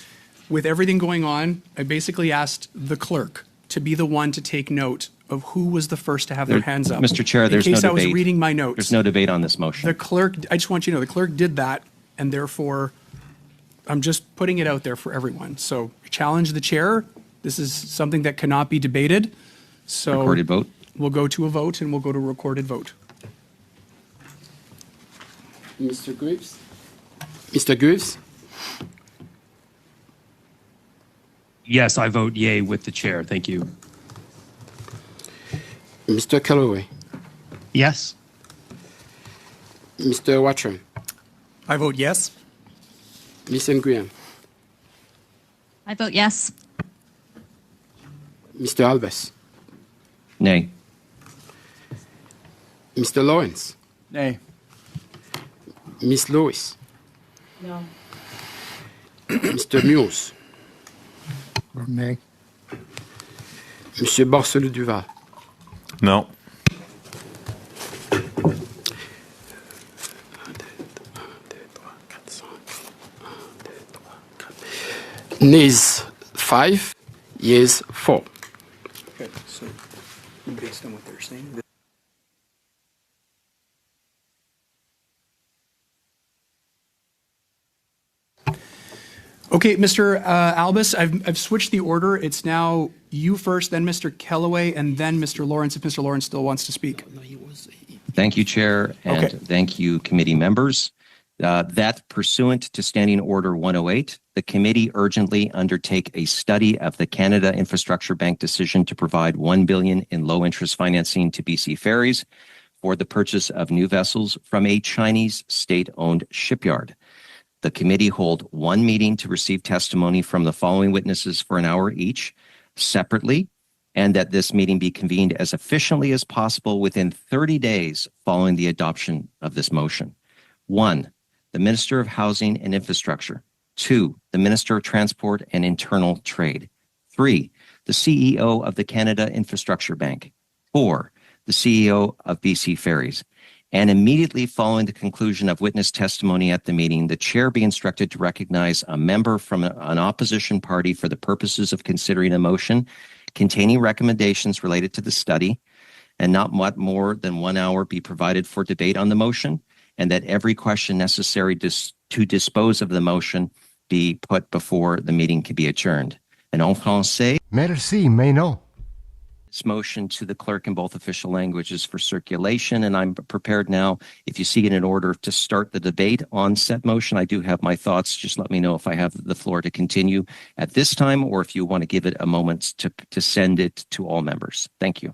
with everything going on, I basically asked the clerk to be the one to take note of who was the first to have their hands up. Mr. Chair, there's no In case I was debate. reading my notes. There's no debate on this motion. The clerk, I just want you to know, the clerk did that, and therefore, I'm just putting it out there for everyone. So challenge the chair. This is something that cannot be debated. So Recorded vote. We'll go to a vote, and we'll go to a recorded vote. Mr. Graves? Mr. Graves? Yes, I vote yay with the chair. Thank you. Mr. Kellaway? Yes. Mr. Watram? I vote yes. Ms. Nguyen? I vote yes. Mr. Albus? Nay. Mr. Lawrence? Nay. Ms. Lewis? No. Mr. Muse? Nay. Monsieur Barcelou-Duval? No. Nays 5, yeas 4. Okay, so based on what they're saying. Okay, Mr. Albus, I've switched the order. It's now you first, then Mr. Kellaway, and then Mr. Lawrence, if Mr. Lawrence still wants to speak. Thank you, Chair, and Okay. thank you, committee members. That pursuant to Standing Order 108, the committee urgently undertake a study of the Canada Infrastructure Bank decision to provide $1 billion in low-interest financing to BC Ferries for the purchase of new vessels from a Chinese state-owned shipyard. The committee hold one meeting to receive testimony from the following witnesses for an hour each, separately, and that this meeting be convened as efficiently as possible within 30 days following the adoption of this motion. 1, the Minister of Housing and Infrastructure. 2, the Minister of Transport and Internal Trade. 3, the CEO of the Canada Infrastructure Bank. 4, the CEO of BC Ferries. And immediately following the conclusion of witness testimony at the meeting, the chair be instructed to recognize a member from an opposition party for the purposes of considering a motion containing recommendations related to the study, and not more than 1 hour be provided for debate on the motion, and that every question necessary to dispose of the motion be put before the meeting can be adjourned. And en français, Merci, mais non. this motion to the clerk in both official languages for circulation, and I'm prepared now, if you see it in order, to start the debate on said motion. I do have my thoughts. Just let me know if I have the floor to continue at this time, or if you want to give it a moment to send it to all members. Thank you.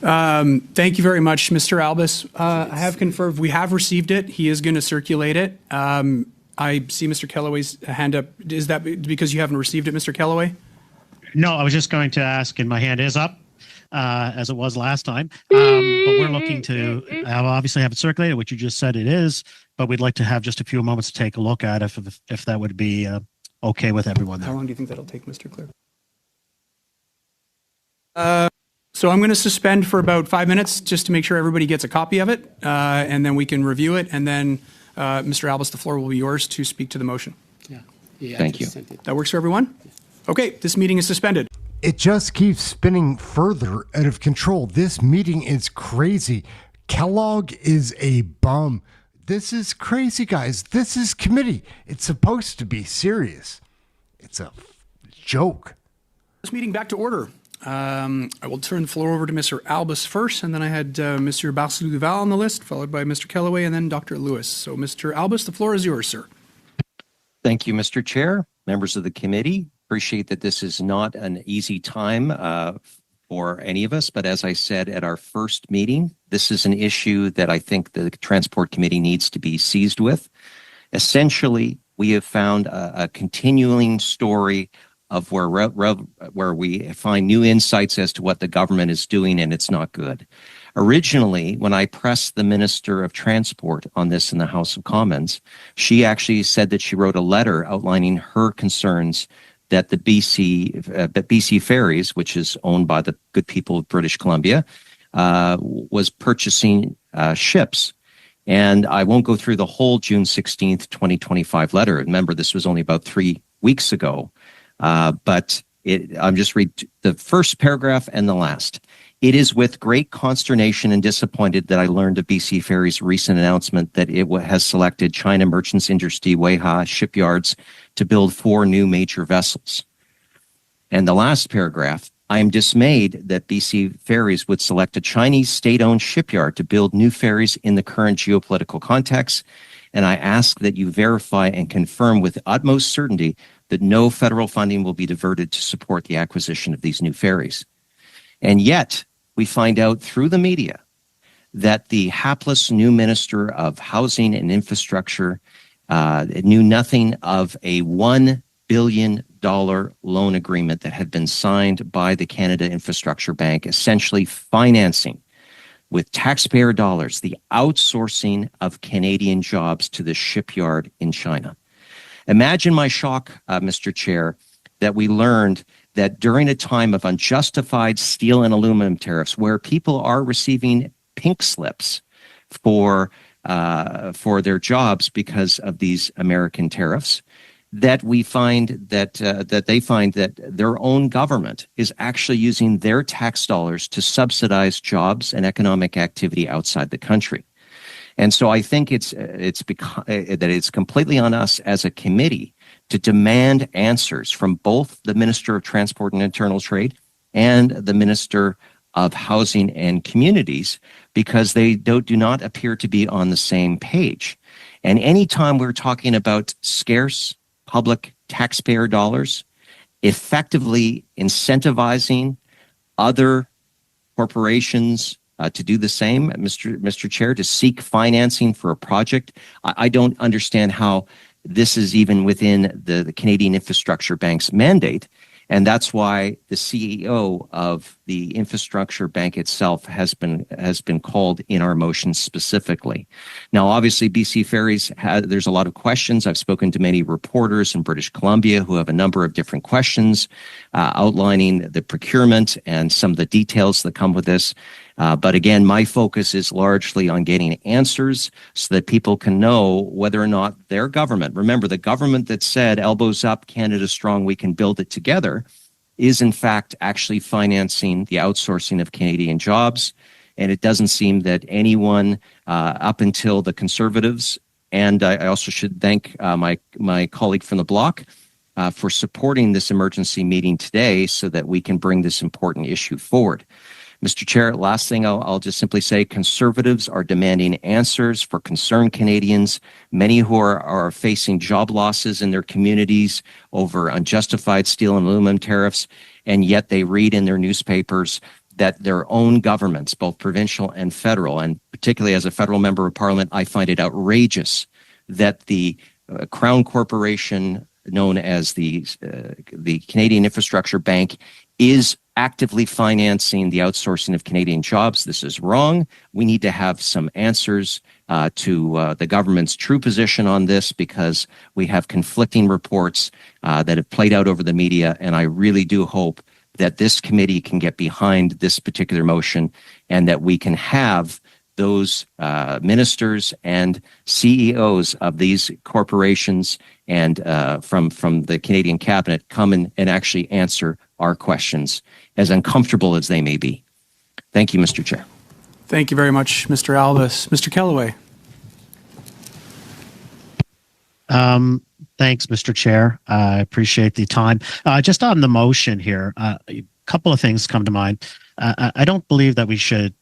Thank you very much, Mr. Albus. I have confirmed we have received it. He is going to circulate it. I see Mr. Kellaway's hand up. Is that because you haven't received it, Mr. Kellaway? No, I was just going to ask, and my hand is up, as it was last time. But we're looking to obviously have it circulated, which you just said it is, but we'd like to have just a few moments to take a look at it if that would be okay with everyone there. How long do you think that'll take, Mr. Clerk? So I'm going to suspend for about 5 minutes just to make sure everybody gets a copy of it, and then we can review it, and then Mr. Albus, the floor will be yours to speak to the motion. Yeah, Thank you. That works for everyone? Okay, this meeting is suspended. It just keeps spinning further out of control. This meeting is crazy. Kellogg is a bum. This is crazy, guys. This is committee. It's supposed to be serious. It's a joke. This meeting back to order. I will turn the floor over to Mr. Albus first, and then I had Mr. Barcelou-Duval on the list, followed by Mr. Kellaway, and then Dr. Lewis. So, Mr. Albus, the floor is yours, sir. Thank you, Mr. Chair, members of the committee. Appreciate that this is not an easy time for any of us, but as I said at our first meeting, this is an issue that I think the Transport Committee needs to be seized with. Essentially, we have found a continuing story of where we find new insights as to what the government is doing, and it's not good. Originally, when I pressed the Minister of Transport on this in the House of Commons, she actually said that she wrote a letter outlining her concerns that the BC Ferries, which is owned by the good people of British Columbia, was purchasing ships. And I won't go through the whole June 16th, 2025 letter. Remember, this was only about 3 weeks ago. But I'm just read the first paragraph and the last. It is with great consternation and disappointed that I learned of BC Ferry's recent announcement that it has selected China Merchants Industry Weihai shipyards to build 4 new major vessels. And the last paragraph, I am dismayed that BC Ferries would select a Chinese state-owned shipyard to build new ferries in the current geopolitical context. And I ask that you verify and confirm with utmost certainty that no federal funding will be diverted to support the acquisition of these new ferries. And yet, we find out through the media that the hapless new Minister of Housing and Infrastructure knew nothing of a $1 billion loan agreement that had been signed by the Canada Infrastructure Bank, essentially financing with taxpayer dollars the outsourcing of Canadian jobs to the shipyard in China. Imagine my shock, Mr. Chair, that we learned that during a time of unjustified steel and aluminum tariffs, where people are receiving pink slips for their jobs because of these American tariffs, that we find that they find that their own government is actually using their tax dollars to subsidize jobs and economic activity outside the country. And so I think it's completely on us as a committee to demand answers from both the Minister of Transport and Internal Trade and the Minister of Housing and Communities, because they do not appear to be on the same page. And anytime we're talking about scarce public taxpayer dollars, effectively incentivizing other corporations to do the same, Mr. Chair, to seek financing for a project, I don't understand how this is even within the Canadian Infrastructure Bank's mandate. And that's why the CEO of the Infrastructure Bank itself has been called in our motion specifically. Now, obviously, BC Ferries, there's a lot of questions. I've spoken to many reporters in British Columbia who have a number of different questions outlining the procurement and some of the details that come with this. But again, my focus is largely on getting answers so that people can know whether or not their government, remember the government that said elbows up, Canada strong, we can build it together, is in fact actually financing the outsourcing of Canadian jobs. And it doesn't seem that anyone up until the Conservatives, and I also should thank my colleague from the Bloc, for supporting this emergency meeting today so that we can bring this important issue forward. Mr. Chair, last thing I'll just simply say, Conservatives are demanding answers for concerned Canadians, many who are facing job losses in their communities over unjustified steel and aluminum tariffs, and yet they read in their newspapers that their own governments, both provincial and federal, and particularly as a federal member of parliament, I find it outrageous that the Crown Corporation, known as the Canadian Infrastructure Bank, is actively financing the outsourcing of Canadian jobs. This is wrong. We need to have some answers to the government's true position on this, because we have conflicting reports that have played out over the media, and I really do hope that this committee can get behind this particular motion and that we can have those ministers and CEOs of these corporations and from the Canadian cabinet come and actually answer our questions, as uncomfortable as they may be. Thank you, Mr. Chair. Thank you very much, Mr. Albus. Mr. Kellaway. Thanks, Mr. Chair. I appreciate the time. Just on the motion here, a couple of things come to mind. I don't believe that we should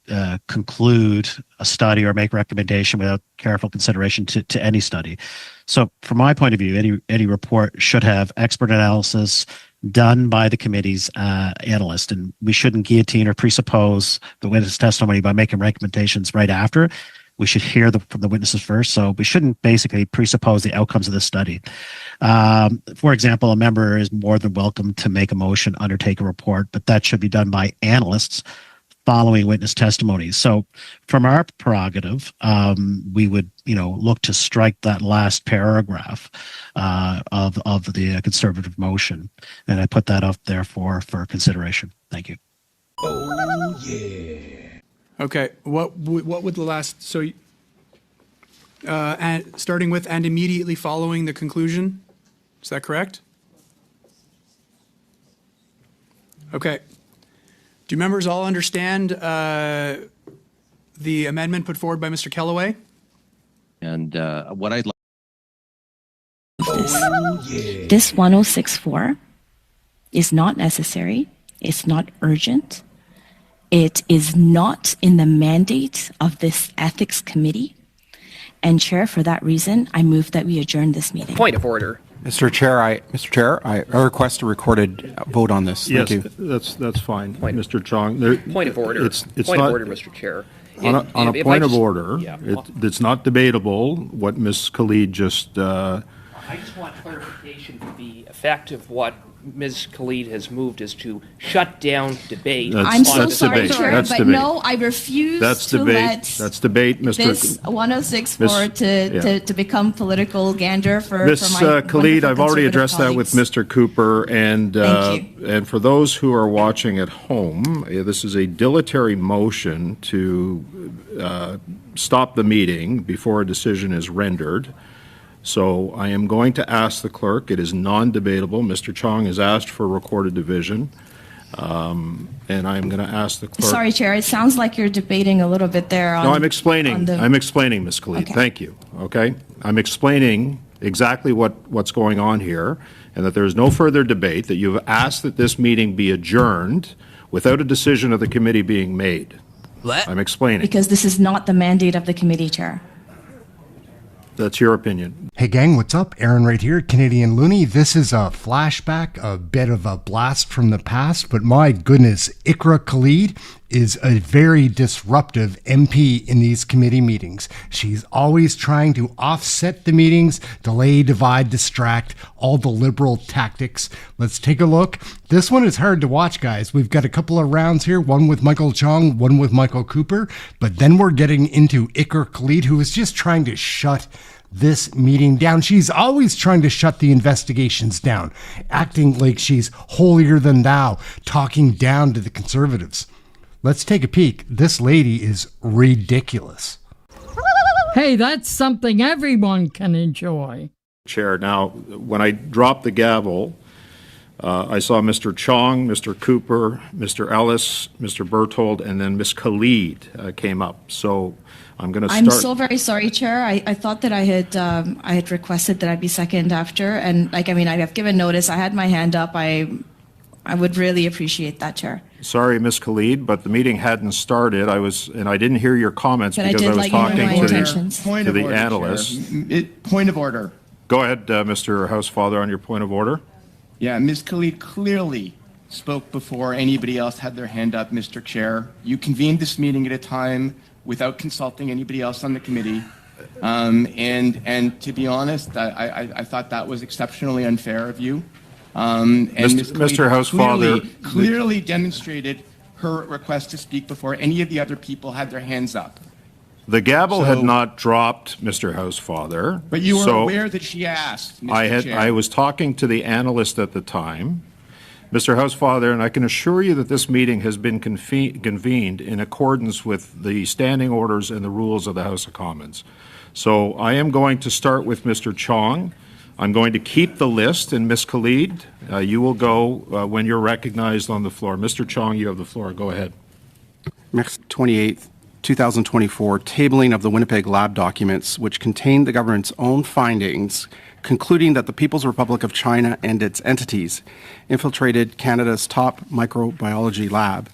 conclude a study or make recommendation without careful consideration to any study. So from my point of view, any report should have expert analysis done by the committee's analyst, and we shouldn't guillotine or presuppose the witness testimony by making recommendations right after. We should hear from the witnesses first, so we shouldn't basically presuppose the outcomes of the study. For example, a member is more than welcome to make a motion, undertake a report, but that should be done by analysts following witness testimonies. So from our prerogative, we would look to strike that last paragraph of the Conservative motion, and I put that up there for consideration. Thank you. Oh, yeah. Okay, what would the last, so starting with and immediately following the conclusion, is that correct? Okay. Do members all understand the amendment put forward by Mr. Kellaway? And what I'd like... This 1064 is not necessary. It's not urgent. It is not in the mandate of this ethics committee. And Chair, for that reason, I move that we adjourn this meeting. Point of order. Mr. Chair, I request a recorded vote on this. Thank you. That's fine. Mr. Chong. Point of order. It's point not, of order, Mr. Chair. On a point of order, it's not debatable what Ms. Khalid just... I just want clarification to the effect of what Ms. Khalid has moved is to shut down debate. I'm so sorry, Chair, but no, I refuse to let that's debate, Mr. this 1064 to become political gander for Ms. Khalid, I've already addressed that with Mr. Cooper, and for those who are watching at home, this is a dilatory motion to stop the meeting before a decision is rendered. So I am going to ask the clerk. It is non-debatable. Mr. Chong has asked for recorded division, and I'm going to ask the clerk. Sorry, Chair. It sounds like you're debating a little bit there. No, I'm explaining. I'm explaining, Ms. Khalid. Okay. Thank you. Okay, I'm explaining exactly what's going on here, and that there is no further debate. That you've asked that this meeting be adjourned without a decision of the committee being made. What? I'm explaining. Because this is not the mandate of the committee, Chair. That's your opinion. Hey gang, what's up? Aaron right here, Canadian Looney. This is a flashback, a bit of a blast from the past, but my goodness, Iqra Khalid is a very disruptive MP in these committee meetings. She's always trying to offset the meetings, delay, divide, distract, all the liberal tactics. Let's take a look. This one is hard to watch, guys. We've got a couple of rounds here, one with Michael Chong, one with Michael Cooper, but then we're getting into Iqra Khalid, who is just trying to shut this meeting down. She's always trying to shut the investigations down, acting like she's holier than thou, talking down to the Conservatives. Let's take a peek. This lady is ridiculous. Hey, that's something everyone can enjoy. Chair, now, when I drop the gavel, I saw Mr. Chong, Mr. Cooper, Mr. Ellis, Mr. Berthold, and then Ms. Khalid came up. So I'm going to start. I'm so very sorry, Chair. I thought that I had requested that I be second after, and I have given notice. I had my hand up. I would really appreciate that, Chair. Sorry, Ms. Khalid, but the meeting hadn't started. I didn't hear your comments But I because did I was let you know talking my intentions. to the analysts. Point of order. Go ahead, Mr. Housefather, on your point of order. Yeah, Ms. Khalid clearly spoke before anybody else had their hand up, Mr. Chair. You convened this meeting at a time without consulting anybody else on the committee. And to be honest, I thought that was exceptionally unfair of you. And Mr. Housefather, clearly demonstrated her request to speak before any of the other people had their hands up. the gavel had not dropped, Mr. Housefather. But you were so aware that she asked, Mr. Chair. I was talking to the analyst at the time, Mr. Housefather, and I can assure you that this meeting has been convened in accordance with the standing orders and the rules of the House of Commons. So I am going to start with Mr. Chong. I'm going to keep the list, and Ms. Khalid, you will go when you're recognized on the floor. Mr. Chong, you have the floor. Go ahead. March 28th, 2024, tabling of the Winnipeg lab documents, which contained the government's own findings, concluding that the People's Republic of China and its entities infiltrated Canada's top microbiology lab,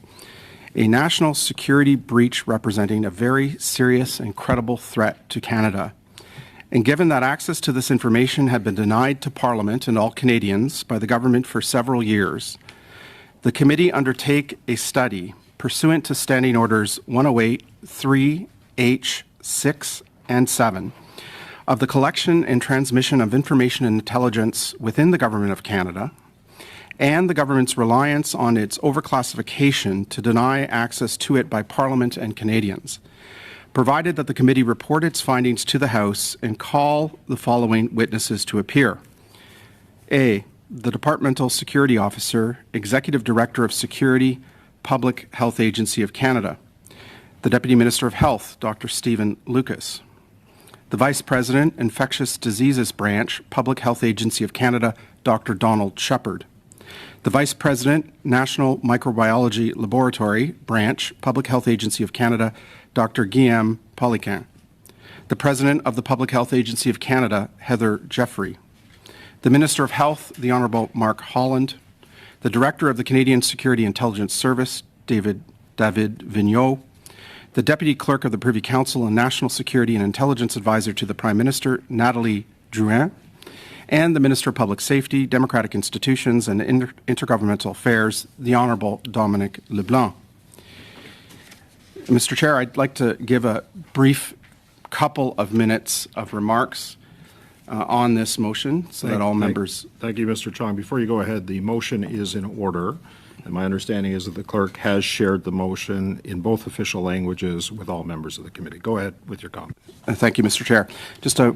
a national security breach representing a very serious and credible threat to Canada. And given that access to this information had been denied to Parliament and all Canadians by the government for several years, the committee undertake a study pursuant to Standing Orders 108, 3, H, 6, and 7 of the collection and transmission of information and intelligence within the Government of Canada and the government's reliance on its overclassification to deny access to it by Parliament and Canadians, provided that the committee report its findings to the House and call the following witnesses to appear. A, the Departmental Security Officer, Executive Director of Security, Public Health Agency of Canada, the Deputy Minister of Health, Dr. Stephen Lucas, the Vice President, Infectious Diseases Branch, Public Health Agency of Canada, Dr. Donald Shepard, the Vice President, National Microbiology Laboratory Branch, Public Health Agency of Canada, Dr. Guillaume Poliquin, the President of the Public Health Agency of Canada, Heather Jeffrey, the Minister of Health, the Honourable Mark Holland, the Director of the Canadian Security Intelligence Service, David Vigneault, the Deputy Clerk of the Privy Council and National Security and Intelligence Advisor to the Prime Minister, Nathalie Drouin, and the Minister of Public Safety, Democratic Institutions and Intergovernmental Affairs, the Honourable Dominic LeBlanc. Mr. Chair, I'd like to give a brief couple of minutes of remarks on this motion so that all members... Thank you, Mr. Chong. Before you go ahead, the motion is in order, and my understanding is that the clerk has shared the motion in both official languages with all members of the committee. Go ahead with your comment. Thank you, Mr. Chair. Just a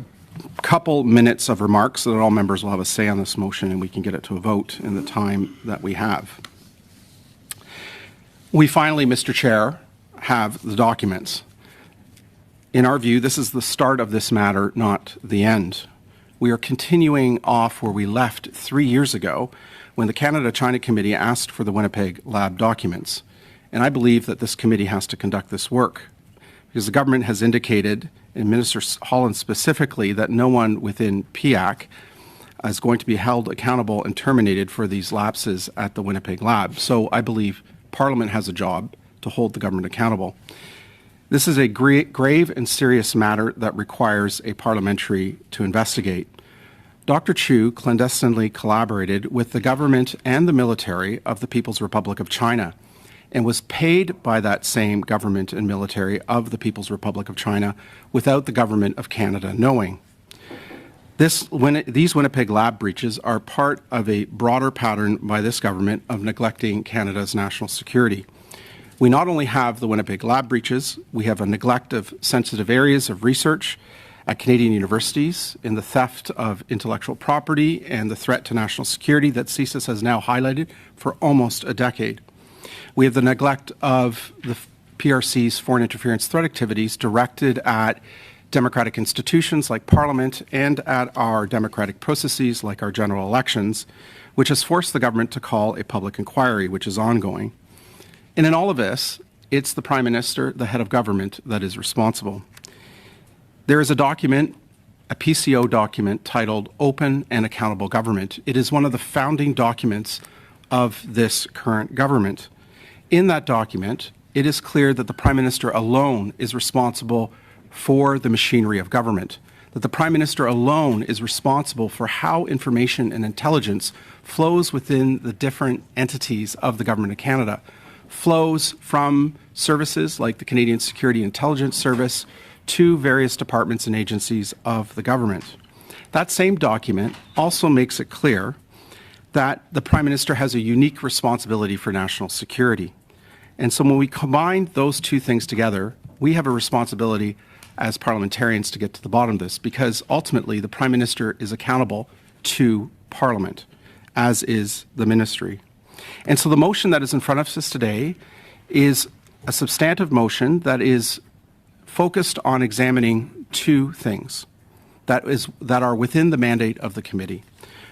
couple minutes of remarks so that all members will have a say on this motion and we can get it to a vote in the time that we have. We finally, Mr. Chair, have the documents. In our view, this is the start of this matter, not the end. We are continuing off where we left 3 years ago when the Canada-China Committee asked for the Winnipeg lab documents. And I believe that this committee has to conduct this work because the government has indicated, and Minister Holland specifically, that no one within PIAC is going to be held accountable and terminated for these lapses at the Winnipeg lab. So I believe Parliament has a job to hold the government accountable. This is a grave and serious matter that requires a parliamentary to investigate. Dr. Chu clandestinely collaborated with the government and the military of the People's Republic of China and was paid by that same government and military of the People's Republic of China without the government of Canada knowing. These Winnipeg lab breaches are part of a broader pattern by this government of neglecting Canada's national security. We not only have the Winnipeg lab breaches, we have a neglect of sensitive areas of research at Canadian universities in the theft of intellectual property and the threat to national security that CSIS has now highlighted for almost a decade. We have the neglect of the PRC's foreign interference threat activities directed at democratic institutions like Parliament and at our democratic processes like our general elections, which has forced the government to call a public inquiry, which is ongoing. And in all of this, it's the Prime Minister, the head of government, that is responsible. There is a document, a PCO document titled Open and Accountable Government. It is one of the founding documents of this current government. In that document, it is clear that the Prime Minister alone is responsible for the machinery of government, that the Prime Minister alone is responsible for how information and intelligence flows within the different entities of the Government of Canada, flows from services like the Canadian Security Intelligence Service to various departments and agencies of the government. That same document also makes it clear that the Prime Minister has a unique responsibility for national security. And so when we combine those two things together, we have a responsibility as parliamentarians to get to the bottom of this, because ultimately the Prime Minister is accountable to Parliament, as is the Ministry. And so the motion that is in front of us today is a substantive motion that is focused on examining two things that are within the mandate of the committee.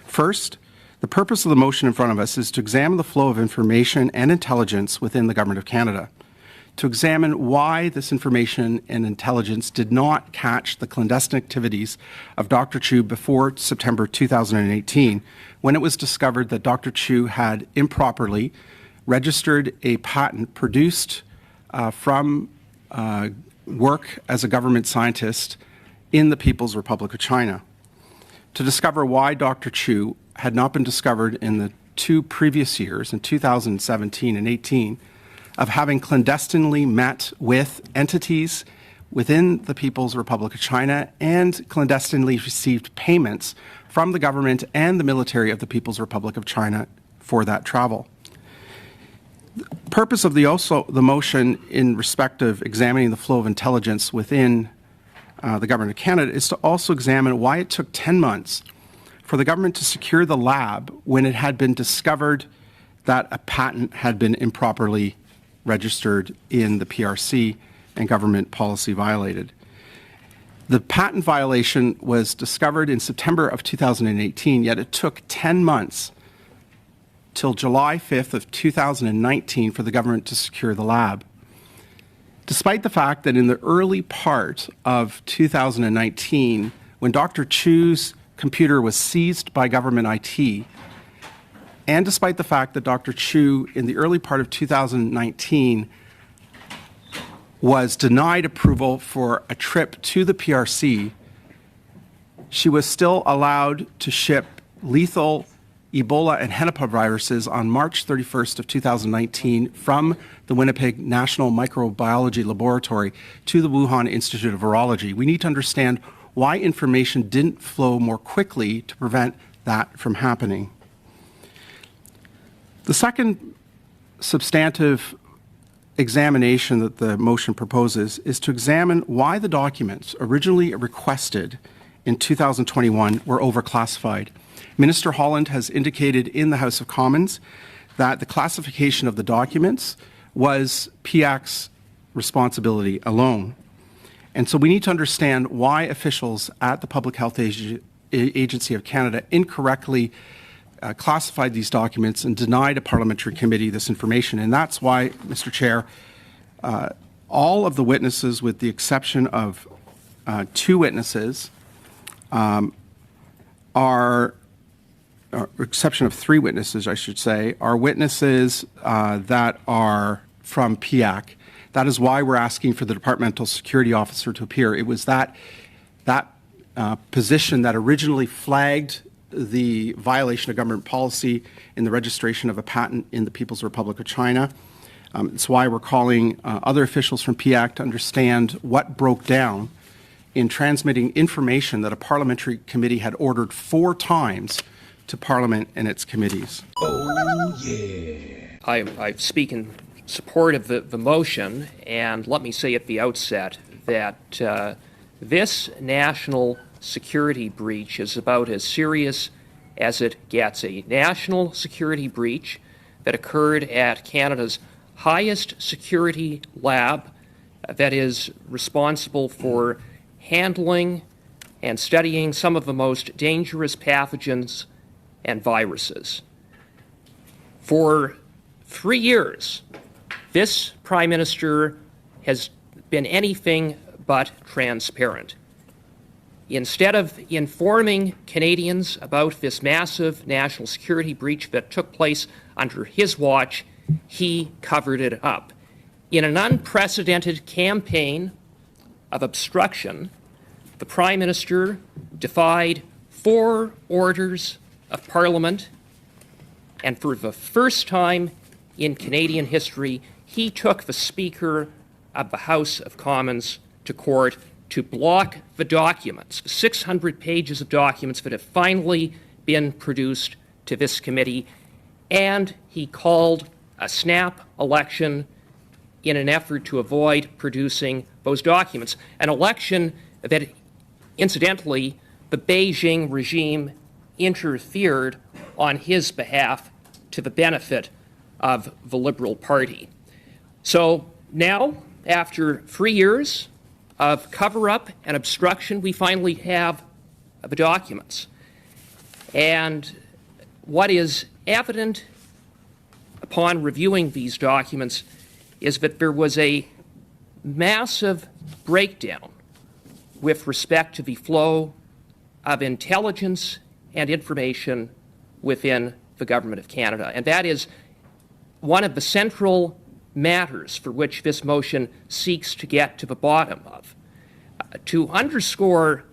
First, the purpose of the motion in front of us is to examine the flow of information and intelligence within the Government of Canada, to examine why this information and intelligence did not catch the clandestine activities of Dr. Chiu before September 2018, when it was discovered that Dr. Chiu had improperly registered a patent produced from work as a government scientist in the People's Republic of China. To discover why Dr. Chiu had not been discovered in the 2 previous years, in 2017 and 18, of having clandestinely met with entities within the People's Republic of China and clandestinely received payments from the government and the military of the People's Republic of China for that travel. The purpose of the motion in respect of examining the flow of intelligence within the Government of Canada is to also examine why it took 10 months for the government to secure the lab when it had been discovered that a patent had been improperly registered in the PRC and government policy violated. The patent violation was discovered in September of 2018, yet it took 10 months till July 5th of 2019 for the government to secure the lab. Despite the fact that in the early part of 2019, when Dr. Chiu's computer was seized by government IT, and despite the fact that Dr. Chiu in the early part of 2019 was denied approval for a trip to the PRC, she was still allowed to ship lethal Ebola and hennepaviruses on March 31st of 2019 from the Winnipeg National Microbiology Laboratory to the Wuhan Institute of Virology. We need to understand why information didn't flow more quickly to prevent that from happening. The second substantive examination that the motion proposes is to examine why the documents originally requested in 2021 were overclassified. Minister Holland has indicated in the House of Commons that the classification of the documents was PIAC's responsibility alone. And so we need to understand why officials at the Public Health Agency of Canada incorrectly classified these documents and denied a parliamentary committee this information. And that's why, Mr. Chair, all of the witnesses, with the exception of 2 witnesses, exception of 3 witnesses, I should say, are witnesses that are from PIAC. That is why we're asking for the Departmental Security Officer to appear. It was that position that originally flagged the violation of government policy in the registration of a patent in the People's Republic of China. It's why we're calling other officials from PIAC to understand what broke down in transmitting information that a parliamentary committee had ordered 4 times to Parliament and its committees. Oh, yeah. I speak in support of the motion, and let me say at the outset that this national security breach is about as serious as it gets. A national security breach that occurred at Canada's highest security lab that is responsible for handling and studying some of the most dangerous pathogens and viruses. For 3 years, this Prime Minister has been anything but transparent. Instead of informing Canadians about this massive national security breach that took place under his watch, he covered it up. In an unprecedented campaign of obstruction, the Prime Minister defied 4 orders of Parliament, and for the first time in Canadian history, he took the Speaker of the House of Commons to court to block the documents, 600 pages of documents that have finally been produced to this committee, and he called a snap election in an effort to avoid producing those documents, an election that, incidentally, the Beijing regime interfered on his behalf to the benefit of the Liberal Party. So now, after 3 years of cover-up and obstruction, we finally have the documents. And what is evident upon reviewing these documents is that there was a massive breakdown with respect to the flow of intelligence and information within the Government of Canada. And that is one of the central matters for which this motion seeks to get to the bottom of. To underscore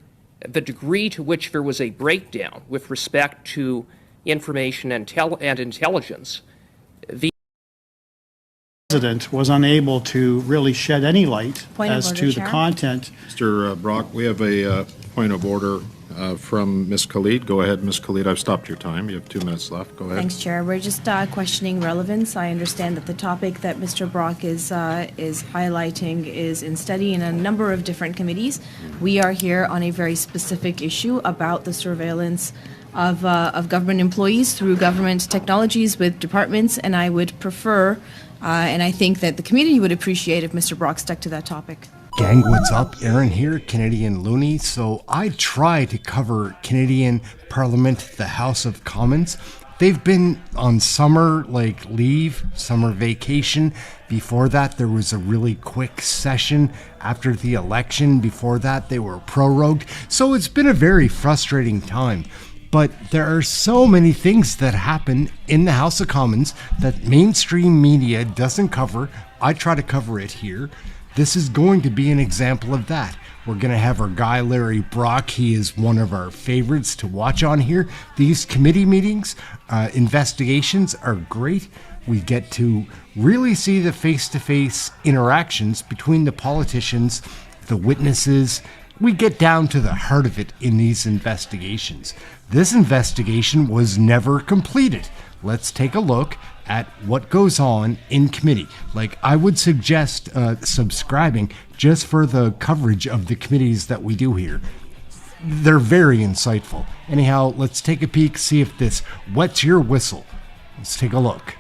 the degree to which there was a breakdown with respect to information and intelligence, the President was unable to really shed any light as to the content. Mr. Brock, we have a point of order from Ms. Khalid. Go ahead, Ms. Khalid. I've stopped your time. You have 2 minutes left. Go ahead. Thanks, Chair. We're just questioning relevance. I understand that the topic that Mr. Brock is highlighting is in study in a number of different committees. We are here on a very specific issue about the surveillance of government employees through government technologies with departments, and I would prefer, and I think that the community would appreciate if Mr. Brock stuck to that topic. Gang, what's up? Aaron here, Canadian Looney. So I try to cover Canadian Parliament, the House of Commons. They've been on summer leave, summer vacation. Before that, there was a really quick session after the election. Before that, they were prorogued. So it's been a very frustrating time. But there are so many things that happen in the House of Commons that mainstream media doesn't cover. I try to cover it here. This is going to be an example of that. We're going to have our guy, Larry Brock. He is one of our favorites to watch on here. These committee meetings, investigations are great. We get to really see the face-to-face interactions between the politicians, the witnesses. We get down to the heart of it in these investigations. This investigation was never completed. Let's take a look at what goes on in committee. I would suggest subscribing just for the coverage of the committees that we do here. They're very insightful. Anyhow, let's take a peek, see if this wets your whistle. Let's take a look.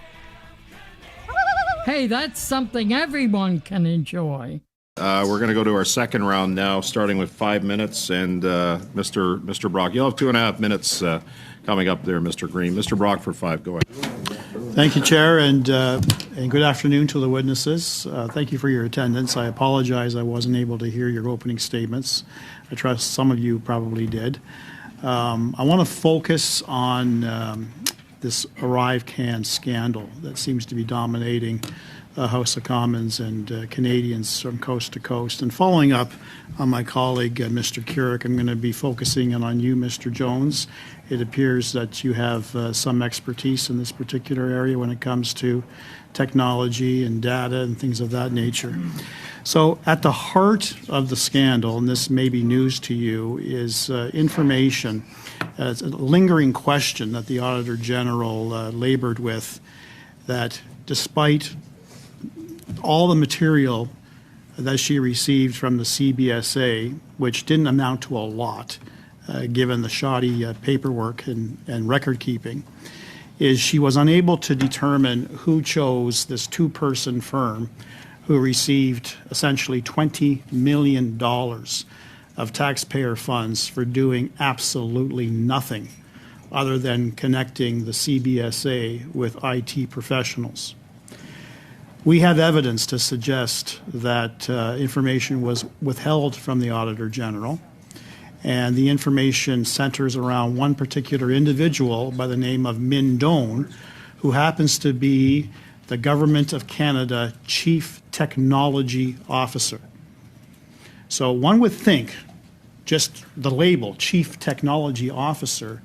Hey, that's something everyone can enjoy. We're going to go to our second round now, starting with 5 minutes. And Mr. Brock, you'll have 2.5 minutes coming up there, Mr. Green. Mr. Brock for 5. Go ahead. Thank you, Chair, and good afternoon to the witnesses. Thank you for your attendance. I apologize I wasn't able to hear your opening statements. I trust some of you probably did. I want to focus on this ArriveCAN scandal that seems to be dominating the House of Commons and Canadians from coast to coast. And following up on my colleague, Mr. Keurig, I'm going to be focusing in on you, Mr. Jones. It appears that you have some expertise in this particular area when it comes to technology and data and things of that nature. So at the heart of the scandal, and this may be news to you, is information. It's a lingering question that the Auditor General labored with, that despite all the material that she received from the CBSA, which didn't amount to a lot, given the shoddy paperwork and record keeping, is she was unable to determine who chose this 2-person firm who received essentially $20 million of taxpayer funds for doing absolutely nothing other than connecting the CBSA with IT professionals. We have evidence to suggest that information was withheld from the Auditor General, and the information centers around one particular individual by the name of Min Doan, who happens to be the Government of Canada Chief Technology Officer. So one would think, just the label, Chief Technology Officer,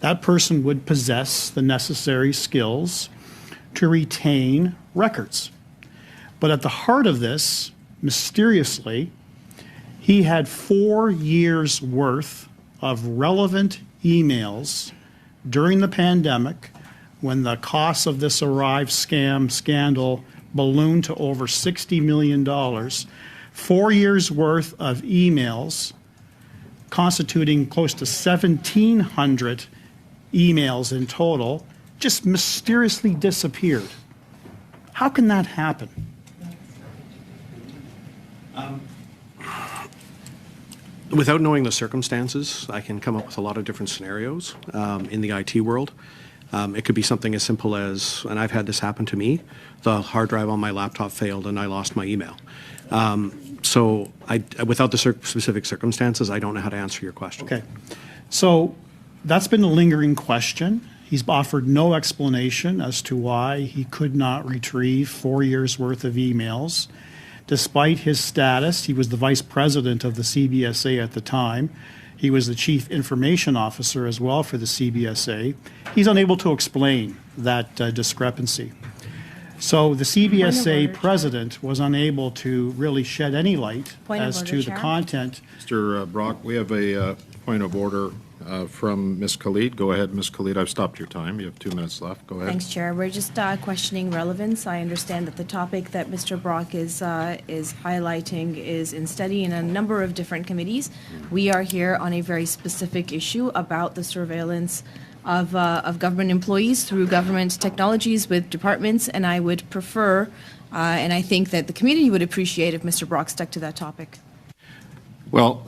that person would possess the necessary skills to retain records. But at the heart of this, mysteriously, he had 4 years' worth of relevant emails during the pandemic when the costs of this Arrive scam scandal ballooned to over $60 million. 4 years' worth of emails constituting close to 1,700 emails in total just mysteriously disappeared. How can that happen? Without knowing the circumstances, I can come up with a lot of different scenarios in the IT world. It could be something as simple as, and I've had this happen to me, the hard drive on my laptop failed and I lost my email. So without the specific circumstances, I don't know how to answer your question. Okay. So that's been a lingering question. He's offered no explanation as to why he could not retrieve 4 years' worth of emails. Despite his status, he was the vice president of the CBSA at the time. He was the chief information officer as well for the CBSA. He's unable to explain that discrepancy. So the CBSA president was unable to really shed any light as to the content. Mr. Brock, we have a point of order from Ms. Khalid. Go ahead, Ms. Khalid. I've stopped your time. You have 2 minutes left. Go ahead. Thanks, Chair. We're just questioning relevance. I understand that the topic that Mr. Brock is highlighting is in study in a number of different committees. We are here on a very specific issue about the surveillance of government employees through government technologies with departments, and I would prefer, and I think that the community would appreciate if Mr. Brock stuck to that topic. Well,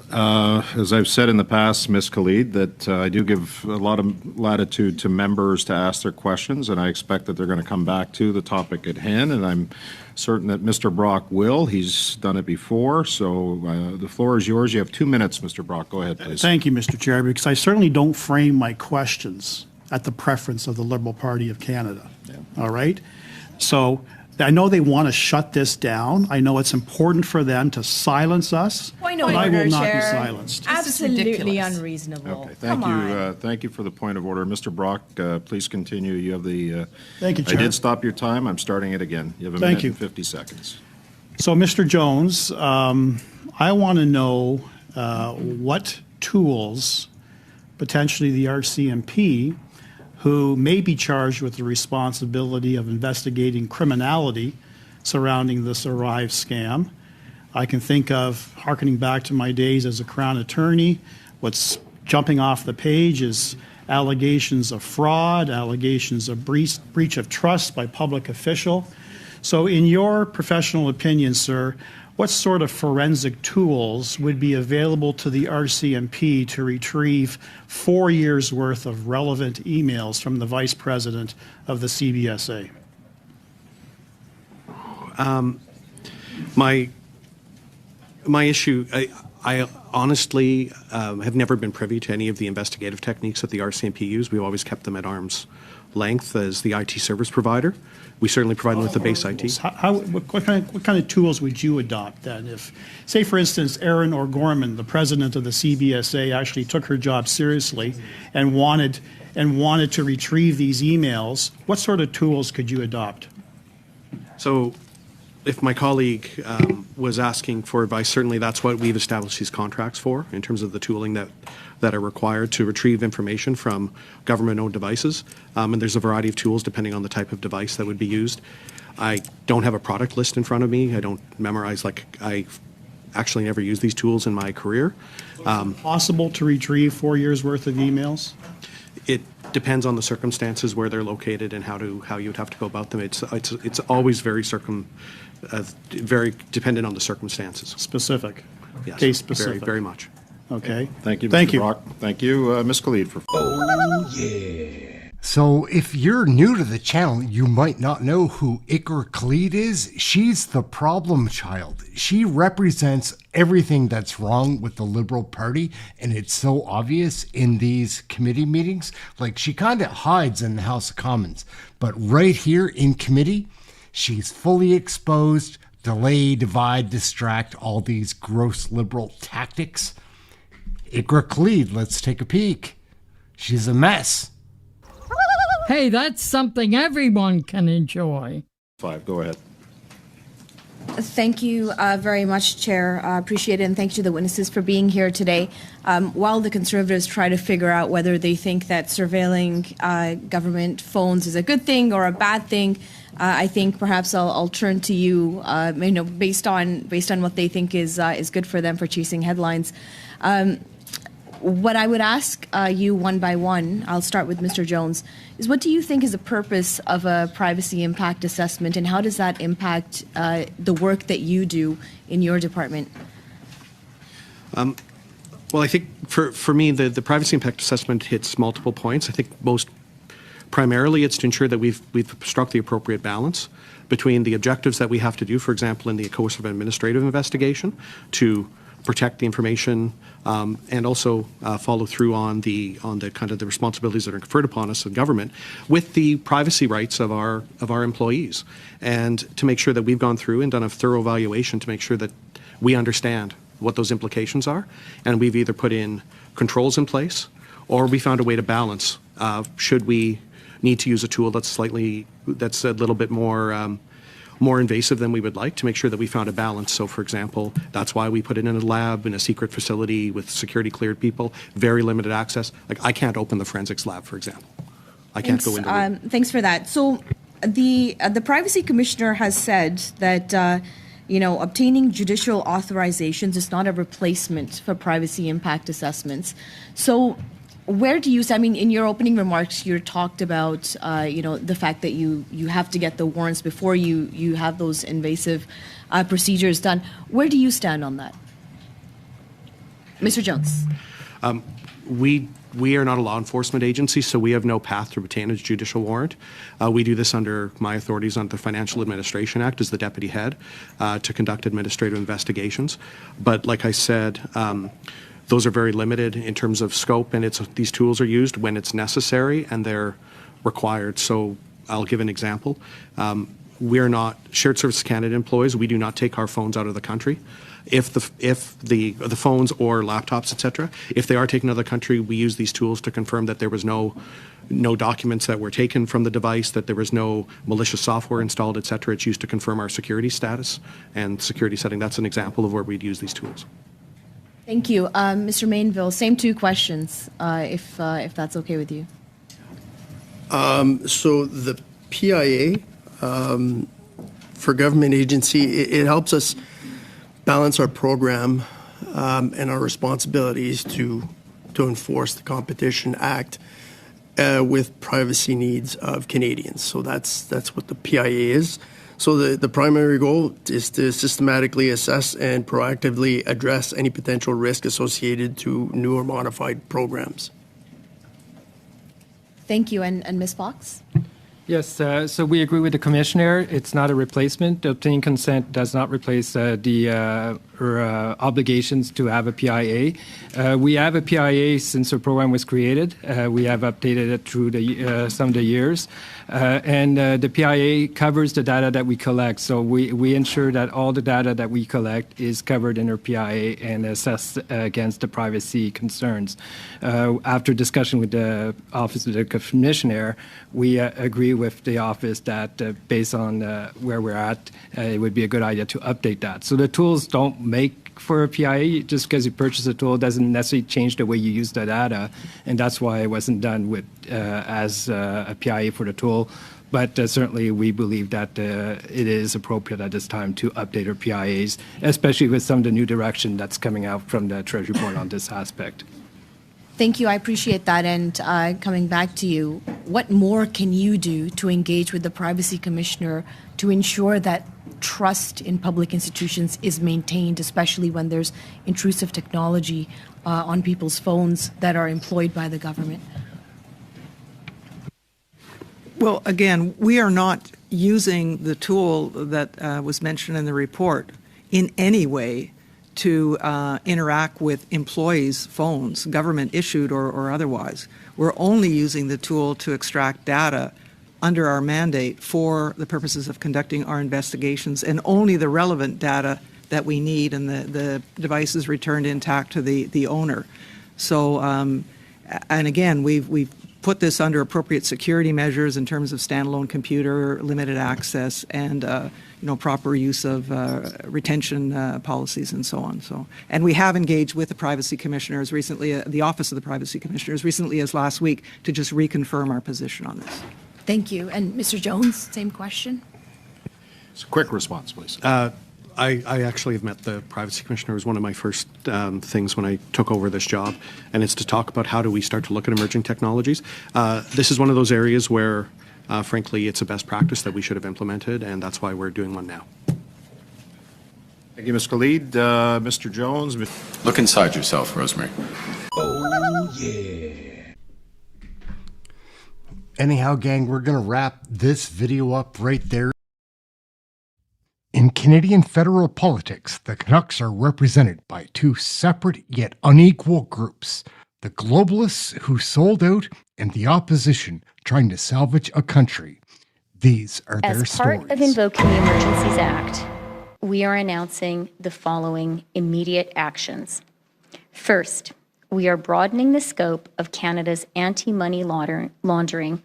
as I've said in the past, Ms. Khalid, that I do give a lot of latitude to members to ask their questions, and I expect that they're going to come back to the topic at hand, and I'm certain that Mr. Brock will. He's done it before, so the floor is yours. You have 2 minutes, Mr. Brock. Go ahead, please. Thank you, Mr. Chair, because I certainly don't frame my questions at the preference of the Liberal Party of Canada. Yeah. All right? So I know they want to shut this down. I know it's important for them to silence us, Point but of I will order, not be Chair. silenced. Absolutely unreasonable. Okay, thank you. Thank you for the point of order. Mr. Brock, please continue. You have the... Thank you, I Chair. did stop your time. I'm starting it again. You have a Thank minute you. and 50 seconds. So, Mr. Jones, I want to know what tools potentially the RCMP, who may be charged with the responsibility of investigating criminality surrounding this Arrive scam. I can think of, hearkening back to my days as a Crown attorney, what's jumping off the page is allegations of fraud, allegations of breach of trust by public official. So in your professional opinion, sir, what sort of forensic tools would be available to the RCMP to retrieve 4 years' worth of relevant emails from the Vice President of the CBSA? My issue, I honestly have never been privy to any of the investigative techniques that the RCMP use. We've always kept them at arm's length as the IT service provider. We certainly provide them with the base IT. What kind of tools would you adopt then? If, say, for instance, Erin O'Gorman, the president of the CBSA, actually took her job seriously and wanted to retrieve these emails, what sort of tools could you adopt? So if my colleague was asking for advice, certainly that's what we've established these contracts for in terms of the tooling that are required to retrieve information from government-owned devices. And there's a variety of tools depending on the type of device that would be used. I don't have a product list in front of me. I don't memorize, I actually never used these tools in my career. Possible to retrieve 4 years' worth of emails? It depends on the circumstances where they're located and how you would have to go about them. It's always very dependent on the circumstances. Specific. Yes, Case specific. very much. Okay. Thank you, Mr. Thank you. Brock. Thank you, Ms. Khalid, for. Oh, yeah. So, if you're new to the channel, you might not know who Iqra Khalid is. She's the problem child. She represents everything that's wrong with the Liberal Party, and it's so obvious in these committee meetings. Like, she kind of hides in the House of Commons, but right here in committee, she's fully exposed. Delay, divide, distract, all these gross Liberal tactics. Iqra Khalid, let's take a peek. She's a mess. Hey, that's something everyone can enjoy. 5, go ahead. Thank you very much, Chair. Appreciate it, and thank you to the witnesses for being here today. While the Conservatives try to figure out whether they think that surveilling government phones is a good thing or a bad thing, I think perhaps I'll turn to you, based on what they think is good for them for chasing headlines. What I would ask you one by one, I'll start with Mr. Jones, is what do you think is the purpose of a privacy impact assessment, and how does that impact the work that you do in your department? Well, I think for me, the privacy impact assessment hits multiple points. I think most primarily it's to ensure that we've struck the appropriate balance between the objectives that we have to do, for example, in the course of an administrative investigation, to protect the information and also follow through on the kind of the responsibilities that are conferred upon us in government with the privacy rights of our employees, and to make sure that we've gone through and done a thorough evaluation to make sure that we understand what those implications are, and we've either put in controls in place or we found a way to balance should we need to use a tool that's a little bit more invasive than we would like, to make sure that we found a balance. So, for example, that's why we put it in a lab, in a secret facility with security cleared people, very limited access. Like, I can't open the forensics lab, for example. I can't go into it. Thanks for that. So the Privacy Commissioner has said that obtaining judicial authorizations is not a replacement for privacy impact assessments. So where do you, in your opening remarks, you talked about, the fact that you have to get the warrants before you have those invasive procedures done. Where do you stand on that? Mr. Jones. We are not a law enforcement agency, so we have no path to obtain a judicial warrant. We do this under my authorities under the Financial Administration Act as the deputy head to conduct administrative investigations. But like I said, those are very limited in terms of scope, and these tools are used when it's necessary and they're required. So I'll give an example. We're not Shared Services Canada employees. We do not take our phones out of the country. If the phones or laptops, etc., if they are taken out of the country, we use these tools to confirm that there was no documents that were taken from the device, that there was no malicious software installed, etc. It's used to confirm our security status and security setting. That's an example of where we'd use these tools. Thank you. Mr. Mainville, same two questions, if that's okay with you. So the PIA, for government agency, it helps us balance our program and our responsibilities to enforce the Competition Act with privacy needs of Canadians. So that's what the PIA is. So the primary goal is to systematically assess and proactively address any potential risk associated to new or modified programs. Thank you. And Ms. Fox? Yes, so we agree with the Commissioner. It's not a replacement. Obtaining consent does not replace the obligations to have a PIA. We have a PIA since the program was created. We have updated it through some of the years. And the PIA covers the data that we collect. So we ensure that all the data that we collect is covered in our PIA and assessed against the privacy concerns. After discussion with the Office of the Commissioner, we agree with the office that based on where we're at, it would be a good idea to update that. So the tools don't make for a PIA. Just because you purchase a tool doesn't necessarily change the way you use the data, and that's why it wasn't done with as a PIA for the tool. But certainly we believe that it is appropriate at this time to update our PIAs, especially with some of the new direction that's coming out from the Treasury Board on this aspect. Thank you. I appreciate that. And coming back to you, what more can you do to engage with the Privacy Commissioner to ensure that trust in public institutions is maintained, especially when there's intrusive technology on people's phones that are employed by the government? Well, again, we are not using the tool that was mentioned in the report in any way to interact with employees' phones, government issued or otherwise. We're only using the tool to extract data under our mandate for the purposes of conducting our investigations, and only the relevant data that we need, and the device is returned intact to the owner. So, and again, we've put this under appropriate security measures in terms of standalone computer, limited access, and proper use of retention policies and so on. So, and we have engaged with the Privacy Commissioner as recently, the Office of the Privacy Commissioner as recently as last week, to just reconfirm our position on this. Thank you. And Mr. Jones, same question. It's a quick response, please. I actually have met the Privacy Commissioner. It was one of my first things when I took over this job, and it's to talk about how do we start to look at emerging technologies. This is one of those areas where, frankly, it's a best practice that we should have implemented, and that's why we're doing one now. Thank you, Ms. Khalid. Mr. Jones. Look inside yourself, Rosemary. Oh, yeah. Anyhow, gang, we're going to wrap this video up right there. In Canadian federal politics, the Canucks are represented by two separate yet unequal groups: the globalists who sold out and the opposition trying to salvage a country. These are their stories. As part of invoking the Emergencies Act, we are announcing the following immediate actions. First, we are broadening the scope of Canada's anti-money laundering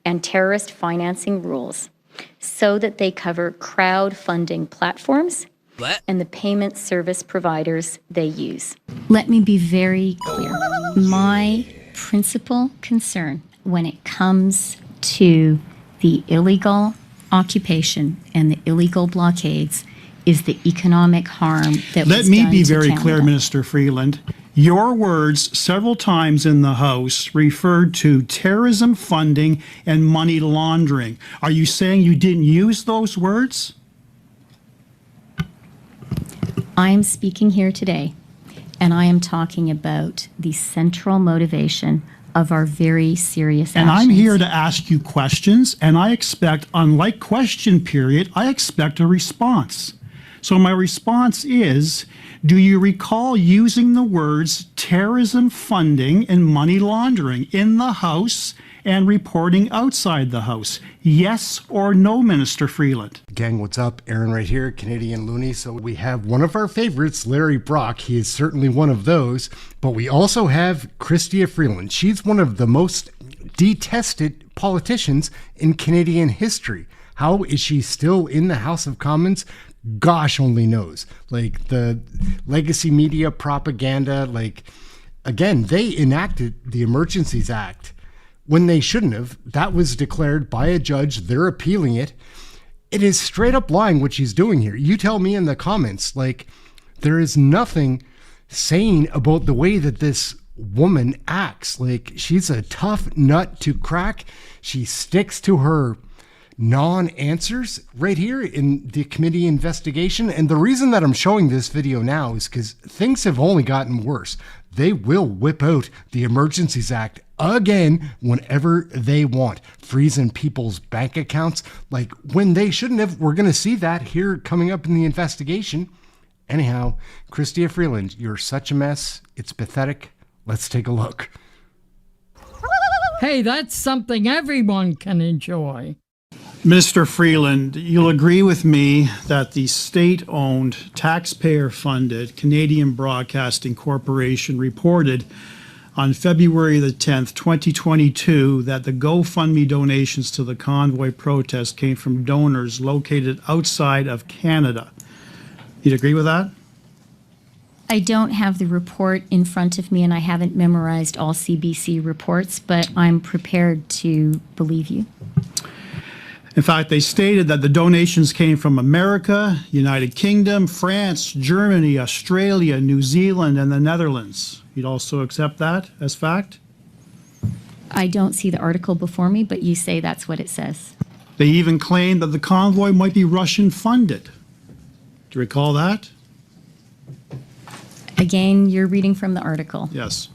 and terrorist financing rules so that they cover crowdfunding platforms and the payment service providers they use. Let me be very clear. My principal concern when it comes to the illegal occupation and the illegal blockades is the economic harm that Let was me done be to very Canada. clear, Minister Freeland. Your words several times in the House referred to terrorism funding and money laundering. Are you saying you didn't use those words? I am speaking here today, and I am talking about the central motivation of our very serious And actions. I'm here to ask you questions, and I expect, unlike question period, I expect a response. So my response is, do you recall using the words terrorism funding and money laundering in the House and reporting outside the House? Yes or no, Minister Freeland? Gang, what's up? Aaron right here, Canadian Looney. So we have one of our favorites, Larry Brock. He is certainly one of those. But we also have Chrystia Freeland. She's one of the most detested politicians in Canadian history. How is she still in the House of Commons? Gosh only knows. Like, the legacy media propaganda, like, again, they enacted the Emergencies Act when they shouldn't have. That was declared by a judge. They're appealing it. It is straight up lying what she's doing here. You tell me in the comments, like, there is nothing sane about the way that this woman acts. Like, she's a tough nut to crack. She sticks to her non-answers right here in the committee investigation. And the reason that I'm showing this video now is because things have only gotten worse. They will whip out the Emergencies Act again whenever they want, freezing people's bank accounts like when they shouldn't have. We're going to see that here coming up in the investigation. Anyhow, Chrystia Freeland, you're such a mess. It's pathetic. Let's take a look. Hey, that's something everyone can enjoy. Mr. Freeland, you'll agree with me that the state-owned, taxpayer-funded Canadian Broadcasting Corporation reported on February the 10th, 2022, that the GoFundMe donations to the convoy protest came from donors located outside of Canada. You'd agree with that? I don't have the report in front of me, and I haven't memorized all CBC reports, but I'm prepared to believe you. In fact, they stated that the donations came from America, United Kingdom, France, Germany, Australia, New Zealand, and the Netherlands. You'd also accept that as fact? I don't see the article before me, but you say that's what it says. They even claimed that the convoy might be Russian funded. Do you recall that? Again, you're reading from the article. Yes.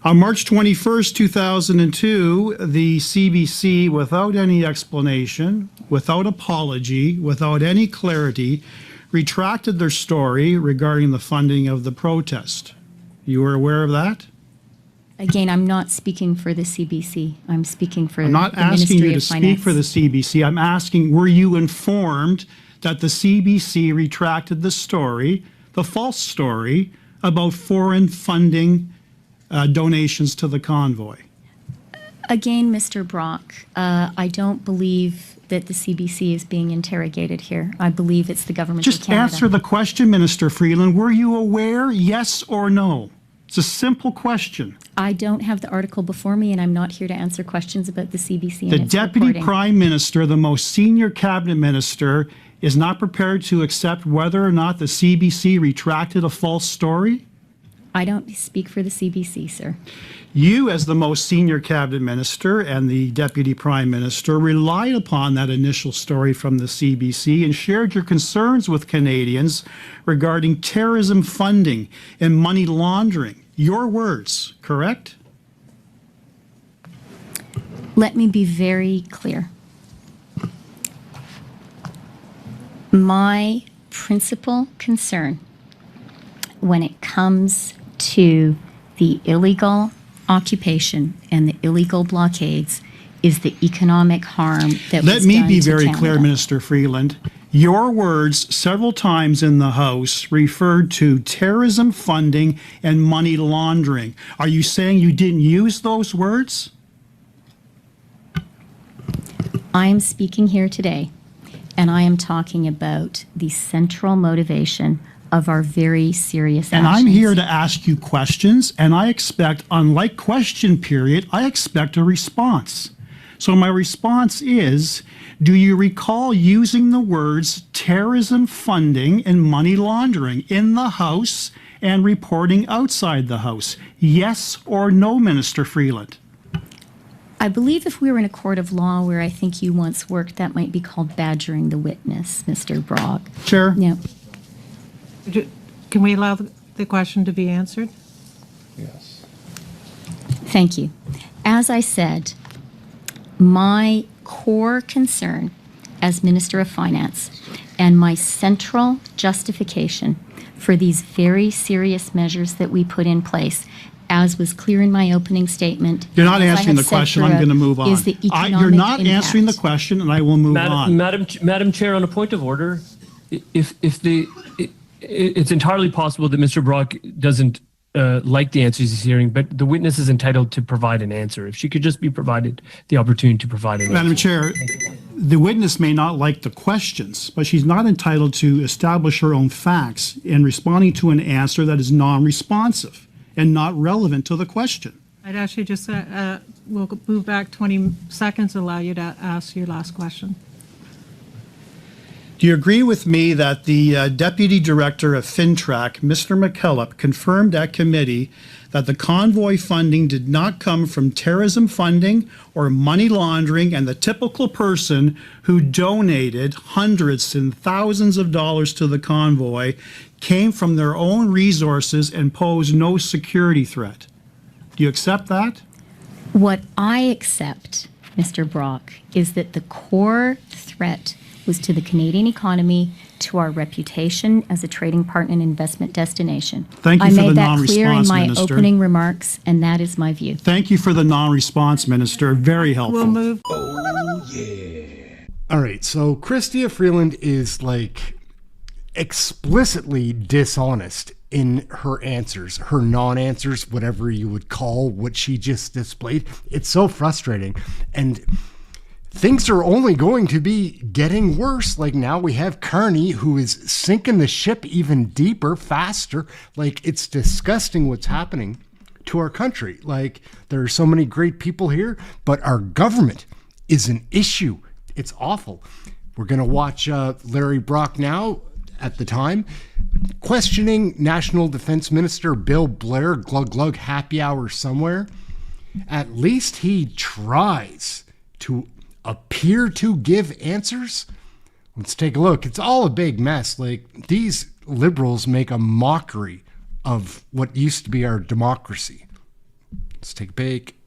On March 21st, 2002, the CBC, without any explanation, without apology, without any clarity, retracted their story regarding the funding of the protest. You were aware of that? Again, I'm not speaking for the CBC. I'm speaking for I'm not the asking Ministry you to of speak Finance. for the CBC. I'm asking, were you informed that the CBC retracted the story, the false story, about foreign funding donations to the convoy? Again, Mr. Brock, I don't believe that the CBC is being interrogated here. I believe it's the government Just of Canada. answer the question, Minister Freeland. Were you aware, yes or no? It's a simple question. I don't have the article before me, and I'm not here to answer questions about the CBC and The its Deputy reporting. Prime Minister, the most senior cabinet minister, is not prepared to accept whether or not the CBC retracted a false story? I don't speak for the CBC, sir. You, as the most senior cabinet minister and the deputy prime minister, relied upon that initial story from the CBC and shared your concerns with Canadians regarding terrorism funding and money laundering. Your words, correct? Let me be very clear. My principal concern when it comes to the illegal occupation and the illegal blockades is the economic harm that Let was me done be to very Canada. clear, Minister Freeland. Your words several times in the House referred to terrorism funding and money laundering. Are you saying you didn't use those words? I am speaking here today, and I am talking about the central motivation of our very serious And actions. I'm here to ask you questions, and I expect, unlike question period, I expect a response. So my response is, do you recall using the words terrorism funding and money laundering in the House and reporting outside the House? Yes or no, Minister Freeland? I believe if we were in a court of law where I think you once worked, that might be called badgering the witness, Mr. Brock. Chair? Yeah. Can we allow the question to be answered? Thank you. As I said, my core concern as Minister of Finance and my central justification for these very serious measures that we put in place, as was clear in my opening statement. You're not as I answering the have said question. I'm throughout, going to move on. Is the economic You're not impact. answering the question, and I will move on. Madam Chair, on a point of order, it's entirely possible that Mr. Brock doesn't like the answers he's hearing, but the witness is entitled to provide an answer. If she could just be provided the opportunity to provide an Madam answer. Chair, the witness may not like the questions, but she's not entitled to establish her own facts in responding to an answer that is non-responsive and not relevant to the question. I'd actually just, we'll move back 20 seconds, allow you to ask your last question. Do you agree with me that the Deputy Director of FinTrack, Mr. McKillop, confirmed at committee that the convoy funding did not come from terrorism funding or money laundering, and the typical person who donated hundreds and thousands of dollars to the convoy came from their own resources and posed no security threat? Do you accept that? What I accept, Mr. Brock, is that the core threat was to the Canadian economy, to our reputation as a trading partner and investment destination. Thank you I for made the that clear in non-response, my Minister. opening remarks, and that is my view. Thank you for the non-response, Minister. Very helpful. We'll move. All right, so Chrystia Freeland is like explicitly dishonest in her answers, her non-answers, whatever you would call what she just displayed. It's so frustrating. And things are only going to be getting worse. Like now we have Carney, who is sinking the ship even deeper, faster. Like it's disgusting what's happening to our country. Like there are so many great people here, but our government is an issue. It's awful. We're going to watch Larry Brock now at the time questioning National Defense Minister Bill Blair, glug glug happy hour somewhere. At least he tries to appear to give answers. Let's take a look. It's all a big mess. Like, these liberals make a mockery of what used to be our democracy. Let's take a peek.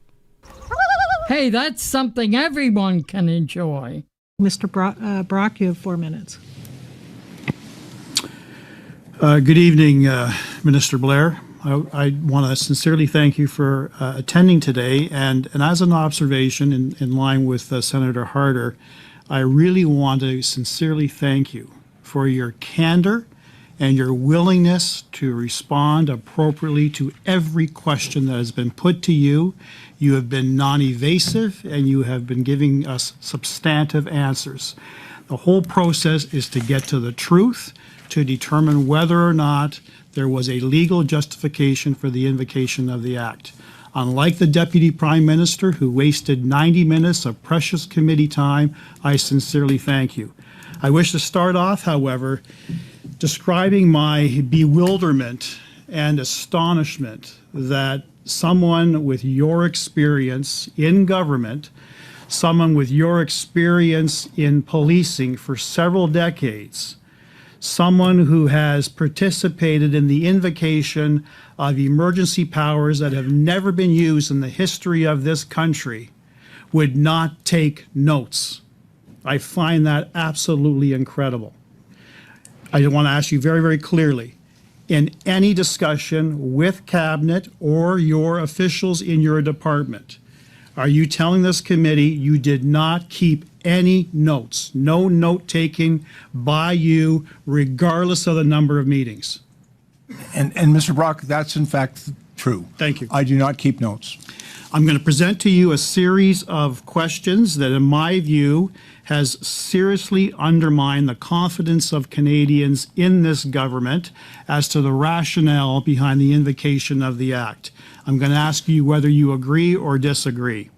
Hey, that's something everyone can enjoy. Mr. Brock, you have 4 minutes. Good evening, Minister Blair. I want to sincerely thank you for attending today. And as an observation in line with Senator Harder, I really want to sincerely thank you for your candor and your willingness to respond appropriately to every question that has been put to you. You have been non-evasive and you have been giving us substantive answers. The whole process is to get to the truth, to determine whether or not there was a legal justification for the invocation of the act. Unlike the Deputy Prime Minister, who wasted 90 minutes of precious committee time, I sincerely thank you. I wish to start off, however, describing my bewilderment and astonishment that someone with your experience in government, someone with your experience in policing for several decades, someone who has participated in the invocation of emergency powers that have never been used in the history of this country, would not take notes. I find that absolutely incredible. I want to ask you very, very clearly, in any discussion with Cabinet or your officials in your department, are you telling this committee you did not keep any notes, no note-taking by you, regardless of the number of meetings? And Mr. Brock, that's in fact true. Thank you. I do not keep notes. I'm going to present to you a series of questions that, in my view, has seriously undermined the confidence of Canadians in this government as to the rationale behind the invocation of the act. I'm going to ask you whether you agree or disagree.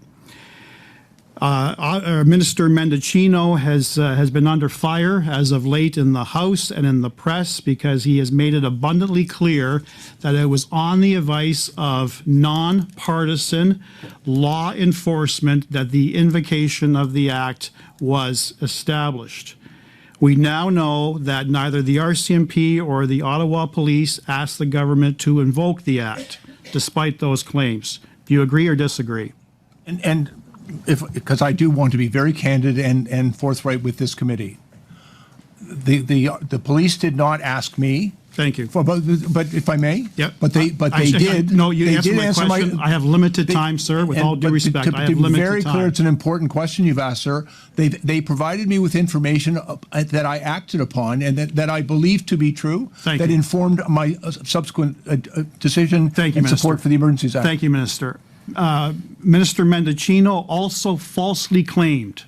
Minister Mendicino has been under fire as of late in the House and in the press because he has made it abundantly clear that it was on the advice of nonpartisan law enforcement that the invocation of the act was established. We now know that neither the RCMP or the Ottawa Police asked the government to invoke the act, despite those claims. Do you agree or disagree? Because I do want to be very candid and forthright with this committee. The police did not ask me. Thank you. But if I may. Yep. But they did. No, you they answered did my answer question. I have limited time, sir. With all due respect, I have limited time. To be very clear, it's an important question you've asked, sir. They provided me with information that I acted upon and that I believe to be true. Thank that you. informed my subsequent decision Thank you, and Minister. support for the Emergencies Act. Thank you, Minister. Minister Mendicino also falsely claimed,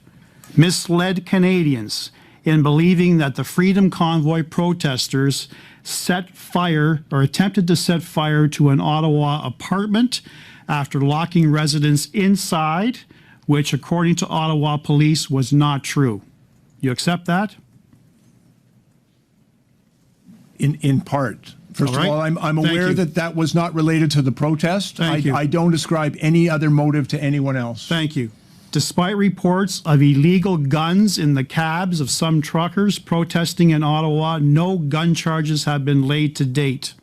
misled Canadians in believing that the Freedom Convoy protesters set fire or attempted to set fire to an Ottawa apartment after locking residents inside, which, according to Ottawa Police, was not true. You accept that? In part. First of all, I'm aware that was not related to the protest. Thank you. I don't ascribe any other motive to anyone else. Thank you. Despite reports of illegal guns in the cabs of some truckers protesting in Ottawa, no gun charges have been laid to date.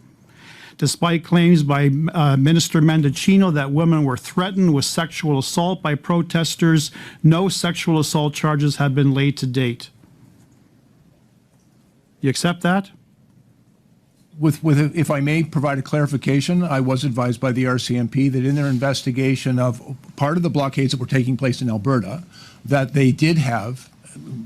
Despite claims by Minister Mendicino that women were threatened with sexual assault by protesters, no sexual assault charges have been laid to date. You accept that? If I may provide a clarification, I was advised by the RCMP that in their investigation of part of the blockades that were taking place in Alberta, that they did have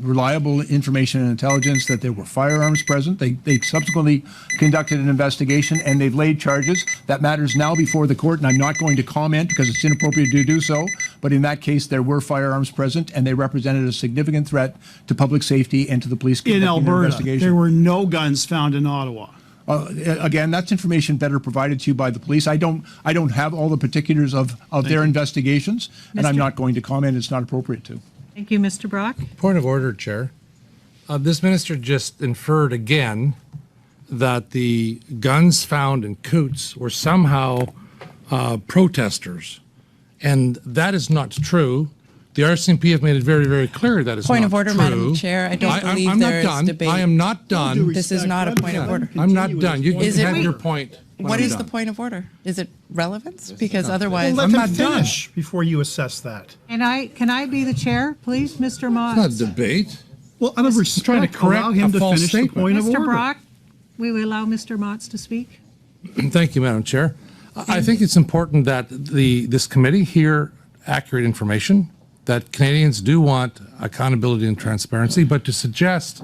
reliable information and intelligence that there were firearms present. They subsequently conducted an investigation and they've laid charges. That matter is now before the court, and I'm not going to comment because it's inappropriate to do so. But in that case, there were firearms present and they represented a significant threat to public safety and to the police. In Alberta, there were no guns found in Ottawa. Again, that's information better provided to you by the police. I don't have all the particulars of their investigations, and I'm not going to comment. It's not appropriate to. Thank you, Mr. Brock. Point of order, Chair. This minister just inferred again that the guns found in Coots were somehow protesters, and that is not true. The RCMP have made it very, very clear that it's Point not of order, true. Madam Chair. I don't believe I'm not there is done. debate. I am not done. This is not a point of order. I'm not done. You can Is it- have your point. when What I'm is done. the point of order? Is it relevance? Because otherwise, Well, let him finish before you assess that. Can I be the chair, please, Mr. Mott? It's not a debate. Well, out of respect, trying to correct allow him a to false finish the statement. point of Mr. order. Brock, we will allow Mr. Motts to speak. Thank you, Madam Chair. I think it's important that this committee hear accurate information, that Canadians do want accountability and transparency, but to suggest,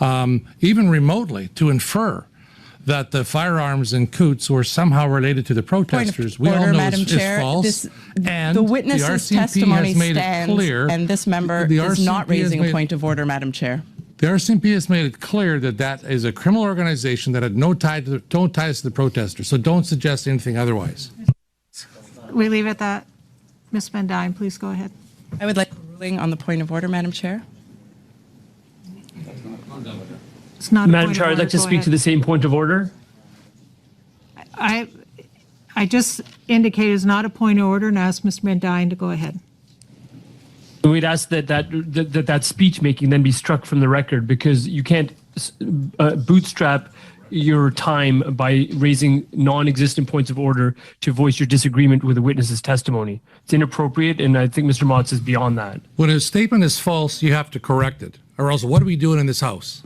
even remotely, to infer that the firearms in Coots were somehow related to the protesters, we all order, know Madam is Chair. false. And the witness's RCMP testimony has made stands, it clear, and this member the is not RCMP has raising a made- point of order, Madam Chair. The RCMP has made it clear that that is a criminal organization that had no ties to the protesters. So don't suggest anything otherwise. We leave it at that. Ms. Van Dyne, please go ahead. I would like a ruling on the point of order, Madam Chair. It's not a Madam point Chair, of I'd like to order. Go speak to ahead. the same point of order. I just indicated it's not a point of order and asked Ms. Van Dyne to go ahead. We'd ask that speech making then be struck from the record because you can't bootstrap your time by raising non-existent points of order to voice your disagreement with a witness's testimony. It's inappropriate, and I think Mr. Motts is beyond that. When a statement is false, you have to correct it. Or else what are we doing in this House?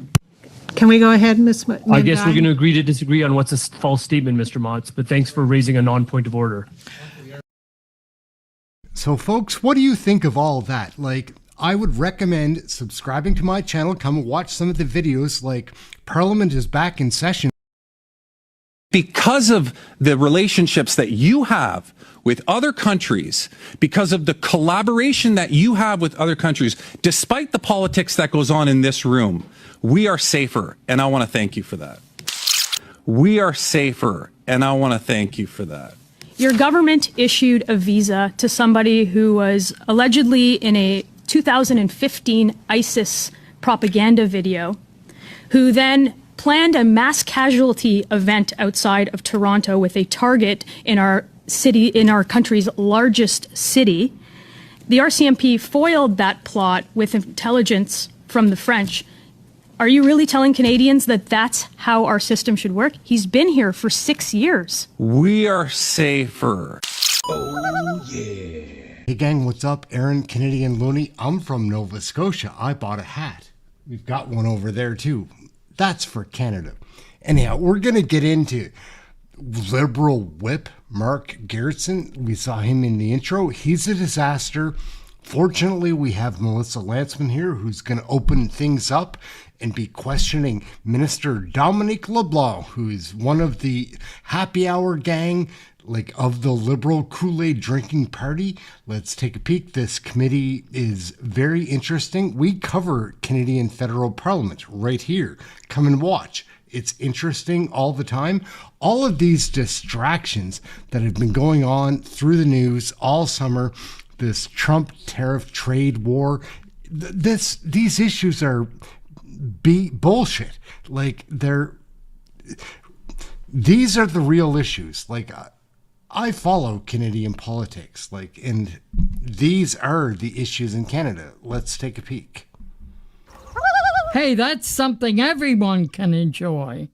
Can we go ahead, Ms. Van Dyne? I guess we're going to agree to disagree on what's a false statement, Mr. Motts, but thanks for raising a non-point of order. So, folks, what do you think of all that? Like, I would recommend subscribing to my channel. Come and watch some of the videos. Like, Parliament is back in session. Because of the relationships that you have with other countries, because of the collaboration that you have with other countries, despite the politics that goes on in this room, we are safer, and I want to thank you for that. We are safer, and I want to thank you for that. Your government issued a visa to somebody who was allegedly in a 2015 ISIS propaganda video, who then planned a mass casualty event outside of Toronto with a target in our city, in our country's largest city. The RCMP foiled that plot with intelligence from the French. Are you really telling Canadians that that's how our system should work? He's been here for 6 years. We are safer. Oh, yeah. Hey, gang, what's up? Aaron, Canadian Looney. I'm from Nova Scotia. I bought a hat. We've got one over there, too. That's for Canada. Anyhow, we're going to get into Liberal Whip Mark Garretson. We saw him in the intro. He's a disaster. Fortunately, we have Melissa Lantsman here who's going to open things up and be questioning Minister Dominic LeBlanc, who is one of the happy hour gang, like of the Liberal Kool-Aid drinking party. Let's take a peek. This committee is very interesting. We cover Canadian Federal Parliament right here. Come and watch. It's interesting all the time. All of these distractions that have been going on through the news all summer, this Trump tariff trade war, these issues are bullshit. Like, these are the real issues. Like, I follow Canadian politics, like, and these are the issues in Canada. Let's take a peek. Hey, that's something everyone can enjoy.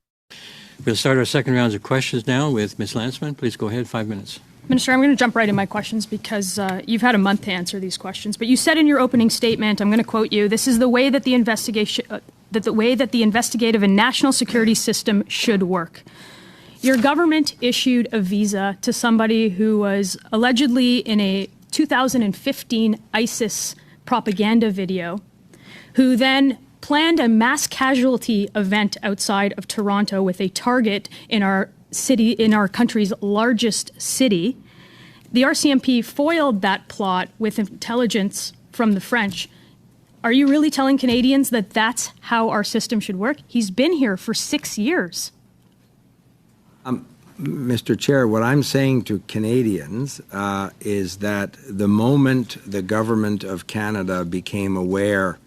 We'll start our second rounds of questions now with Ms. Lantsman. Please go ahead, 5 minutes. Minister, I'm going to jump right in my questions because you've had a month to answer these questions. But you said in your opening statement, I'm going to quote you, this is the way that the investigation, that the way that the investigative and national security system should work. Your government issued a visa to somebody who was allegedly in a 2015 ISIS propaganda video, who then planned a mass casualty event outside of Toronto with a target in our city, in our country's largest city. The RCMP foiled that plot with intelligence from the French. Are you really telling Canadians that that's how our system should work? He's been here for 6 years. Mr. Chair, what I'm saying to Canadians is that the moment the government of Canada became aware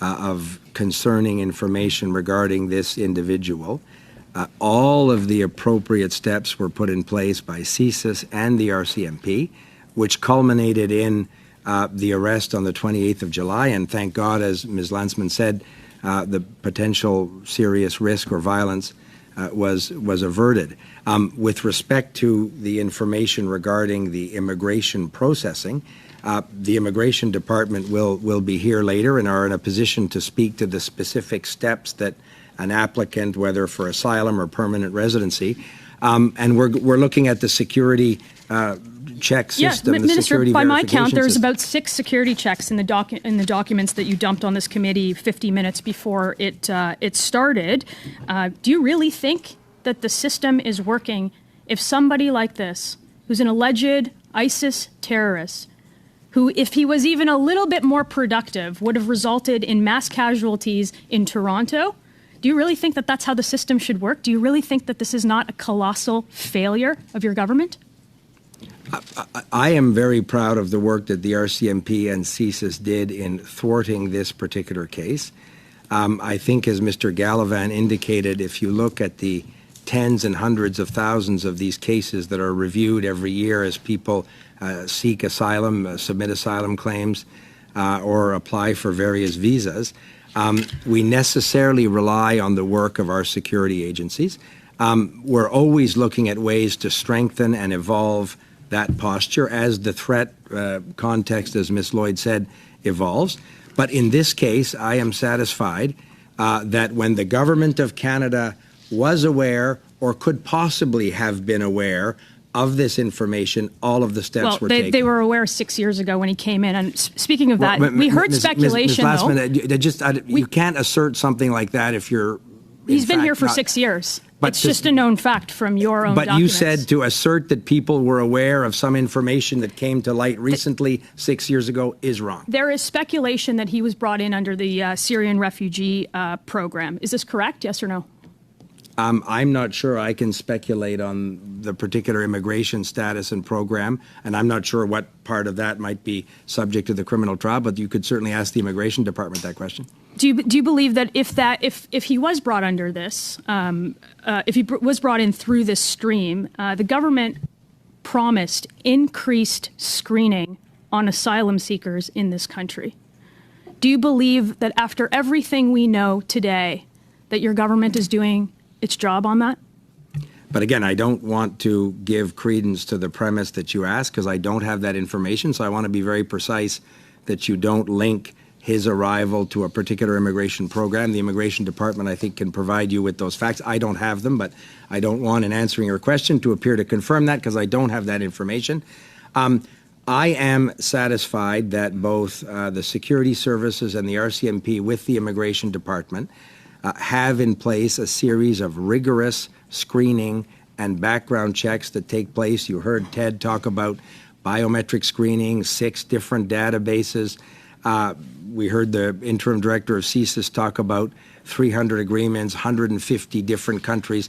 of concerning information regarding this individual, all of the appropriate steps were put in place by CSIS and the RCMP, which culminated in the arrest on the 28th of July. And thank God, as Ms. Landsman said, the potential serious risk or violence was averted. With respect to the information regarding the immigration processing, the Immigration Department will be here later and are in a position to speak to the specific steps that an applicant, whether for asylum or permanent residency, and we're looking at the security check system. Yes, the Minister, security by my count, there's system. about 6 security checks in the documents that you dumped on this committee 50 minutes before it started. Do you really think that the system is working if somebody like this, who's an alleged ISIS terrorist, who, if he was even a little bit more productive, would have resulted in mass casualties in Toronto? Do you really think that that's how the system should work? Do you really think that this is not a colossal failure of your government? I am very proud of the work that the RCMP and CSIS did in thwarting this particular case. I think, as Mr. Gallivan indicated, if you look at the tens and hundreds of thousands of these cases that are reviewed every year as people seek asylum, submit asylum claims, or apply for various visas, we necessarily rely on the work of our security agencies. We're always looking at ways to strengthen and evolve that posture as the threat context, as Ms. Lloyd said, evolves. But in this case, I am satisfied that when the Government of Canada was aware or could possibly have been aware of this information, all of the steps were taken. They were aware 6 years ago when he came in. And speaking of that, we heard speculation, Ms. Glassman, you can't assert something like that if you're... He's been here for 6 years. It's just a known fact from your own documents. But you said to assert that people were aware of some information that came to light recently 6 years ago is wrong. There is speculation that he was brought in under the Syrian refugee program. Is this correct, yes or no? I'm not sure I can speculate on the particular immigration status and program, and I'm not sure what part of that might be subject to the criminal trial, but you could certainly ask the Immigration Department that question. Do you believe that if he was brought under this, if he was brought in through this stream, the government promised increased screening on asylum seekers in this country? Do you believe that after everything we know today, that your government is doing its job on that? But again, I don't want to give credence to the premise that you ask because I don't have that information. So I want to be very precise that you don't link his arrival to a particular immigration program. The Immigration Department, I think, can provide you with those facts. I don't have them, but I don't want, in answering your question, to appear to confirm that because I don't have that information. I am satisfied that both the security services and the RCMP with the Immigration Department have in place a series of rigorous screening and background checks that take place. You heard Ted talk about biometric screening, 6 different databases. We heard the interim director of CSIS talk about 300 agreements, 150 different countries.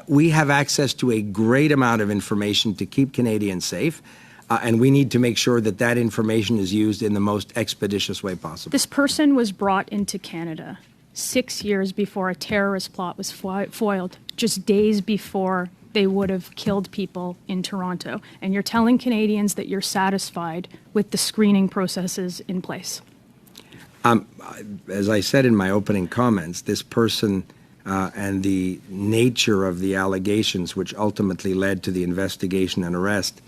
We have access to a great amount of information to keep Canadians safe, and we need to make sure that that information is used in the most expeditious way possible. This person was brought into Canada 6 years before a terrorist plot was foiled, just days before they would have killed people in Toronto. And you're telling Canadians that you're satisfied with the screening processes in place. As I said in my opening comments, this person and the nature of the allegations which ultimately led to the investigation and arrest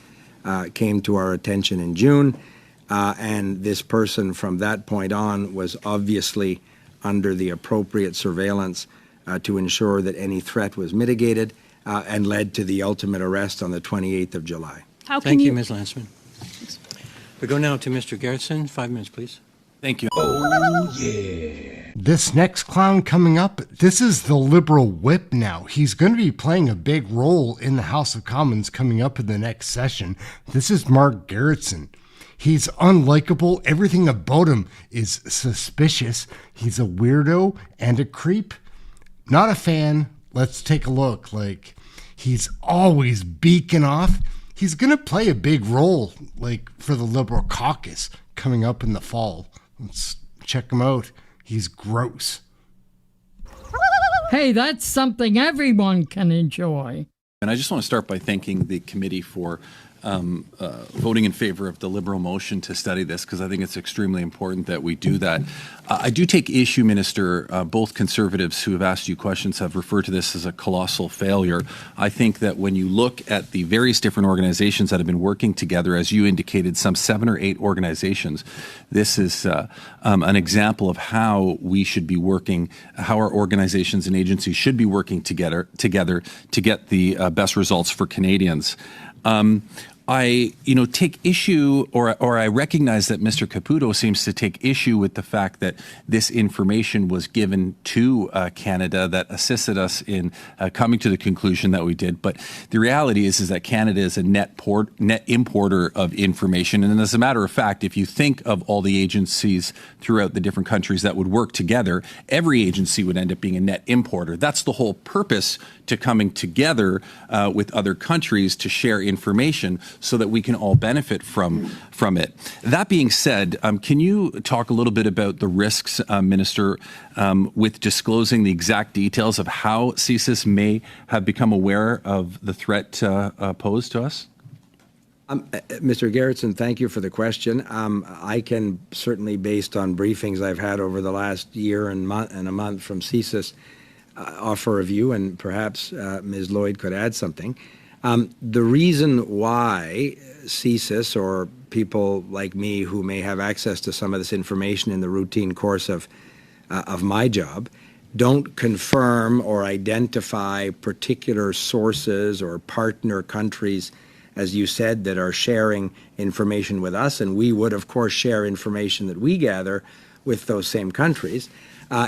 came to our attention in June. And this person from that point on was obviously under the appropriate surveillance to ensure that any threat was mitigated and led to the ultimate arrest on the 28th of July. Thank you, Ms. Landsman. We go now to Mr. Gerritsen. 5 minutes, please. Thank you. Oh, yeah. This next clown coming up, this is the Liberal whip now. He's going to be playing a big role in the House of Commons coming up in the next session. This is Mark Gerritsen. He's unlikable. Everything about him is suspicious. He's a weirdo and a creep. Not a fan. Let's take a look. He's always beaking off. He's going to play a big role, for the Liberal caucus coming up in the fall. Let's check him out. He's gross. Hey, that's something everyone can enjoy. And I just want to start by thanking the committee for voting in favor of the Liberal motion to study this, because I think it's extremely important that we do that. I do take issue, Minister, both Conservatives who have asked you questions have referred to this as a colossal failure. I think that when you look at the various different organizations that have been working together, as you indicated, some 7 or 8 organizations, this is an example of how we should be working, how our organizations and agencies should be working together to get the best results for Canadians. I take issue, or I recognize that Mr. Caputo seems to take issue with the fact that this information was given to Canada that assisted us in coming to the conclusion that we did. But the reality is that Canada is a net importer of information. And as a matter of fact, if you think of all the agencies throughout the different countries that would work together, every agency would end up being a net importer. That's the whole purpose to coming together with other countries to share information so that we can all benefit from it. That being said, can you talk a little bit about the risks, Minister, with disclosing the exact details of how CSIS may have become aware of the threat posed to us? Mr. Gerritsen, thank you for the question. I can certainly, based on briefings I've had over the last year and a month from CSIS, offer a view, and perhaps Ms. Lloyd could add something. The reason why CSIS, or people like me who may have access to some of this information in the routine course of my job, don't confirm or identify particular sources or partner countries, as you said, that are sharing information with us, and we would, of course, share information that we gather with those same countries,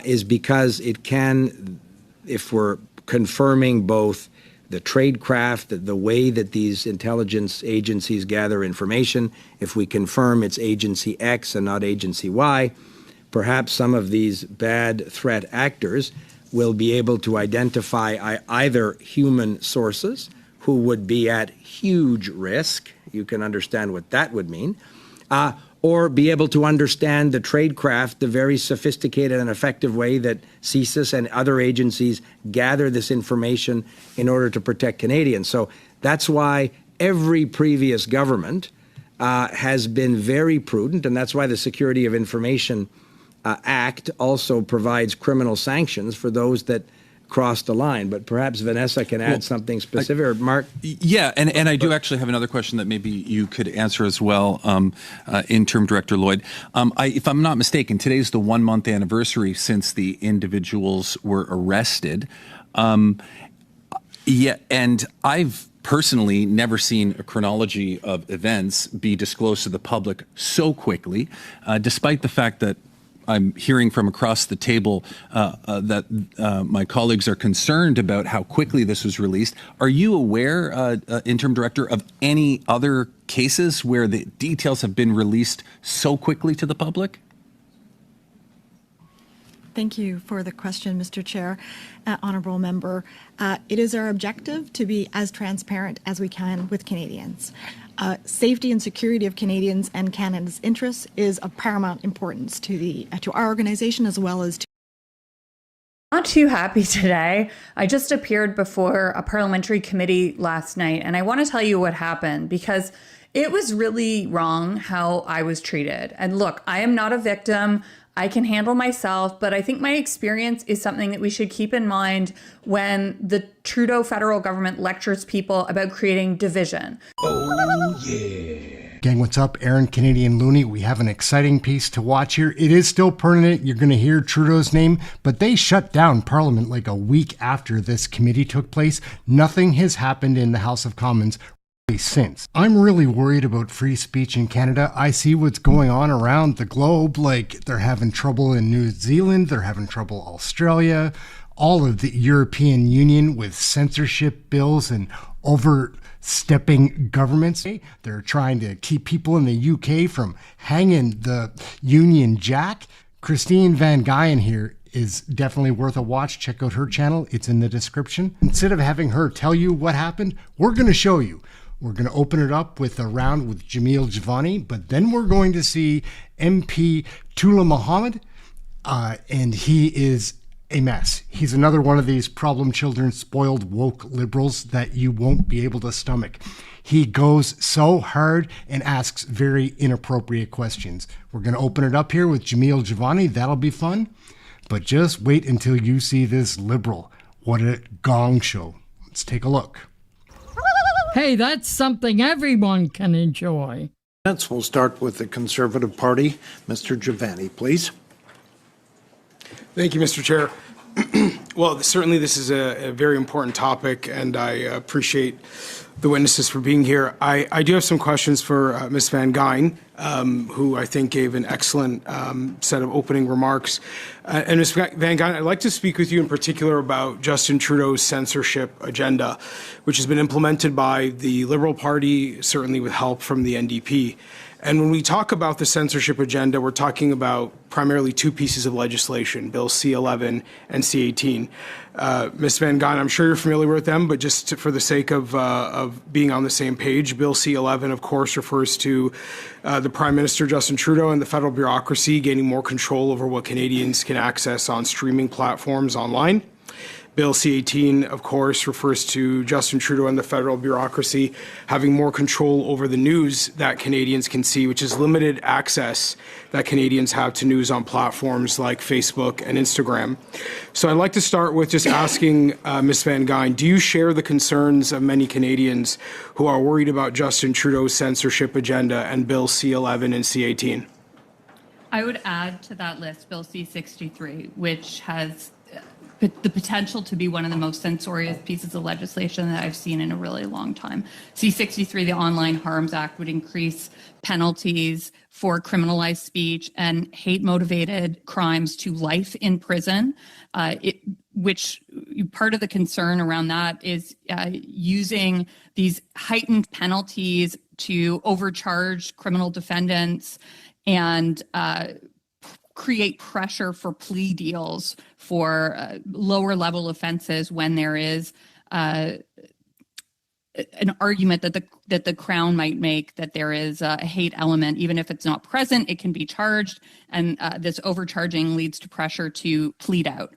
is because it can, if we're confirming both the tradecraft, the way that these intelligence agencies gather information, if we confirm it's agency X and not agency Y, perhaps some of these bad threat actors will be able to identify either human sources who would be at huge risk, you can understand what that would mean, or be able to understand the tradecraft, the very sophisticated and effective way that CSIS and other agencies gather this information in order to protect Canadians. So that's why every previous government has been very prudent, and that's why the Security of Information Act also provides criminal sanctions for those that cross the line. But perhaps Vanessa can add something specific, or Mark? Yeah, and I do actually have another question that maybe you could answer as well, Interim Director Lloyd. If I'm not mistaken, today's the 1-month anniversary since the individuals were arrested. Yeah, and I've personally never seen a chronology of events be disclosed to the public so quickly, despite the fact that I'm hearing from across the table that my colleagues are concerned about how quickly this was released. Are you aware, Interim Director, of any other cases where the details have been released so quickly to the public? Thank you for the question, Mr. Chair. Honourable Member, it is our objective to be as transparent as we can with Canadians. Safety and security of Canadians and Canada's interests is of paramount importance to our organization as well as to. Not too happy today. I just appeared before a parliamentary committee last night, and I want to tell you what happened because it was really wrong how I was treated. And look, I am not a victim. I can handle myself, but I think my experience is something that we should keep in mind when the Trudeau federal government lectures people about creating division. Oh, yeah. Gang, what's up? Aaron Canadian Looney. We have an exciting piece to watch here. It is still permanent. You're going to hear Trudeau's name, but they shut down Parliament like a week after this committee took place. Nothing has happened in the House of Commons since. I'm really worried about free speech in Canada. I see what's going on around the globe, like they're having trouble in New Zealand, they're having trouble Australia, all of the European Union with censorship bills and overstepping governments. They're trying to keep people in the UK from hanging the Union Jack. Christine Van Guyen here is definitely worth a watch. Check out her channel. It's in the description. Instead of having her tell you what happened, we're going to show you. We're going to open it up with a round with Jamil Javani, but then we're going to see MP Tula Mohammed, and he is a mess. He's another one of these problem children, spoiled woke liberals that you won't be able to stomach. He goes so hard and asks very inappropriate questions. We're going to open it up here with Jamil Giovanni. That'll be fun. But just wait until you see this liberal. What a gong show. Let's take a look. Hey, that's something everyone can enjoy. We'll start with the Conservative Party. Mr. Giovanni, please. Thank you, Mr. Chair. Well, certainly this is a very important topic, and I appreciate the witnesses for being here. I do have some questions for Ms. Van Geyn, who I think gave an excellent set of opening remarks. And Ms. Van Geyn, I'd like to speak with you in particular about Justin Trudeau's censorship agenda, which has been implemented by the Liberal Party, certainly with help from the NDP. And when we talk about the censorship agenda, we're talking about primarily two pieces of legislation, Bill C-11 and C-18. Ms. Van Geyn, I'm sure you're familiar with them, but just for the sake of being on the same page, Bill C-11, of course, refers to the Prime Minister, Justin Trudeau, and the federal bureaucracy gaining more control over what Canadians can access on streaming platforms online. Bill C-18, of course, refers to Justin Trudeau and the federal bureaucracy having more control over the news that Canadians can see, which is limited access that Canadians have to news on platforms like Facebook and Instagram. So I'd like to start with just asking Ms. Van Geyn, do you share the concerns of many Canadians who are worried about Justin Trudeau's censorship agenda and Bill C-11 and C-18? I would add to that list Bill C-63, which has the potential to be one of the most censorious pieces of legislation that I've seen in a really long time. C-63, the Online Harms Act, would increase penalties for criminalized speech and hate-motivated crimes to life in prison, which part of the concern around that is using these heightened penalties to overcharge criminal defendants and create pressure for plea deals for lower level offenses when there is an argument that the Crown might make that there is a hate element. Even if it's not present, it can be charged, and this overcharging leads to pressure to plead out.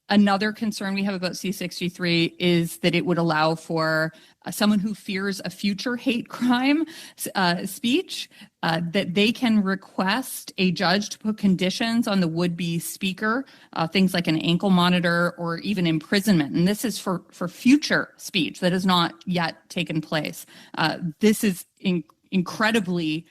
Another concern we have about C-63 is that it would allow for someone who fears a future hate crime speech, that they can request a judge to put conditions on the would-be speaker, things like an ankle monitor or even imprisonment. And this is for future speech that has not yet taken place. This is incredibly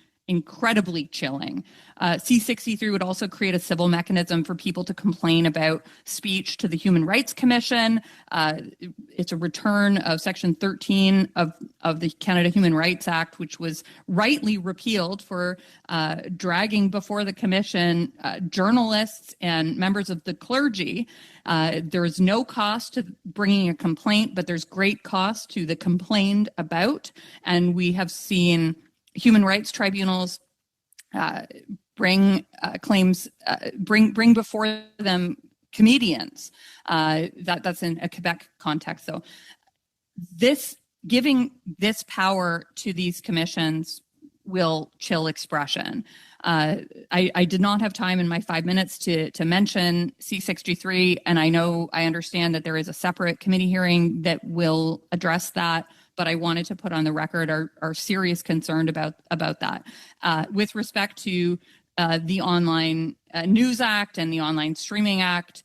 chilling. C-63 would also create a civil mechanism for people to complain about speech to the Human Rights Commission. It's a return of Section 13 of the Canada Human Rights Act, which was rightly repealed for dragging before the Commission journalists and members of the clergy. There is no cost to bringing a complaint, but there's great cost to the complained about. And we have seen human rights tribunals bring before them comedians. That's in a Quebec context. So giving this power to these commissions will chill expression. I did not have time in my 5 minutes to mention C-63, and I understand that there is a separate committee hearing that will address that. But I wanted to put on the record our serious concern about that. With respect to the Online News Act and the Online Streaming Act,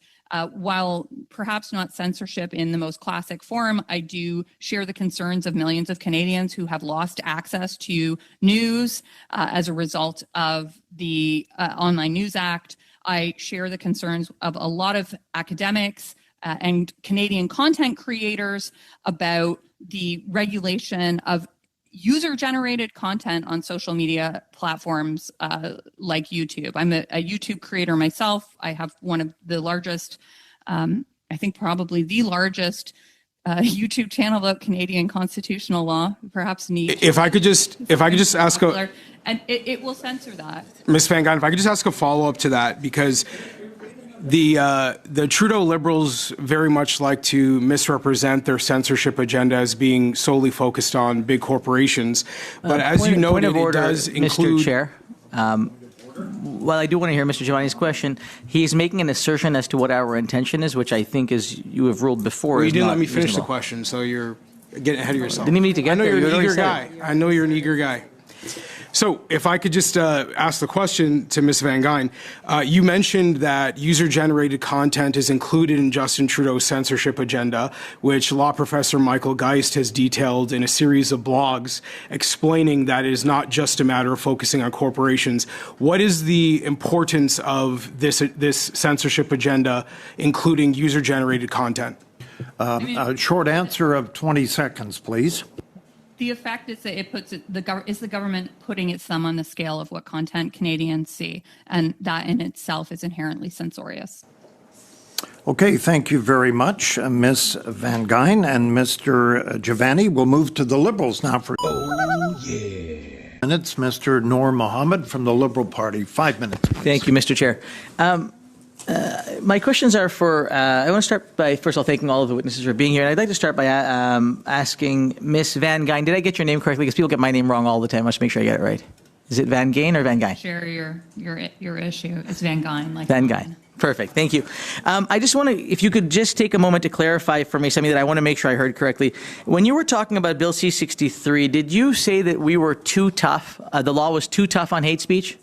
while perhaps not censorship in the most classic form, I do share the concerns of millions of Canadians who have lost access to news as a result of the Online News Act. I share the concerns of a lot of academics and Canadian content creators about the regulation of user-generated content on social media platforms like YouTube. I'm a YouTube creator myself. I have one of the largest, I think probably the largest YouTube channel about Canadian constitutional law, perhaps niche. If I could just ask and it will censor that. Ms. Van Geyn, if I could just ask a follow-up to that, because the Trudeau Liberals very much like to misrepresent their censorship agenda as being solely focused on big corporations. But as you noted, it does include... Mr. Chair, while I do want to hear Mr. Giovanni's question, he's making an assertion as to what our intention is, which I think is you have ruled before. Well, you is didn't not let me finish the reasonable. question, so you're getting ahead of yourself. Didn't even need to get I know there. you're You an already eager said guy. it. I know you're an eager guy. So if I could just ask the question to Ms. Van Gyn, you mentioned that user-generated content is included in Justin Trudeau's censorship agenda, which law professor Michael Geist has detailed in a series of blogs explaining that it is not just a matter of focusing on corporations. What is the importance of this censorship agenda, including user-generated content? A short answer of 20 seconds, please. The effect is that it puts is the government putting its thumb on the scale of what content Canadians see, and that in itself is inherently censorious. Okay, thank you very much, Ms. Van Gyn and Mr. Giovanni. We'll move to the Liberals now for minutes. Mr. Noor Mohammed from the Liberal Party, 5 minutes. Please. Thank you, Mr. Chair. My questions are for, I want to start by, first of all, thanking all of the witnesses for being here. And I'd like to start by asking Ms. Van Gyn, did I get your name correctly? Because people get my name wrong all the time. I must make sure I get it right. Is it Van Gyn or Van Gyn? Share your issue. It's Van Gyn. Like Van Gyn. Perfect. Thank you. I just want to, if you could just take a moment to clarify for me something that I want to make sure I heard correctly. When you were talking about Bill C-63, did you say that we were too tough, the law was too tough on hate speech?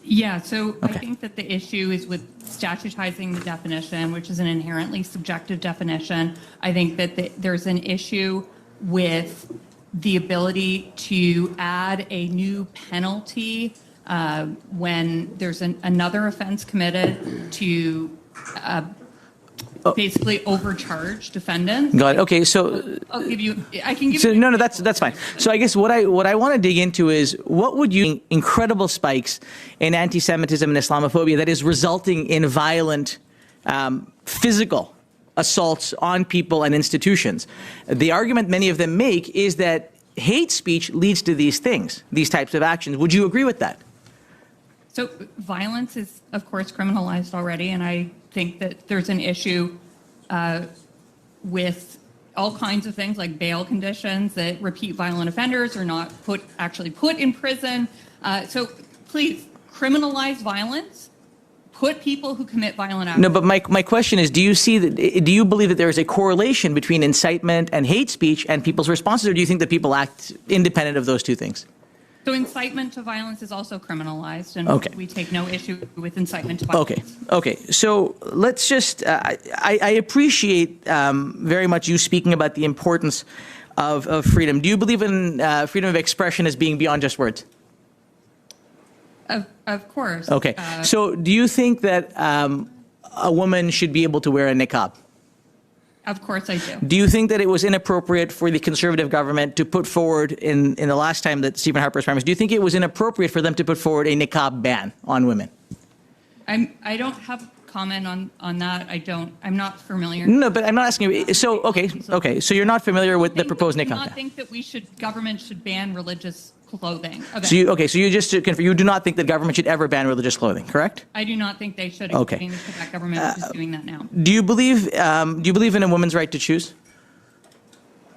Yeah, so I think that the issue is with statutizing the definition, which is an inherently subjective definition. I think that there's an issue with the ability to add a new penalty when there's another offense committed to basically overcharge defendants. Got it. Okay, so I can give so, you. no, that's fine. So I guess what I want to dig into is what would you incredible spikes in anti-Semitism and Islamophobia that is resulting in violent physical assaults on people and institutions. The argument many of them make is that hate speech leads to these things, these types of actions. Would you agree with that? So violence is, of course, criminalized already, and I think that there's an issue with all kinds of things like bail conditions that repeat violent offenders are not actually put in prison. So please criminalize violence. Put people who commit violent acts. No, but my question is, do you believe that there is a correlation between incitement and hate speech and people's responses, or do you think that people act independent of those two things? So incitement to violence is also criminalized, and Okay. we take no issue with incitement to violence. Okay. So let's just, I appreciate very much you speaking about the importance of freedom. Do you believe in freedom of expression as being beyond just words? Of course. Okay. So do you think that a woman should be able to wear a niqab? Of course I do. Do you think that it was inappropriate for the Conservative government to put forward, in the last time that Stephen Harper was Prime Minister, do you think it was inappropriate for them to put forward a niqab ban on women? I don't have comment on that. I'm not familiar. No, but I'm not asking you. So, okay. So you're not familiar with the proposed niqab I do not ban? think that government should ban religious clothing. So you just to confirm, you do not think that government should ever ban religious clothing, correct? I do not think they should. Okay. Including the Quebec government is doing that now. Do you believe in a woman's right to choose?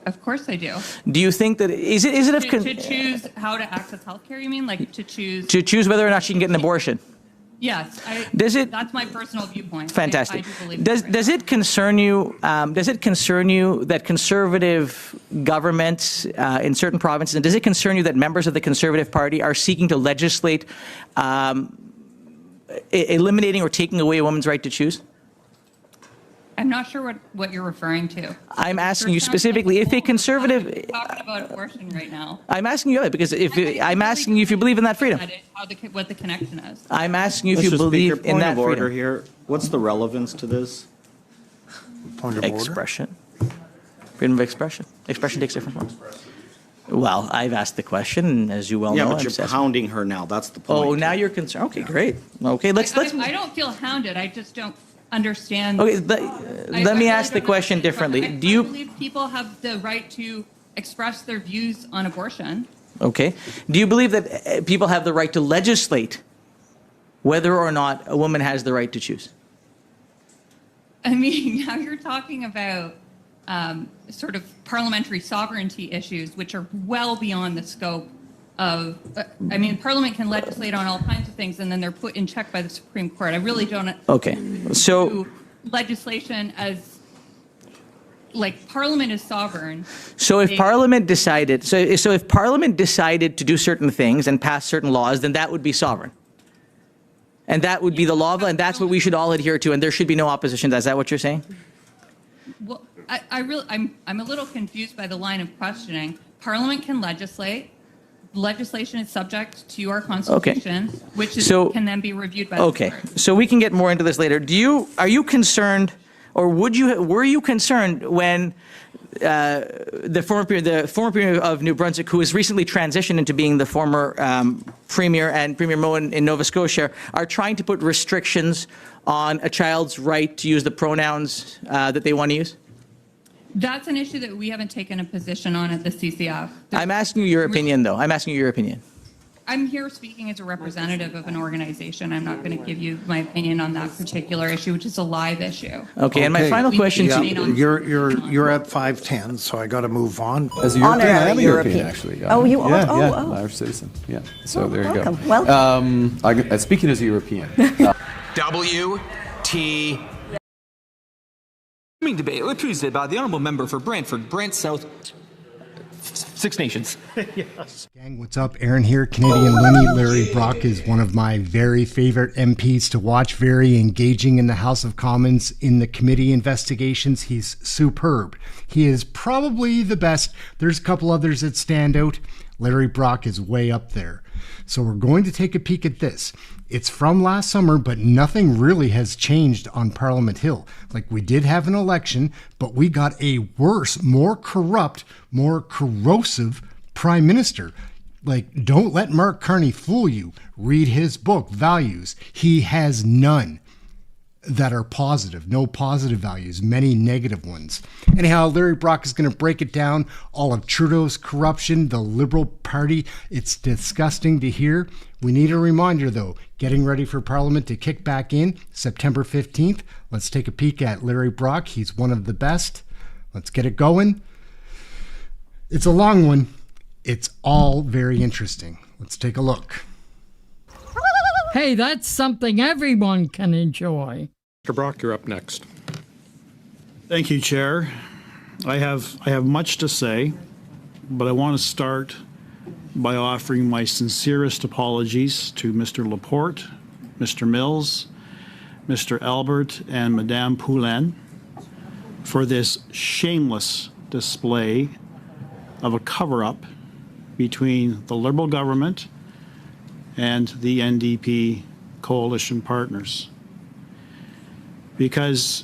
Of course I do. Do you think that is it of To choose how to access healthcare? You mean like to choose whether or not she can get an abortion? Yes. That's my personal viewpoint. Fantastic. I do believe Does it concern you? Does it concern you that conservative governments in certain provinces, and does it concern you that members of the Conservative Party are seeking to legislate eliminating or taking away a woman's right to choose? I'm not sure what you're referring to. I'm asking you specifically if a conservative. We're talking about abortion right now. I'm asking you that because I'm asking you if you believe in that freedom. What the connection is. I'm asking you if you believe in that point of order freedom. here. What's the relevance to this? Point of order. Expression. Freedom of expression. Expression takes different forms. Well, I've asked the question, and as you well know, but you're hounding her now. That's the point. Oh, now you're concerned. Okay, great. Okay, let's. I don't feel hounded. I just don't understand. Okay, let me ask the question differently. I believe people have the right to express their views on abortion. Okay. Do you believe that people have the right to legislate whether or not a woman has the right to choose? I mean, now you're talking about sort of parliamentary sovereignty issues, which are well beyond the scope of, Parliament can legislate on all kinds of things and then they're put in check by the Supreme Court. I really don't So legislation as, like, Parliament is sovereign. So if Parliament decided, so if Parliament decided to do certain things and pass certain laws, then that would be sovereign. And that would be the law, and that's what we should all adhere to, and there should be no opposition. Is that what you're saying? Well, I'm a little confused by the line of questioning. Parliament can legislate. Legislation is subject to our Constitution, which is, can then be reviewed by the Okay, court. so we can get more into this later. Are you concerned, or were you concerned when the former premier of New Brunswick, who has recently transitioned into being the former premier, and Premier Moe in Nova Scotia, are trying to put restrictions on a child's right to use the pronouns that they want to use? That's an issue that we haven't taken a position on at the CCF. I'm asking you your opinion, though. I'm asking you your opinion. I'm here speaking as a representative of an organization. I'm not going to give you my opinion on that particular issue, which is a live issue. Okay, and my final question to you. You're at 5:10, so I got to move on. As a European, I am a European, actually. Oh, you are? Yeah, Oh. Irish citizen. Yeah, so there you welcome. go. Welcome. Speaking as a European. W.T. Debate presented by the Honourable Member for Brantford, Brant South, Six Nations. Yes. Gang, what's up? Aaron here, Canadian loony. Larry Brock is one of my very favorite MPs to watch, very engaging in the House of Commons in the committee investigations. He's superb. He is probably the best. There's a couple others that stand out. Larry Brock is way up there. So we're going to take a peek at this. It's from last summer, but nothing really has changed on Parliament Hill. Like, we did have an election, but we got a worse, more corrupt, more corrosive prime minister. Like, don't let Mark Carney fool you. Read his book, Values. He has none that are positive, no positive values, many negative ones. Anyhow, Larry Brock is going to break it down, all of Trudeau's corruption, the Liberal Party. It's disgusting to hear. We need a reminder, though, getting ready for Parliament to kick back in September 15th. Let's take a peek at Larry Brock. He's one of the best. Let's get it going. It's a long one. It's all very interesting. Let's take a look. Hey, that's something everyone can enjoy. Mr. Brock, you're up next. Thank you, Chair. I have much to say, but I want to start by offering my sincerest apologies to Mr. Laporte, Mr. Mills, Mr. Albert, and Madame Poulin for this shameless display of a cover-up between the Liberal government and the NDP coalition partners. Because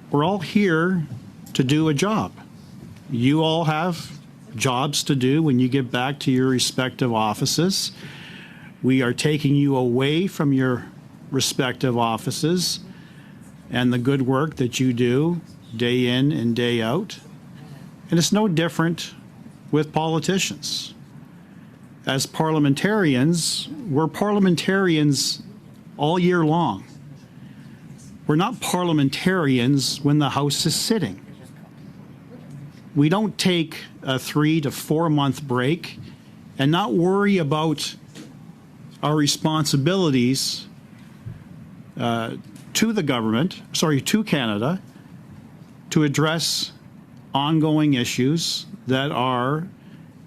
we're all here to do a job. You all have jobs to do when you get back to your respective offices. We are taking you away from your respective offices and the good work that you do day in and day out. And it's no different with politicians. As parliamentarians, we're parliamentarians all year long. We're not parliamentarians when the House is sitting. We don't take a 3 to 4 month break and not worry about our responsibilities to the government, to Canada, to address ongoing issues that are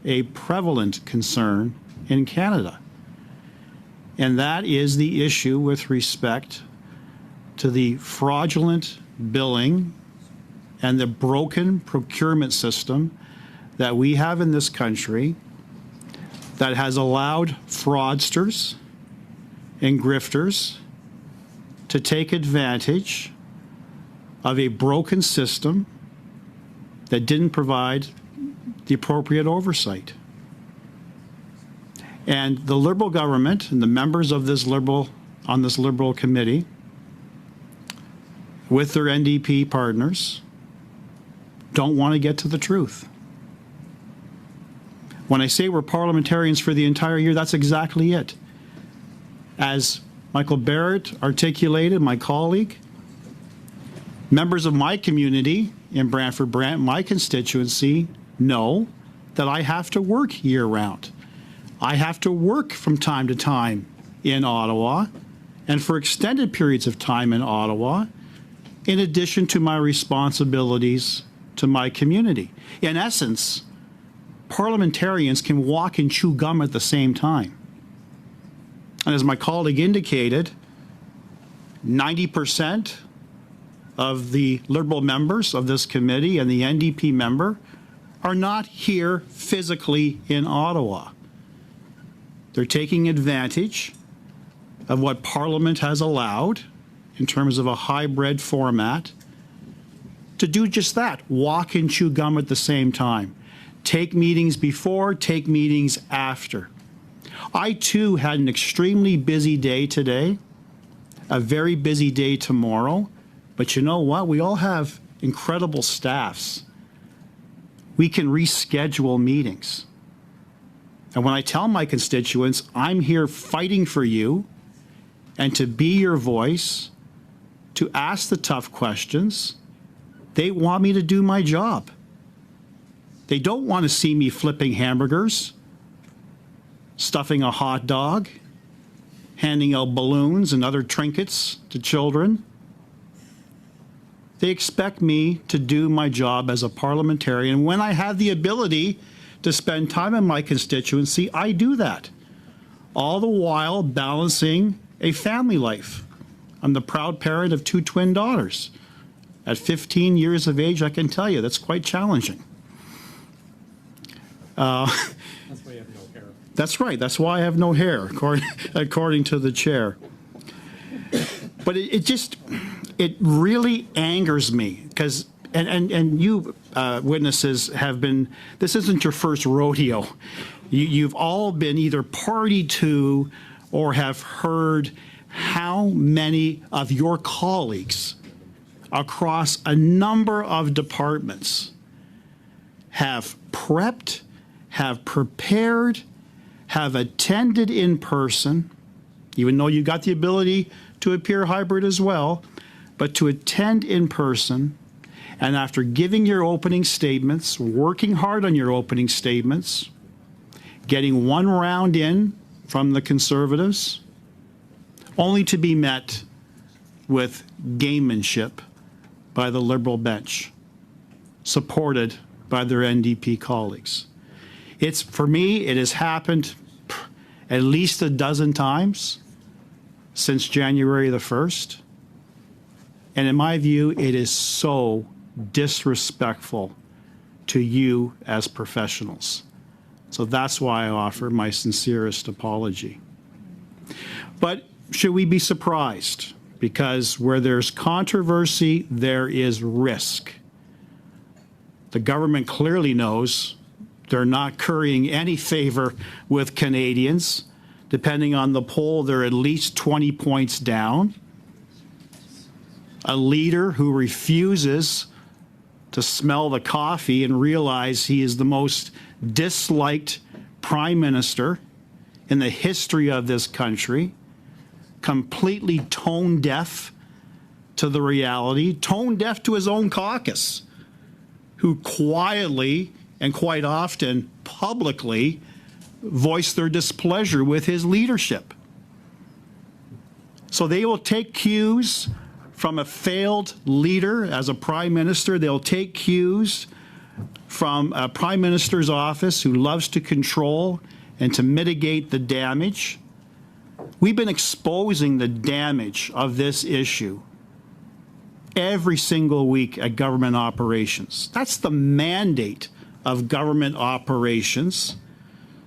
a prevalent concern in Canada. And that is the issue with respect to the fraudulent billing and the broken procurement system that we have in this country that has allowed fraudsters and grifters to take advantage of a broken system that didn't provide the appropriate oversight. And the Liberal government and the members of this Liberal committee with their NDP partners don't want to get to the truth. When I say we're parliamentarians for the entire year, that's exactly it. As Michael Barrett articulated, my colleague, members of my community in Brantford Brant, my constituency, know that I have to work year-round. I have to work from time to time in Ottawa and for extended periods of time in Ottawa, in addition to my responsibilities to my community. In essence, parliamentarians can walk and chew gum at the same time. And as my colleague indicated, 90% of the Liberal members of this committee and the NDP member are not here physically in Ottawa. They're taking advantage of what Parliament has allowed in terms of a hybrid format to do just that, walk and chew gum at the same time. Take meetings before, take meetings after. I too had an extremely busy day today, a very busy day tomorrow, but you know what? We all have incredible staffs. We can reschedule meetings. And when I tell my constituents, I'm here fighting for you and to be your voice, to ask the tough questions, they want me to do my job. They don't want to see me flipping hamburgers, stuffing a hot dog, handing out balloons and other trinkets to children. They expect me to do my job as a parliamentarian. When I have the ability to spend time in my constituency, I do that, all the while balancing a family life. I'm the proud parent of 2 twin daughters. At 15 years of age, I can tell you that's quite challenging. That's why you have no hair. That's right. That's why I have no hair, according to the chair. But it really angers me because, and you witnesses have been, this isn't your first rodeo. You've all been either party to or have heard how many of your colleagues across a number of departments have prepped, have prepared, have attended in person, even though you got the ability to appear hybrid as well, but to attend in person, and after giving your opening statements, working hard on your opening statements, getting one round in from the Conservatives, only to be met with gamemanship by the Liberal bench, supported by their NDP colleagues. For me, it has happened at least a dozen times since January the 1st. And in my view, it is so disrespectful to you as professionals. So that's why I offer my sincerest apology. But should we be surprised? Because where there's controversy, there is risk. The government clearly knows they're not currying any favor with Canadians. Depending on the poll, they're at least 20 points down. A leader who refuses to smell the coffee and realize he is the most disliked prime minister in the history of this country, completely tone deaf to the reality, tone deaf to his own caucus, who quietly and quite often publicly voice their displeasure with his leadership. So they will take cues from a failed leader as a prime minister. They'll take cues from a prime minister's office who loves to control and to mitigate the damage. We've been exposing the damage of this issue every single week at government operations. That's the mandate of government operations,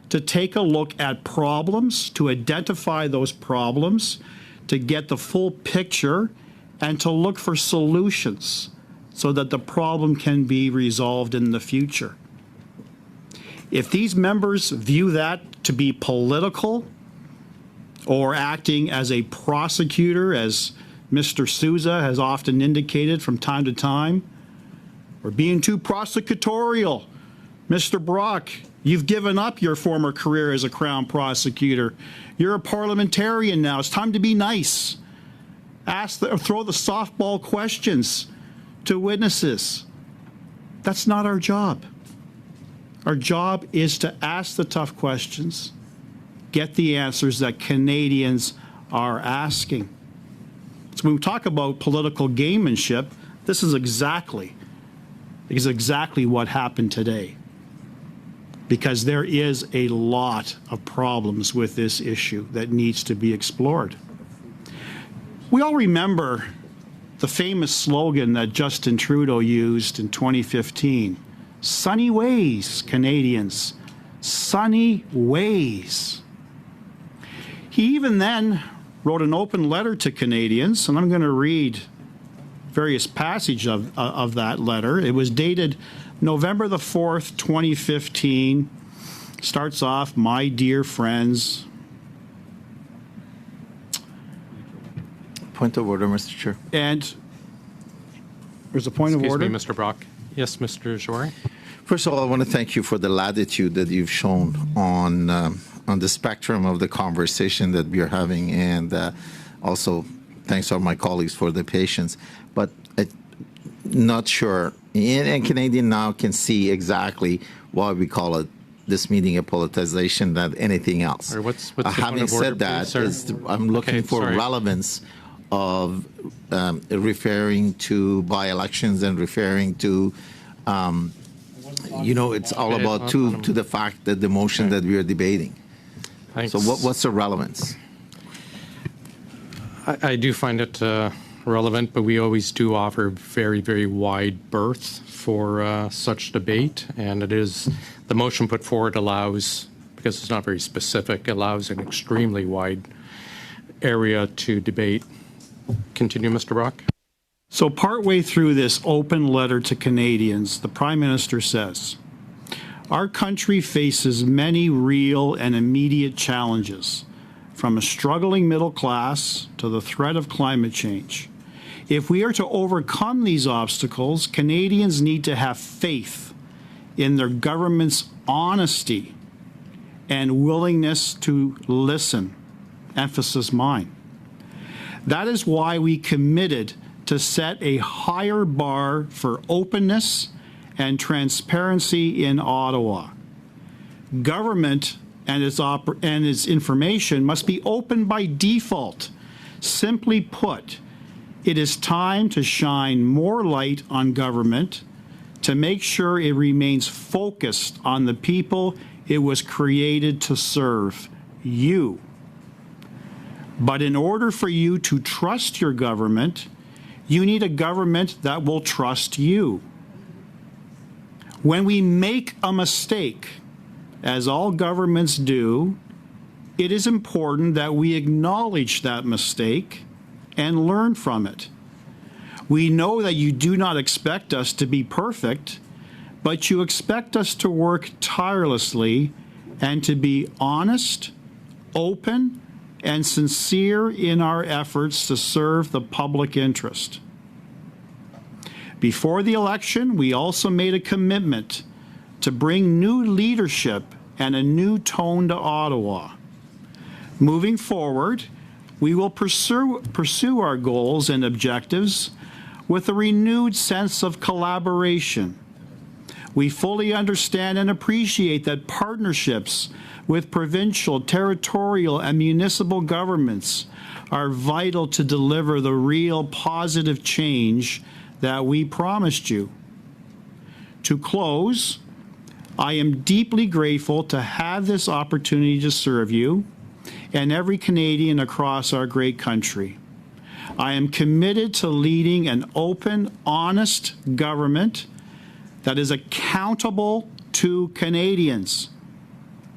to take a look at problems, to identify those problems, to get the full picture, and to look for solutions so that the problem can be resolved in the future. If these members view that to be political or acting as a prosecutor, as Mr. Sousa has often indicated from time to time, or being too prosecutorial, Mr. Brock, you've given up your former career as a Crown prosecutor. You're a parliamentarian now. It's time to be nice. Throw the softball questions to witnesses. That's not our job. Our job is to ask the tough questions, get the answers that Canadians are asking. So when we talk about political gamemanship, this is exactly what happened today. Because there is a lot of problems with this issue that needs to be explored. We all remember the famous slogan that Justin Trudeau used in 2015, "Sunny ways, Canadians, sunny ways." He even then wrote an open letter to Canadians, and I'm going to read various passages of that letter. It was dated November the 4th, 2015. Starts off, "My dear friends." Point of order, Mr. Chair. And there's a point of order. Excuse me, Mr. Brock. Yes, Mr. Jory. First of all, I want to thank you for the latitude that you've shown on the spectrum of the conversation that we're having, and also thanks to all my colleagues for the patience. But I'm not sure, and Canadian now can see exactly why we call it this meeting a politicization than anything else. Or what's the Having point of order, said that, please, I'm looking for sorry. relevance of referring to by-elections and referring to, it's all about to the fact that the motion that we are debating. Thanks. So what's the relevance? I do find it relevant, but we always do offer very, very wide berth for such debate, and it is the motion put forward allows, because it's not very specific, allows an extremely wide area to debate. Continue, Mr. Brock. So partway through this open letter to Canadians, the Prime Minister says, "Our country faces many real and immediate challenges, from a struggling middle class to the threat of climate change. If we are to overcome these obstacles, Canadians need to have faith in their government's honesty and willingness to listen." Emphasis mine. That is why we committed to set a higher bar for openness and transparency in Ottawa. Government and its information must be open by default. Simply put, it is time to shine more light on government to make sure it remains focused on the people it was created to serve, you. But in order for you to trust your government, you need a government that will trust you. When we make a mistake, as all governments do, it is important that we acknowledge that mistake and learn from it. We know that you do not expect us to be perfect, but you expect us to work tirelessly and to be honest, open, and sincere in our efforts to serve the public interest. Before the election, we also made a commitment to bring new leadership and a new tone to Ottawa. Moving forward, we will pursue our goals and objectives with a renewed sense of collaboration. We fully understand and appreciate that partnerships with provincial, territorial, and municipal governments are vital to deliver the real positive change that we promised you. To close, I am deeply grateful to have this opportunity to serve you and every Canadian across our great country. I am committed to leading an open, honest government that is accountable to Canadians.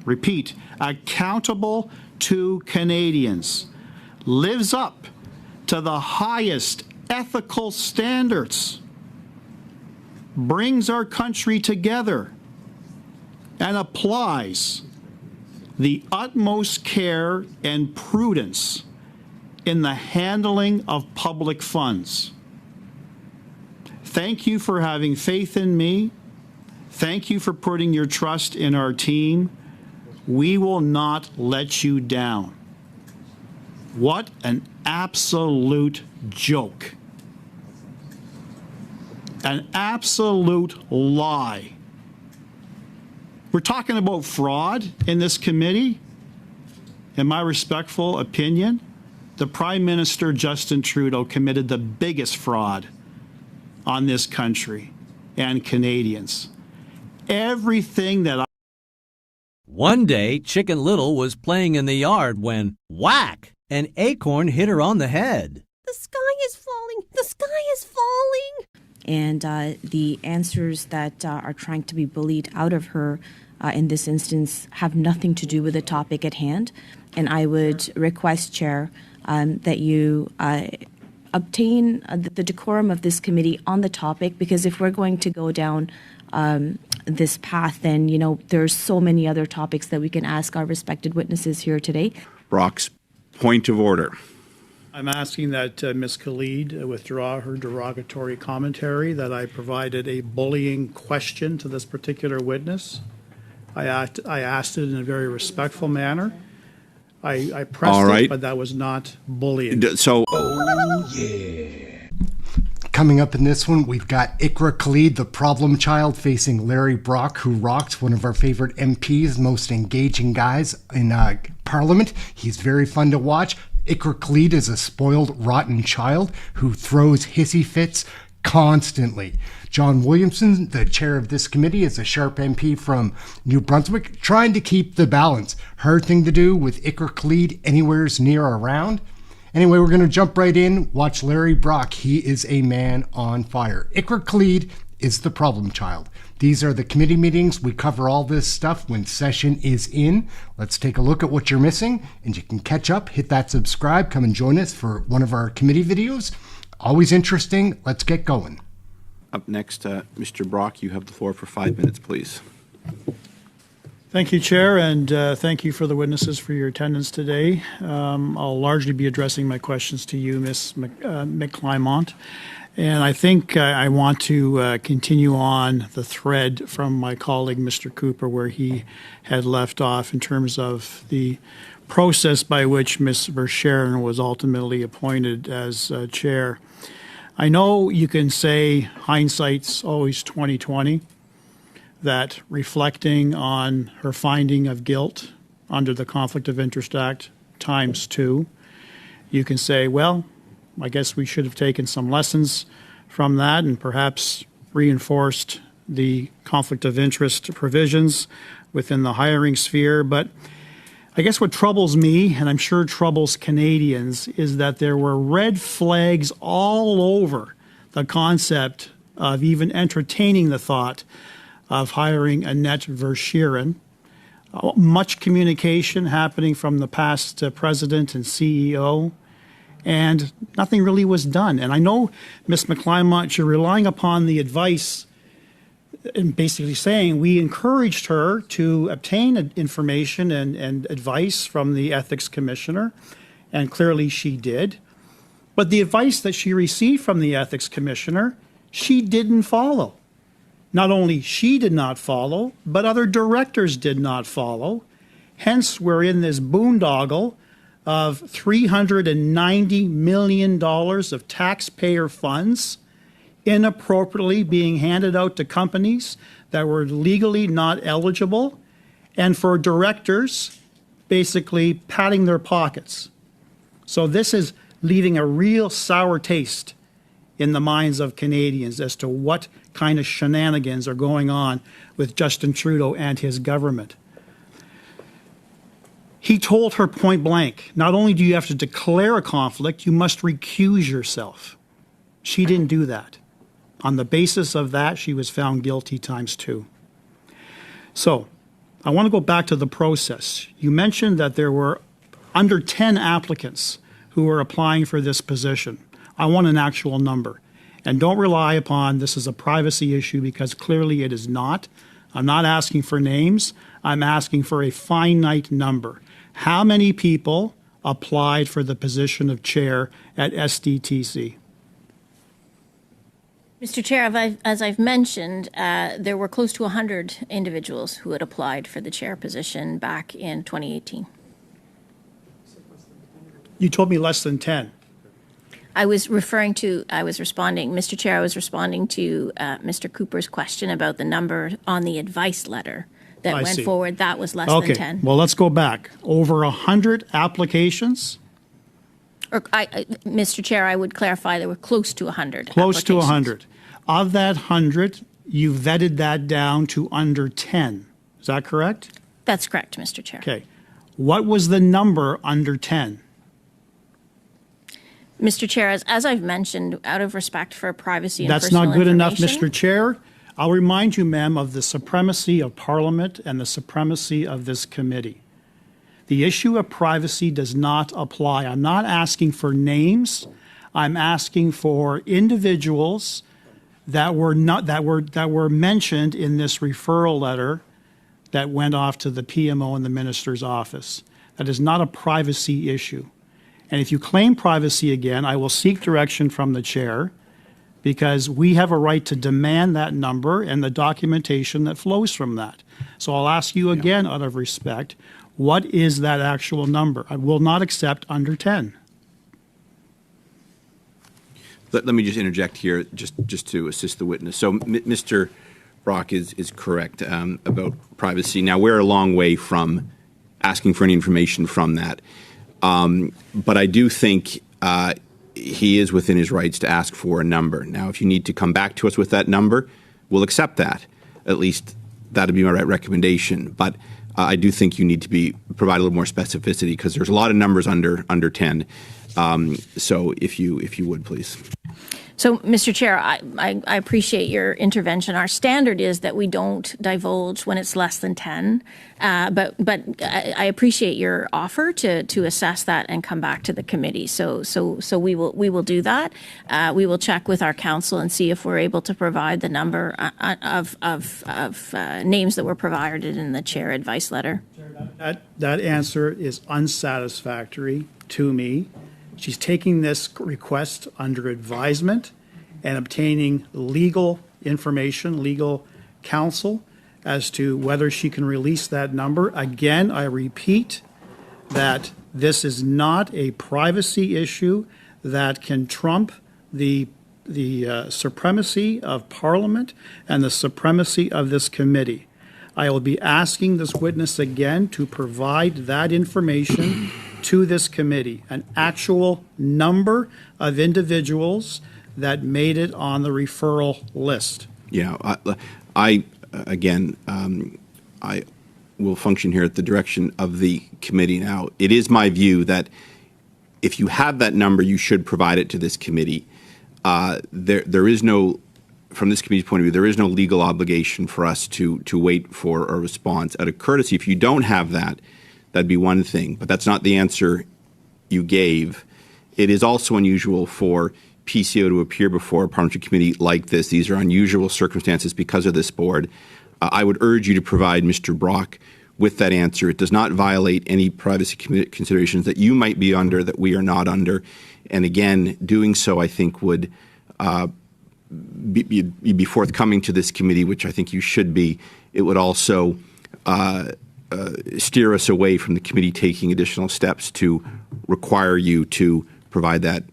Repeat, accountable to Canadians. Lives up to the highest ethical standards. Brings our country together and applies the utmost care and prudence in the handling of public funds. Thank you for having faith in me. Thank you for putting your trust in our team. We will not let you down. What an absolute joke. An absolute lie. We're talking about fraud in this committee. in my respectful opinion, the Prime Minister, Justin Trudeau, committed the biggest fraud on this country and Canadians. Everything that One day, Chicken Little was playing in the yard when, whack, an acorn hit her on the head. The sky is falling. The sky is falling. And the answers that are trying to be bullied out of her in this instance have nothing to do with the topic at hand. And I would request, Chair, that you obtain the decorum of this committee on the topic, because if we're going to go down this path, then, you know, there's so many other topics that we can ask our respected witnesses here today. Brock's point of order. I'm asking that Ms. Khalid withdraw her derogatory commentary, that I provided a bullying question to this particular witness. I asked it in a very respectful manner. I pressed All right. it, but that was not bullying. So, Coming up in this one, we've got Iqra Khalid, the problem child, facing Larry Brock, who rocked, one of our favorite MPs, most engaging guys in Parliament. He's very fun to watch. Iqra Khalid is a spoiled, rotten child who throws hissy fits constantly. John Williamson, the chair of this committee, is a sharp MP from New Brunswick, trying to keep the balance. Hard thing to do with Iqra Khalid anywhere's near around. Anyway, we're going to jump right in. Watch Larry Brock. He is a man on fire. Iqra Khalid is the problem child. These are the committee meetings. We cover all this stuff when session is in. Let's take a look at what you're missing, and you can catch up. Hit that subscribe. Come and join us for one of our committee videos. Always interesting. Let's get going. up next, Mr. Brock, you have the floor for 5 minutes, please. Thank you, Chair, and thank you for the witnesses for your attendance today. I'll largely be addressing my questions to you, Ms. McClymont. And I think I want to continue on the thread from my colleague, Mr. Cooper, where he had left off in terms of the process by which Ms. Verschaeren was ultimately appointed as chair. I know you can say hindsight's always 20/20, that reflecting on her finding of guilt under the Conflict of Interest Act ×2, you can say, well, I guess we should have taken some lessons from that and perhaps reinforced the conflict of interest provisions within the hiring sphere. But I guess what troubles me, and I'm sure troubles Canadians, is that there were red flags all over the concept of even entertaining the thought of hiring Annette Verschaeren. Much communication happening from the past president and CEO, and nothing really was done. And I know, Ms. McClymont, you're relying upon the advice and basically saying we encouraged her to obtain information and advice from the ethics commissioner, and clearly she did. But the advice that she received from the ethics commissioner, she didn't follow. Not only she did not follow, but other directors did not follow. Hence, we're in this boondoggle of $390 million of taxpayer funds inappropriately being handed out to companies that were legally not eligible, and for directors basically patting their pockets. So this is leaving a real sour taste in the minds of Canadians as to what kind of shenanigans are going on with Justin Trudeau and his government. He told her point blank, not only do you have to declare a conflict, you must recuse yourself. She didn't do that. On the basis of that, she was found guilty ×2. So I want to go back to the process. You mentioned that there were under 10 applicants who were applying for this position. I want an actual number. And don't rely upon this as a privacy issue, because clearly it is not. I'm not asking for names. I'm asking for a finite number. How many people applied for the position of chair at SDTC? Mr. Chair, as I've mentioned, there were close to 100 individuals who had applied for the chair position back in 2018. You told me less than 10. I was responding, Mr. Chair, I was responding to Mr. Cooper's question about the number on the advice letter that I went see. forward, that was less Okay, than 10. well, let's go back. Over 100 applications? Mr. Chair, I would clarify there were close to 100. Close to applications. 100. Of that 100, you vetted that down to under 10. Is that correct? That's correct, Mr. Chair. Okay. What was the number under 10? Mr. Chair, as I've mentioned, out of respect for privacy and That's personal not good enough, information- Mr. Chair. I'll remind you, ma'am, of the supremacy of Parliament and the supremacy of this committee. The issue of privacy does not apply. I'm not asking for names. I'm asking for individuals that were mentioned in this referral letter that went off to the PMO and the minister's office. That is not a privacy issue. And if you claim privacy again, I will seek direction from the chair, because we have a right to demand that number and the documentation that flows from that. So I'll ask you again, out of respect, what is that actual number? I will not accept under 10. Let me just interject here, just to assist the witness. So Mr. Brock is correct about privacy. Now, we're a long way from asking for any information from that. But I do think he is within his rights to ask for a number. Now, if you need to come back to us with that number, we'll accept that. At least that would be my recommendation. But I do think you need to provide a little more specificity, because there's a lot of numbers under 10. So if you would, please. So, Mr. Chair, I appreciate your intervention. Our standard is that we don't divulge when it's less than 10, but I appreciate your offer to assess that and come back to the committee. So we will do that. We will check with our council and see if we're able to provide the number of names that were provided in the chair advice letter. That answer is unsatisfactory to me. She's taking this request under advisement and obtaining legal information, legal counsel as to whether she can release that number. Again, I repeat that this is not a privacy issue that can trump the supremacy of Parliament and the supremacy of this committee. I will be asking this witness again to provide that information to this committee, an actual number of individuals that made it on the referral list. Yeah, I will function here at the direction of the committee now. It is my view that if you have that number, you should provide it to this committee. There is no, from this committee's point of view, there is no legal obligation for us to wait for a response. Out of courtesy, if you don't have that, that'd be one thing, but that's not the answer you gave. It is also unusual for PCO to appear before a parliamentary committee like this. These are unusual circumstances because of this board. I would urge you to provide Mr. Brock with that answer. It does not violate any privacy considerations that you might be under that we are not under. And again, doing so, I think, would be forthcoming to this committee, which I think you should be. It would also steer us away from the committee taking additional steps to require you to provide that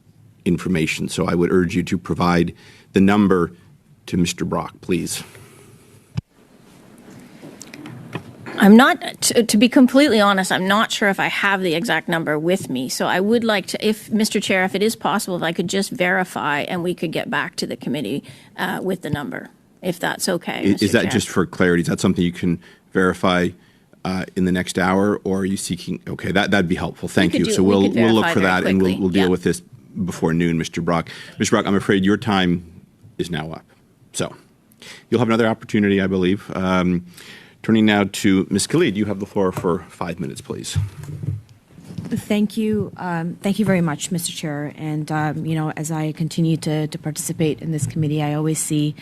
information. So I would urge you to provide the number to Mr. Brock, please. I'm not, to be completely honest, I'm not sure if I have the exact number with me. So I would like to, if, Mr. Chair, if it is possible, if I could just verify and we could get back to the committee with the number, if that's okay. Is that Chair. just for clarity? Is that something you can verify in the next hour, or are you seeking? Okay, that'd be helpful. Thank you. So we'll look for that, and we'll deal with this before noon, Mr. Brock. Mr. Brock, I'm afraid your time is now up. So you'll have another opportunity, I believe. Turning now to Ms. Khalid, you have the floor for 5 minutes, please. Thank you. Thank you very much, Mr. Chair. And, as I continue to participate in this committee, I always see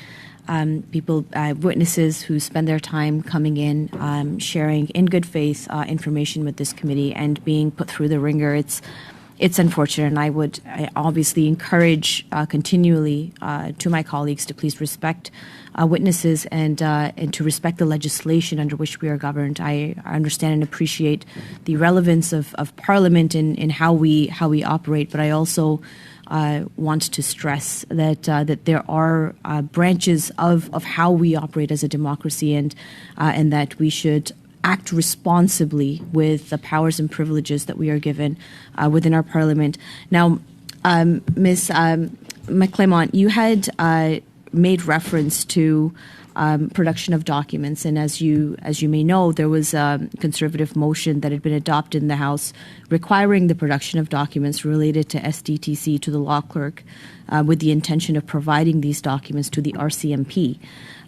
people, witnesses who spend their time coming in, sharing in good faith information with this committee and being put through the ringer. It's unfortunate, and I obviously encourage continually to my colleagues to please respect witnesses and to respect the legislation under which we are governed. I understand and appreciate the relevance of Parliament in how we operate, but I also want to stress that there are branches of how we operate as a democracy, and that we should act responsibly with the powers and privileges that we are given within our parliament. Now, Ms. McClymont, you had made reference to production of documents, and as you may know, there was a Conservative motion that had been adopted in the House requiring the production of documents related to SDTC to the law clerk, with the intention of providing these documents to the RCMP.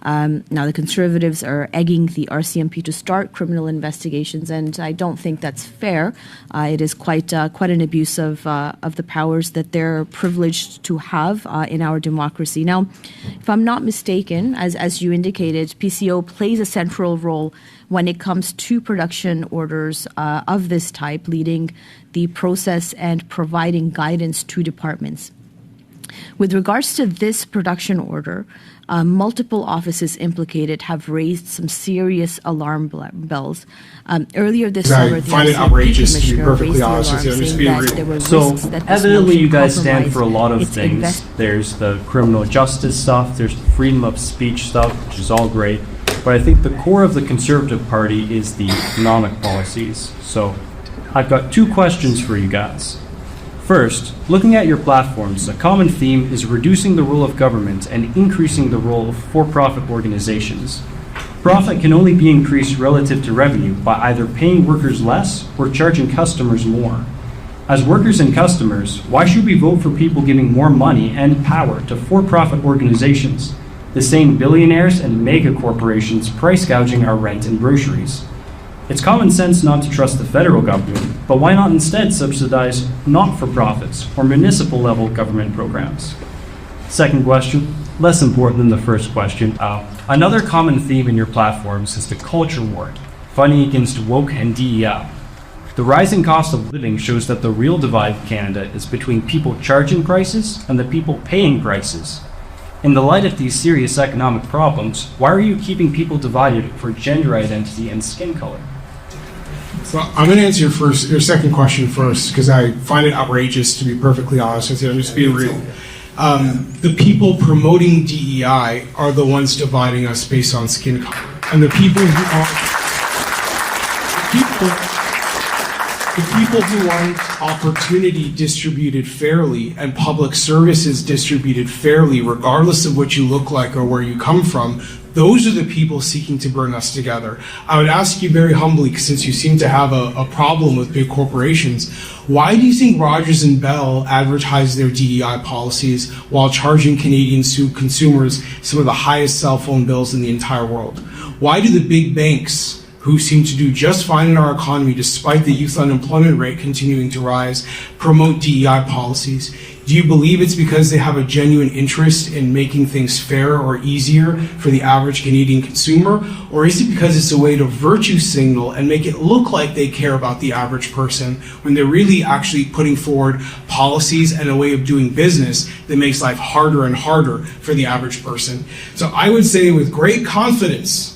Now, the Conservatives are egging the RCMP to start criminal investigations, and I don't think that's fair. It is quite an abuse of the powers that they're privileged to have in our democracy. Now, if I'm not mistaken, as you indicated, PCO plays a central role when it comes to production orders of this type, leading the process and providing guidance to departments. With regards to this production order, multiple offices implicated have raised some serious alarm bells. Earlier this summer, the find it RCMP outrageous, to be commissioner perfectly raised the honest with you. alarm, I'm just saying being that there were real. So risks that this evidently motion you guys stand compromised for a lot of its things. There's the criminal justice stuff, there's the freedom of speech stuff, which is all great. But I think the core of the Conservative Party is the economic policies. So I've got two questions for you guys. First, looking at your platforms, a common theme is reducing the role of government and increasing the role of for-profit organizations. Profit can only be increased relative to revenue by either paying workers less or charging customers more. As workers and customers, why should we vote for people giving more money and power to for-profit organizations, the same billionaires and mega corporations price gouging our rent and groceries? It's common sense not to trust the federal government, but why not instead subsidize not-for-profits or municipal-level government programs? Second question, less important than the first question. Another common theme in your platforms is the culture war, fighting against woke and DEI. The rising cost of living shows that the real divide in Canada is between people charging prices and the people paying prices. In the light of these serious economic problems, why are you keeping people divided for gender identity and skin color? So I'm going to answer your second question first, because I find it outrageous, to be perfectly honest with you. I'm just being real. The people promoting DEI are the ones dividing us based on skin color, and the people who want opportunity distributed fairly and public services distributed fairly, regardless of what you look like or where you come from, those are the people seeking to bring us together. I would ask you very humbly, since you seem to have a problem with big corporations, why do you think Rogers and Bell advertise their DEI policies while charging Canadian consumers some of the highest cell phone bills in the entire world? Why do the big banks, who seem to do just fine in our economy despite the youth unemployment rate continuing to rise, promote DEI policies? Do you believe it's because they have a genuine interest in making things fair or easier for the average Canadian consumer? Or is it because it's a way to virtue signal and make it look like they care about the average person when they're really actually putting forward policies and a way of doing business that makes life harder and harder for the average person? So I would say with great confidence,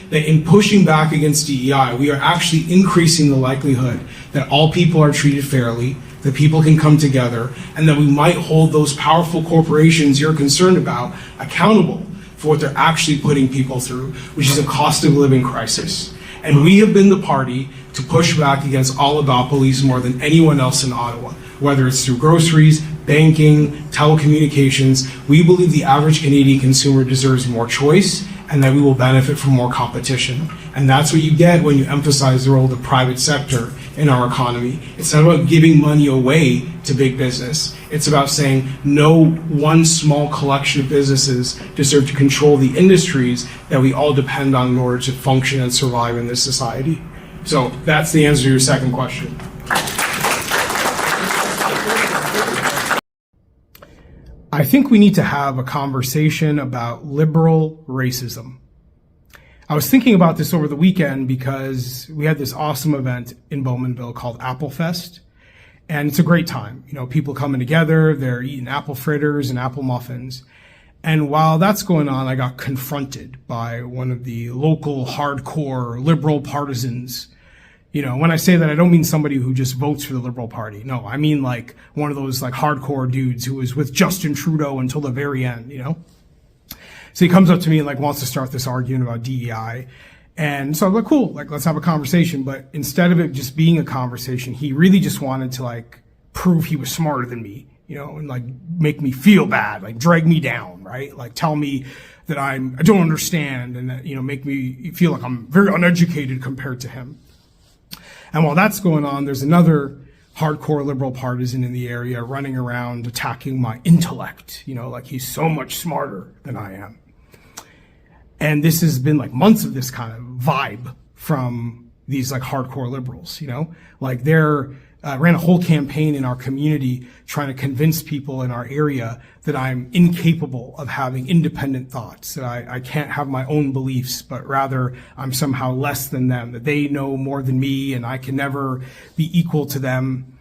that in pushing back against DEI, we are actually increasing the likelihood that all people are treated fairly, that people can come together, and that we might hold those powerful corporations you're concerned about accountable for what they're actually putting people through, which is a cost of living crisis. And we have been the party to push back against oligopolies more than anyone else in Ottawa, whether it's through groceries, banking, telecommunications. We believe the average Canadian consumer deserves more choice and that we will benefit from more competition. And that's what you get when you emphasize the role of the private sector in our economy. It's not about giving money away to big business. It's about saying no one small collection of businesses deserve to control the industries that we all depend on in order to function and survive in this society. So that's the answer to your second question. I think we need to have a conversation about liberal racism. I was thinking about this over the weekend because we had this awesome event in Bowmanville called Apple Fest, and it's a great time. You know, people coming together, they're eating apple fritters and apple muffins. And while that's going on, I got confronted by one of the local hardcore liberal partisans You know, when I say that, I don't mean somebody who just votes for the Liberal Party. No, I mean like one of those like hardcore dudes who was with Justin Trudeau until the very end, you know? So he comes up to me and like wants to start this argument about DEI. And so I'm like, cool, like let's have a conversation. But instead of it just being a conversation, he really just wanted to like prove he was smarter than me, you know, and like make me feel bad, like drag me down, right? Like tell me that I don't understand and that, you know, make me feel like I'm very uneducated compared to him. And while that's going on, there's another hardcore Liberal partisan in the area running around attacking my intellect, you know, like he's so much smarter than I am. And this has been like months of this kind of vibe from these like hardcore liberals, you know, like they're ran a whole campaign in our community trying to convince people in our area that I'm incapable of having independent thoughts, that I can't have my own beliefs, but rather I'm somehow less than them, that they know more than me and I can never be equal to them.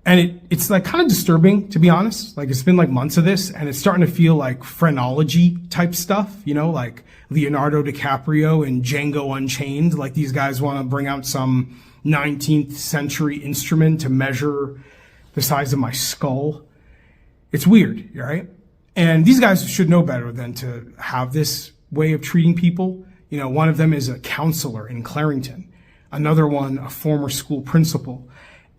And it's like kind of disturbing, to be honest. Like it's been like months of this and it's starting to feel like phrenology type stuff, you know, like Leonardo DiCaprio and Django Unchained. Like these guys want to bring out some 19th century instrument to measure the size of my skull. It's weird, right? And these guys should know better than to have this way of treating people. You know, one of them is a counselor in Clarington, another one a former school principal,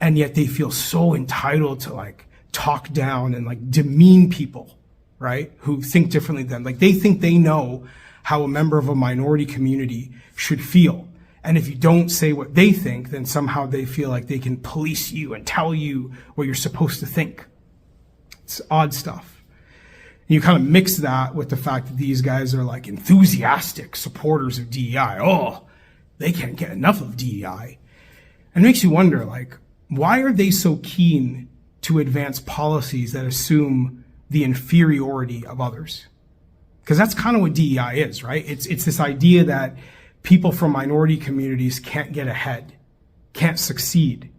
and yet they feel so entitled to like talk down and like demean people, right? Who think differently than them. Like they think they know how a member of a minority community should feel. And if you don't say what they think, then somehow they feel like they can police you and tell you what you're supposed to think. It's odd stuff. And you kind of mix that with the fact that these guys are like enthusiastic supporters of DEI. Oh, they can't get enough of DEI. And it makes you wonder, like, why are they so keen to advance policies that assume the inferiority of others? Because that's kind of what DEI is, right? It's this idea that people from minority communities can't get ahead, can't succeed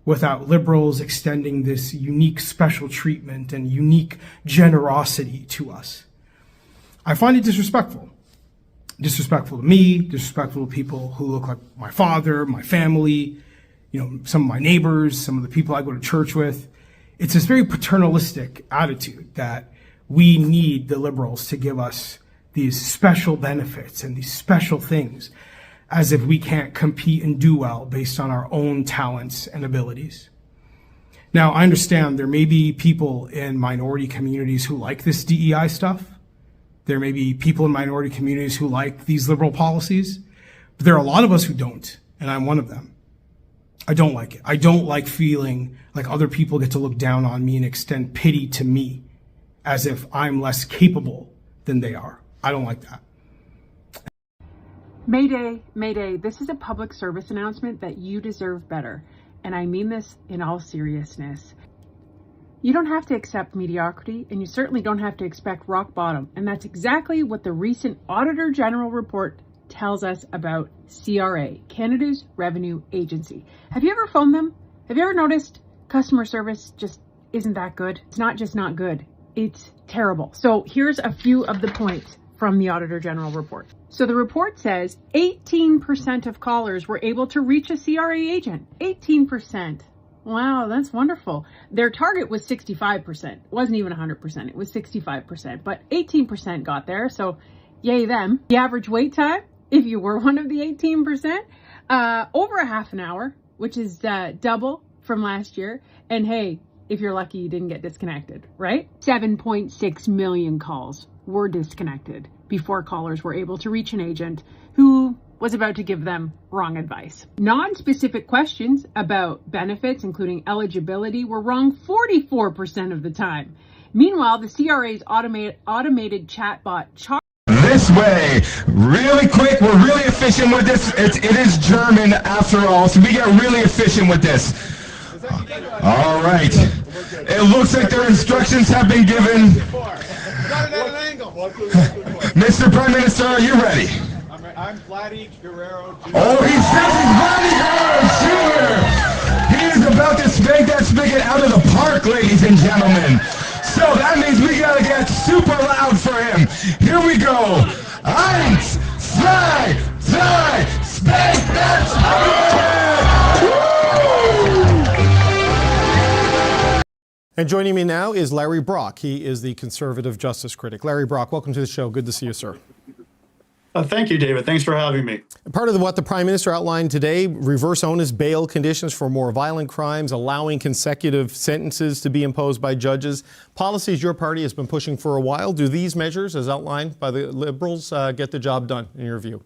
without liberals extending this unique special treatment and unique generosity to us. I find it disrespectful. Disrespectful to me, disrespectful to people who look like my father, my family, you know, some of my neighbors, some of the people I go to church with. It's this very paternalistic attitude that we need the liberals to give us these special benefits and these special things, as if we can't compete and do well based on our own talents and abilities. Now, I understand there may be people in minority communities who like this DEI stuff. There may be people in minority communities who like these liberal policies, but there are a lot of us who don't, and I'm one of them. I don't like it. I don't like feeling like other people get to look down on me and extend pity to me as if I'm less capable than they are. I don't like that. Mayday, Mayday, this is a public service announcement that you deserve better. And I mean this in all seriousness. You don't have to accept mediocrity, and you certainly don't have to expect rock bottom. And that's exactly what the recent Auditor General report tells us about CRA, Canada's Revenue Agency. Have you ever phoned them? Have you ever noticed customer service just isn't that good? It's not just not good, it's terrible. So here's a few of the points from the Auditor General report. So the report says 18% of callers were able to reach a CRA agent. 18%. Wow, that's wonderful. Their target was 65%. It wasn't even 100%. It was 65%, but 18% got there. So yay them. The average wait time, if you were one of the 18%, over a half an hour, which is double from last year. And hey, if you're lucky, you didn't get disconnected, right? 7.6 million calls were disconnected before callers were able to reach an agent who was about to give them wrong advice. Non-specific questions about benefits, including eligibility, were wrong 44% of the time. Meanwhile, the CRA's automated chatbot this way, really quick. We're really efficient with this. It is German after all, so we get really efficient with this. All right. It looks like their instructions have been given. Mr. Prime Minister, are you ready? I'm Vladdy Guerrero Jr. Oh, he says he's Vladdy Guerrero Jr. He is about to spank that spigot out of the park, ladies and gentlemen. So that means we gotta get super loud for him. Here we go. 1, 2, 3, spank that spigot! And joining me now is Larry Brock. He is the conservative justice critic. Larry Brock, welcome to the show. Good to see you, sir. Thank you, David. Thanks for having me. Part of what the Prime Minister outlined today, reverse onus bail conditions for more violent crimes, allowing consecutive sentences to be imposed by judges. Policies your party has been pushing for a while. Do these measures, as outlined by the Liberals, get the job done, in your view?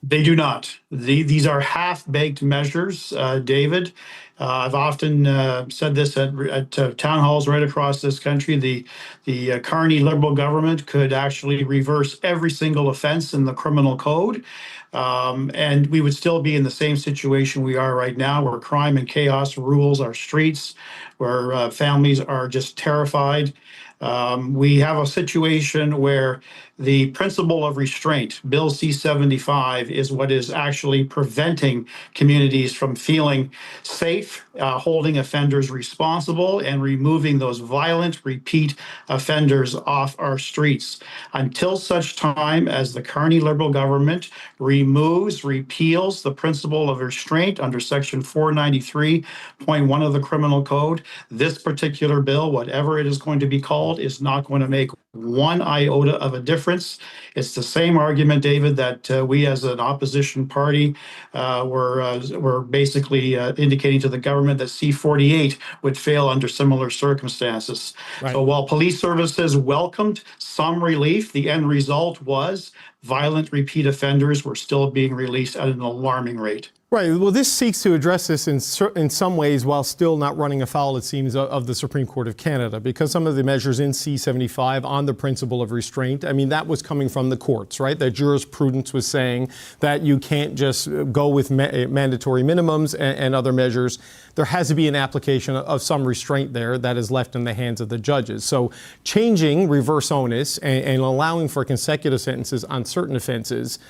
They do not. These are half-baked measures, David. I've often said this at town halls right across this country. The Carney Liberal government could actually reverse every single offense in the criminal code, and we would still be in the same situation we are right now, where crime and chaos rules our streets, where families are just terrified. We have a situation where the principle of restraint, Bill C-75, is what is actually preventing communities from feeling safe, holding offenders responsible, and removing those violent repeat offenders off our streets. Until such time as the Carney Liberal government repeals the principle of restraint under Section 493.1 of the Criminal Code, this particular bill, whatever it is going to be called, is not going to make one iota of a difference. It's the same argument, David, that we as an opposition party were basically indicating to the government that C-48 would fail under similar circumstances. Right. So while police services welcomed some relief, the end result was violent repeat offenders were still being released at an alarming rate. Right. Well, this seeks to address this in some ways while still not running afoul, it seems, of the Supreme Court of Canada, because some of the measures in C-75 on the principle of restraint, I mean, that was coming from the courts, right? That jurisprudence was saying that you can't just go with mandatory minimums and other measures. There has to be an application of some restraint there that is left in the hands of the judges. So changing reverse onus and allowing for consecutive sentences on certain offenses,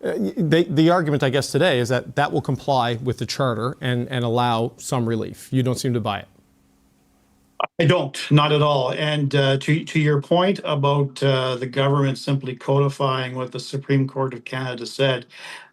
the argument, I guess, today is that that will comply with the charter and allow some relief. You don't seem to buy it. I don't, not at all. And to your point about the government simply codifying what the Supreme Court of Canada said,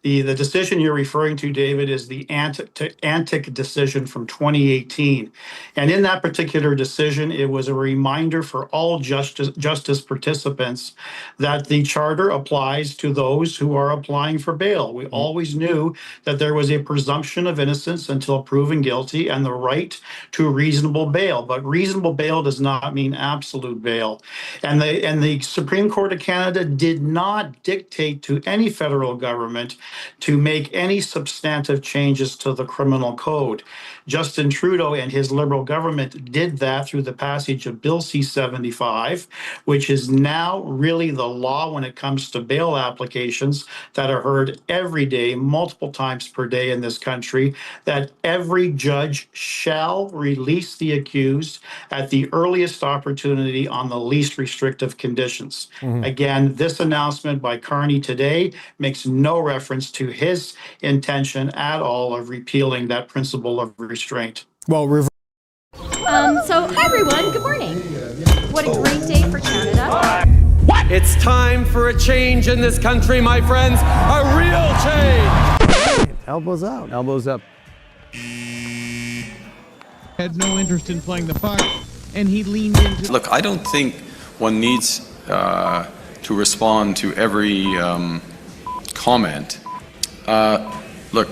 the decision you're referring to, David, is the Antic decision from 2018. And in that particular decision, it was a reminder for all justice participants that the charter applies to those who are applying for bail. We always knew that there was a presumption of innocence until proven guilty and the right to reasonable bail. But reasonable bail does not mean absolute bail. And the Supreme Court of Canada did not dictate to any federal government to make any substantive changes to the criminal code. Justin Trudeau and his Liberal government did that through the passage of Bill C-75, which is now really the law when it comes to bail applications that are heard every day, multiple times per day in this country, that every judge shall release the accused at the earliest opportunity on the least restrictive conditions. Mm-hmm. Again, this announcement by Carney today makes no reference to his intention at all of repealing that principle of restraint. Well, so hi everyone, good morning. What a great day for Canada. What? It's time for a change in this country, my friends. A real change. Elbows out. Elbows up. Had no interest in playing the puck, and he leaned into... Look, I don't think one needs to respond to every comment. Look,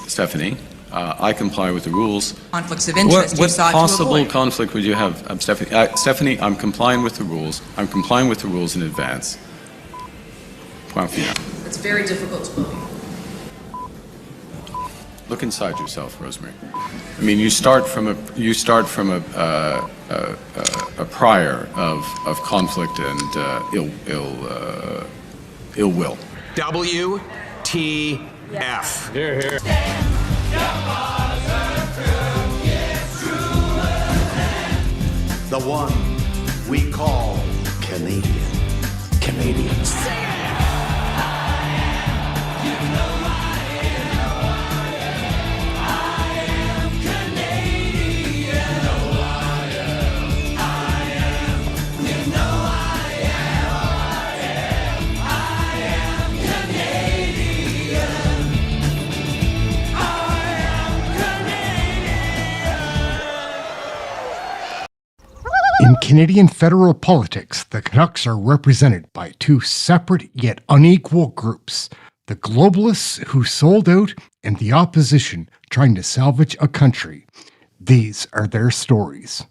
Stephanie, I comply with the rules. Conflicts of interest What possible conflict would you have, Stephanie? Stephanie, I'm complying with the rules. I'm complying with the rules in advance. Point final. It's very difficult to believe. Look inside yourself, Rosemary. I mean, you start from a prior of conflict and ill will. WTF. Here, here. The one we call Canadians. Canadian federal politics, the Canucks are represented by two separate yet unequal groups: the globalists who sold out and the opposition trying to salvage a country. These are their stories.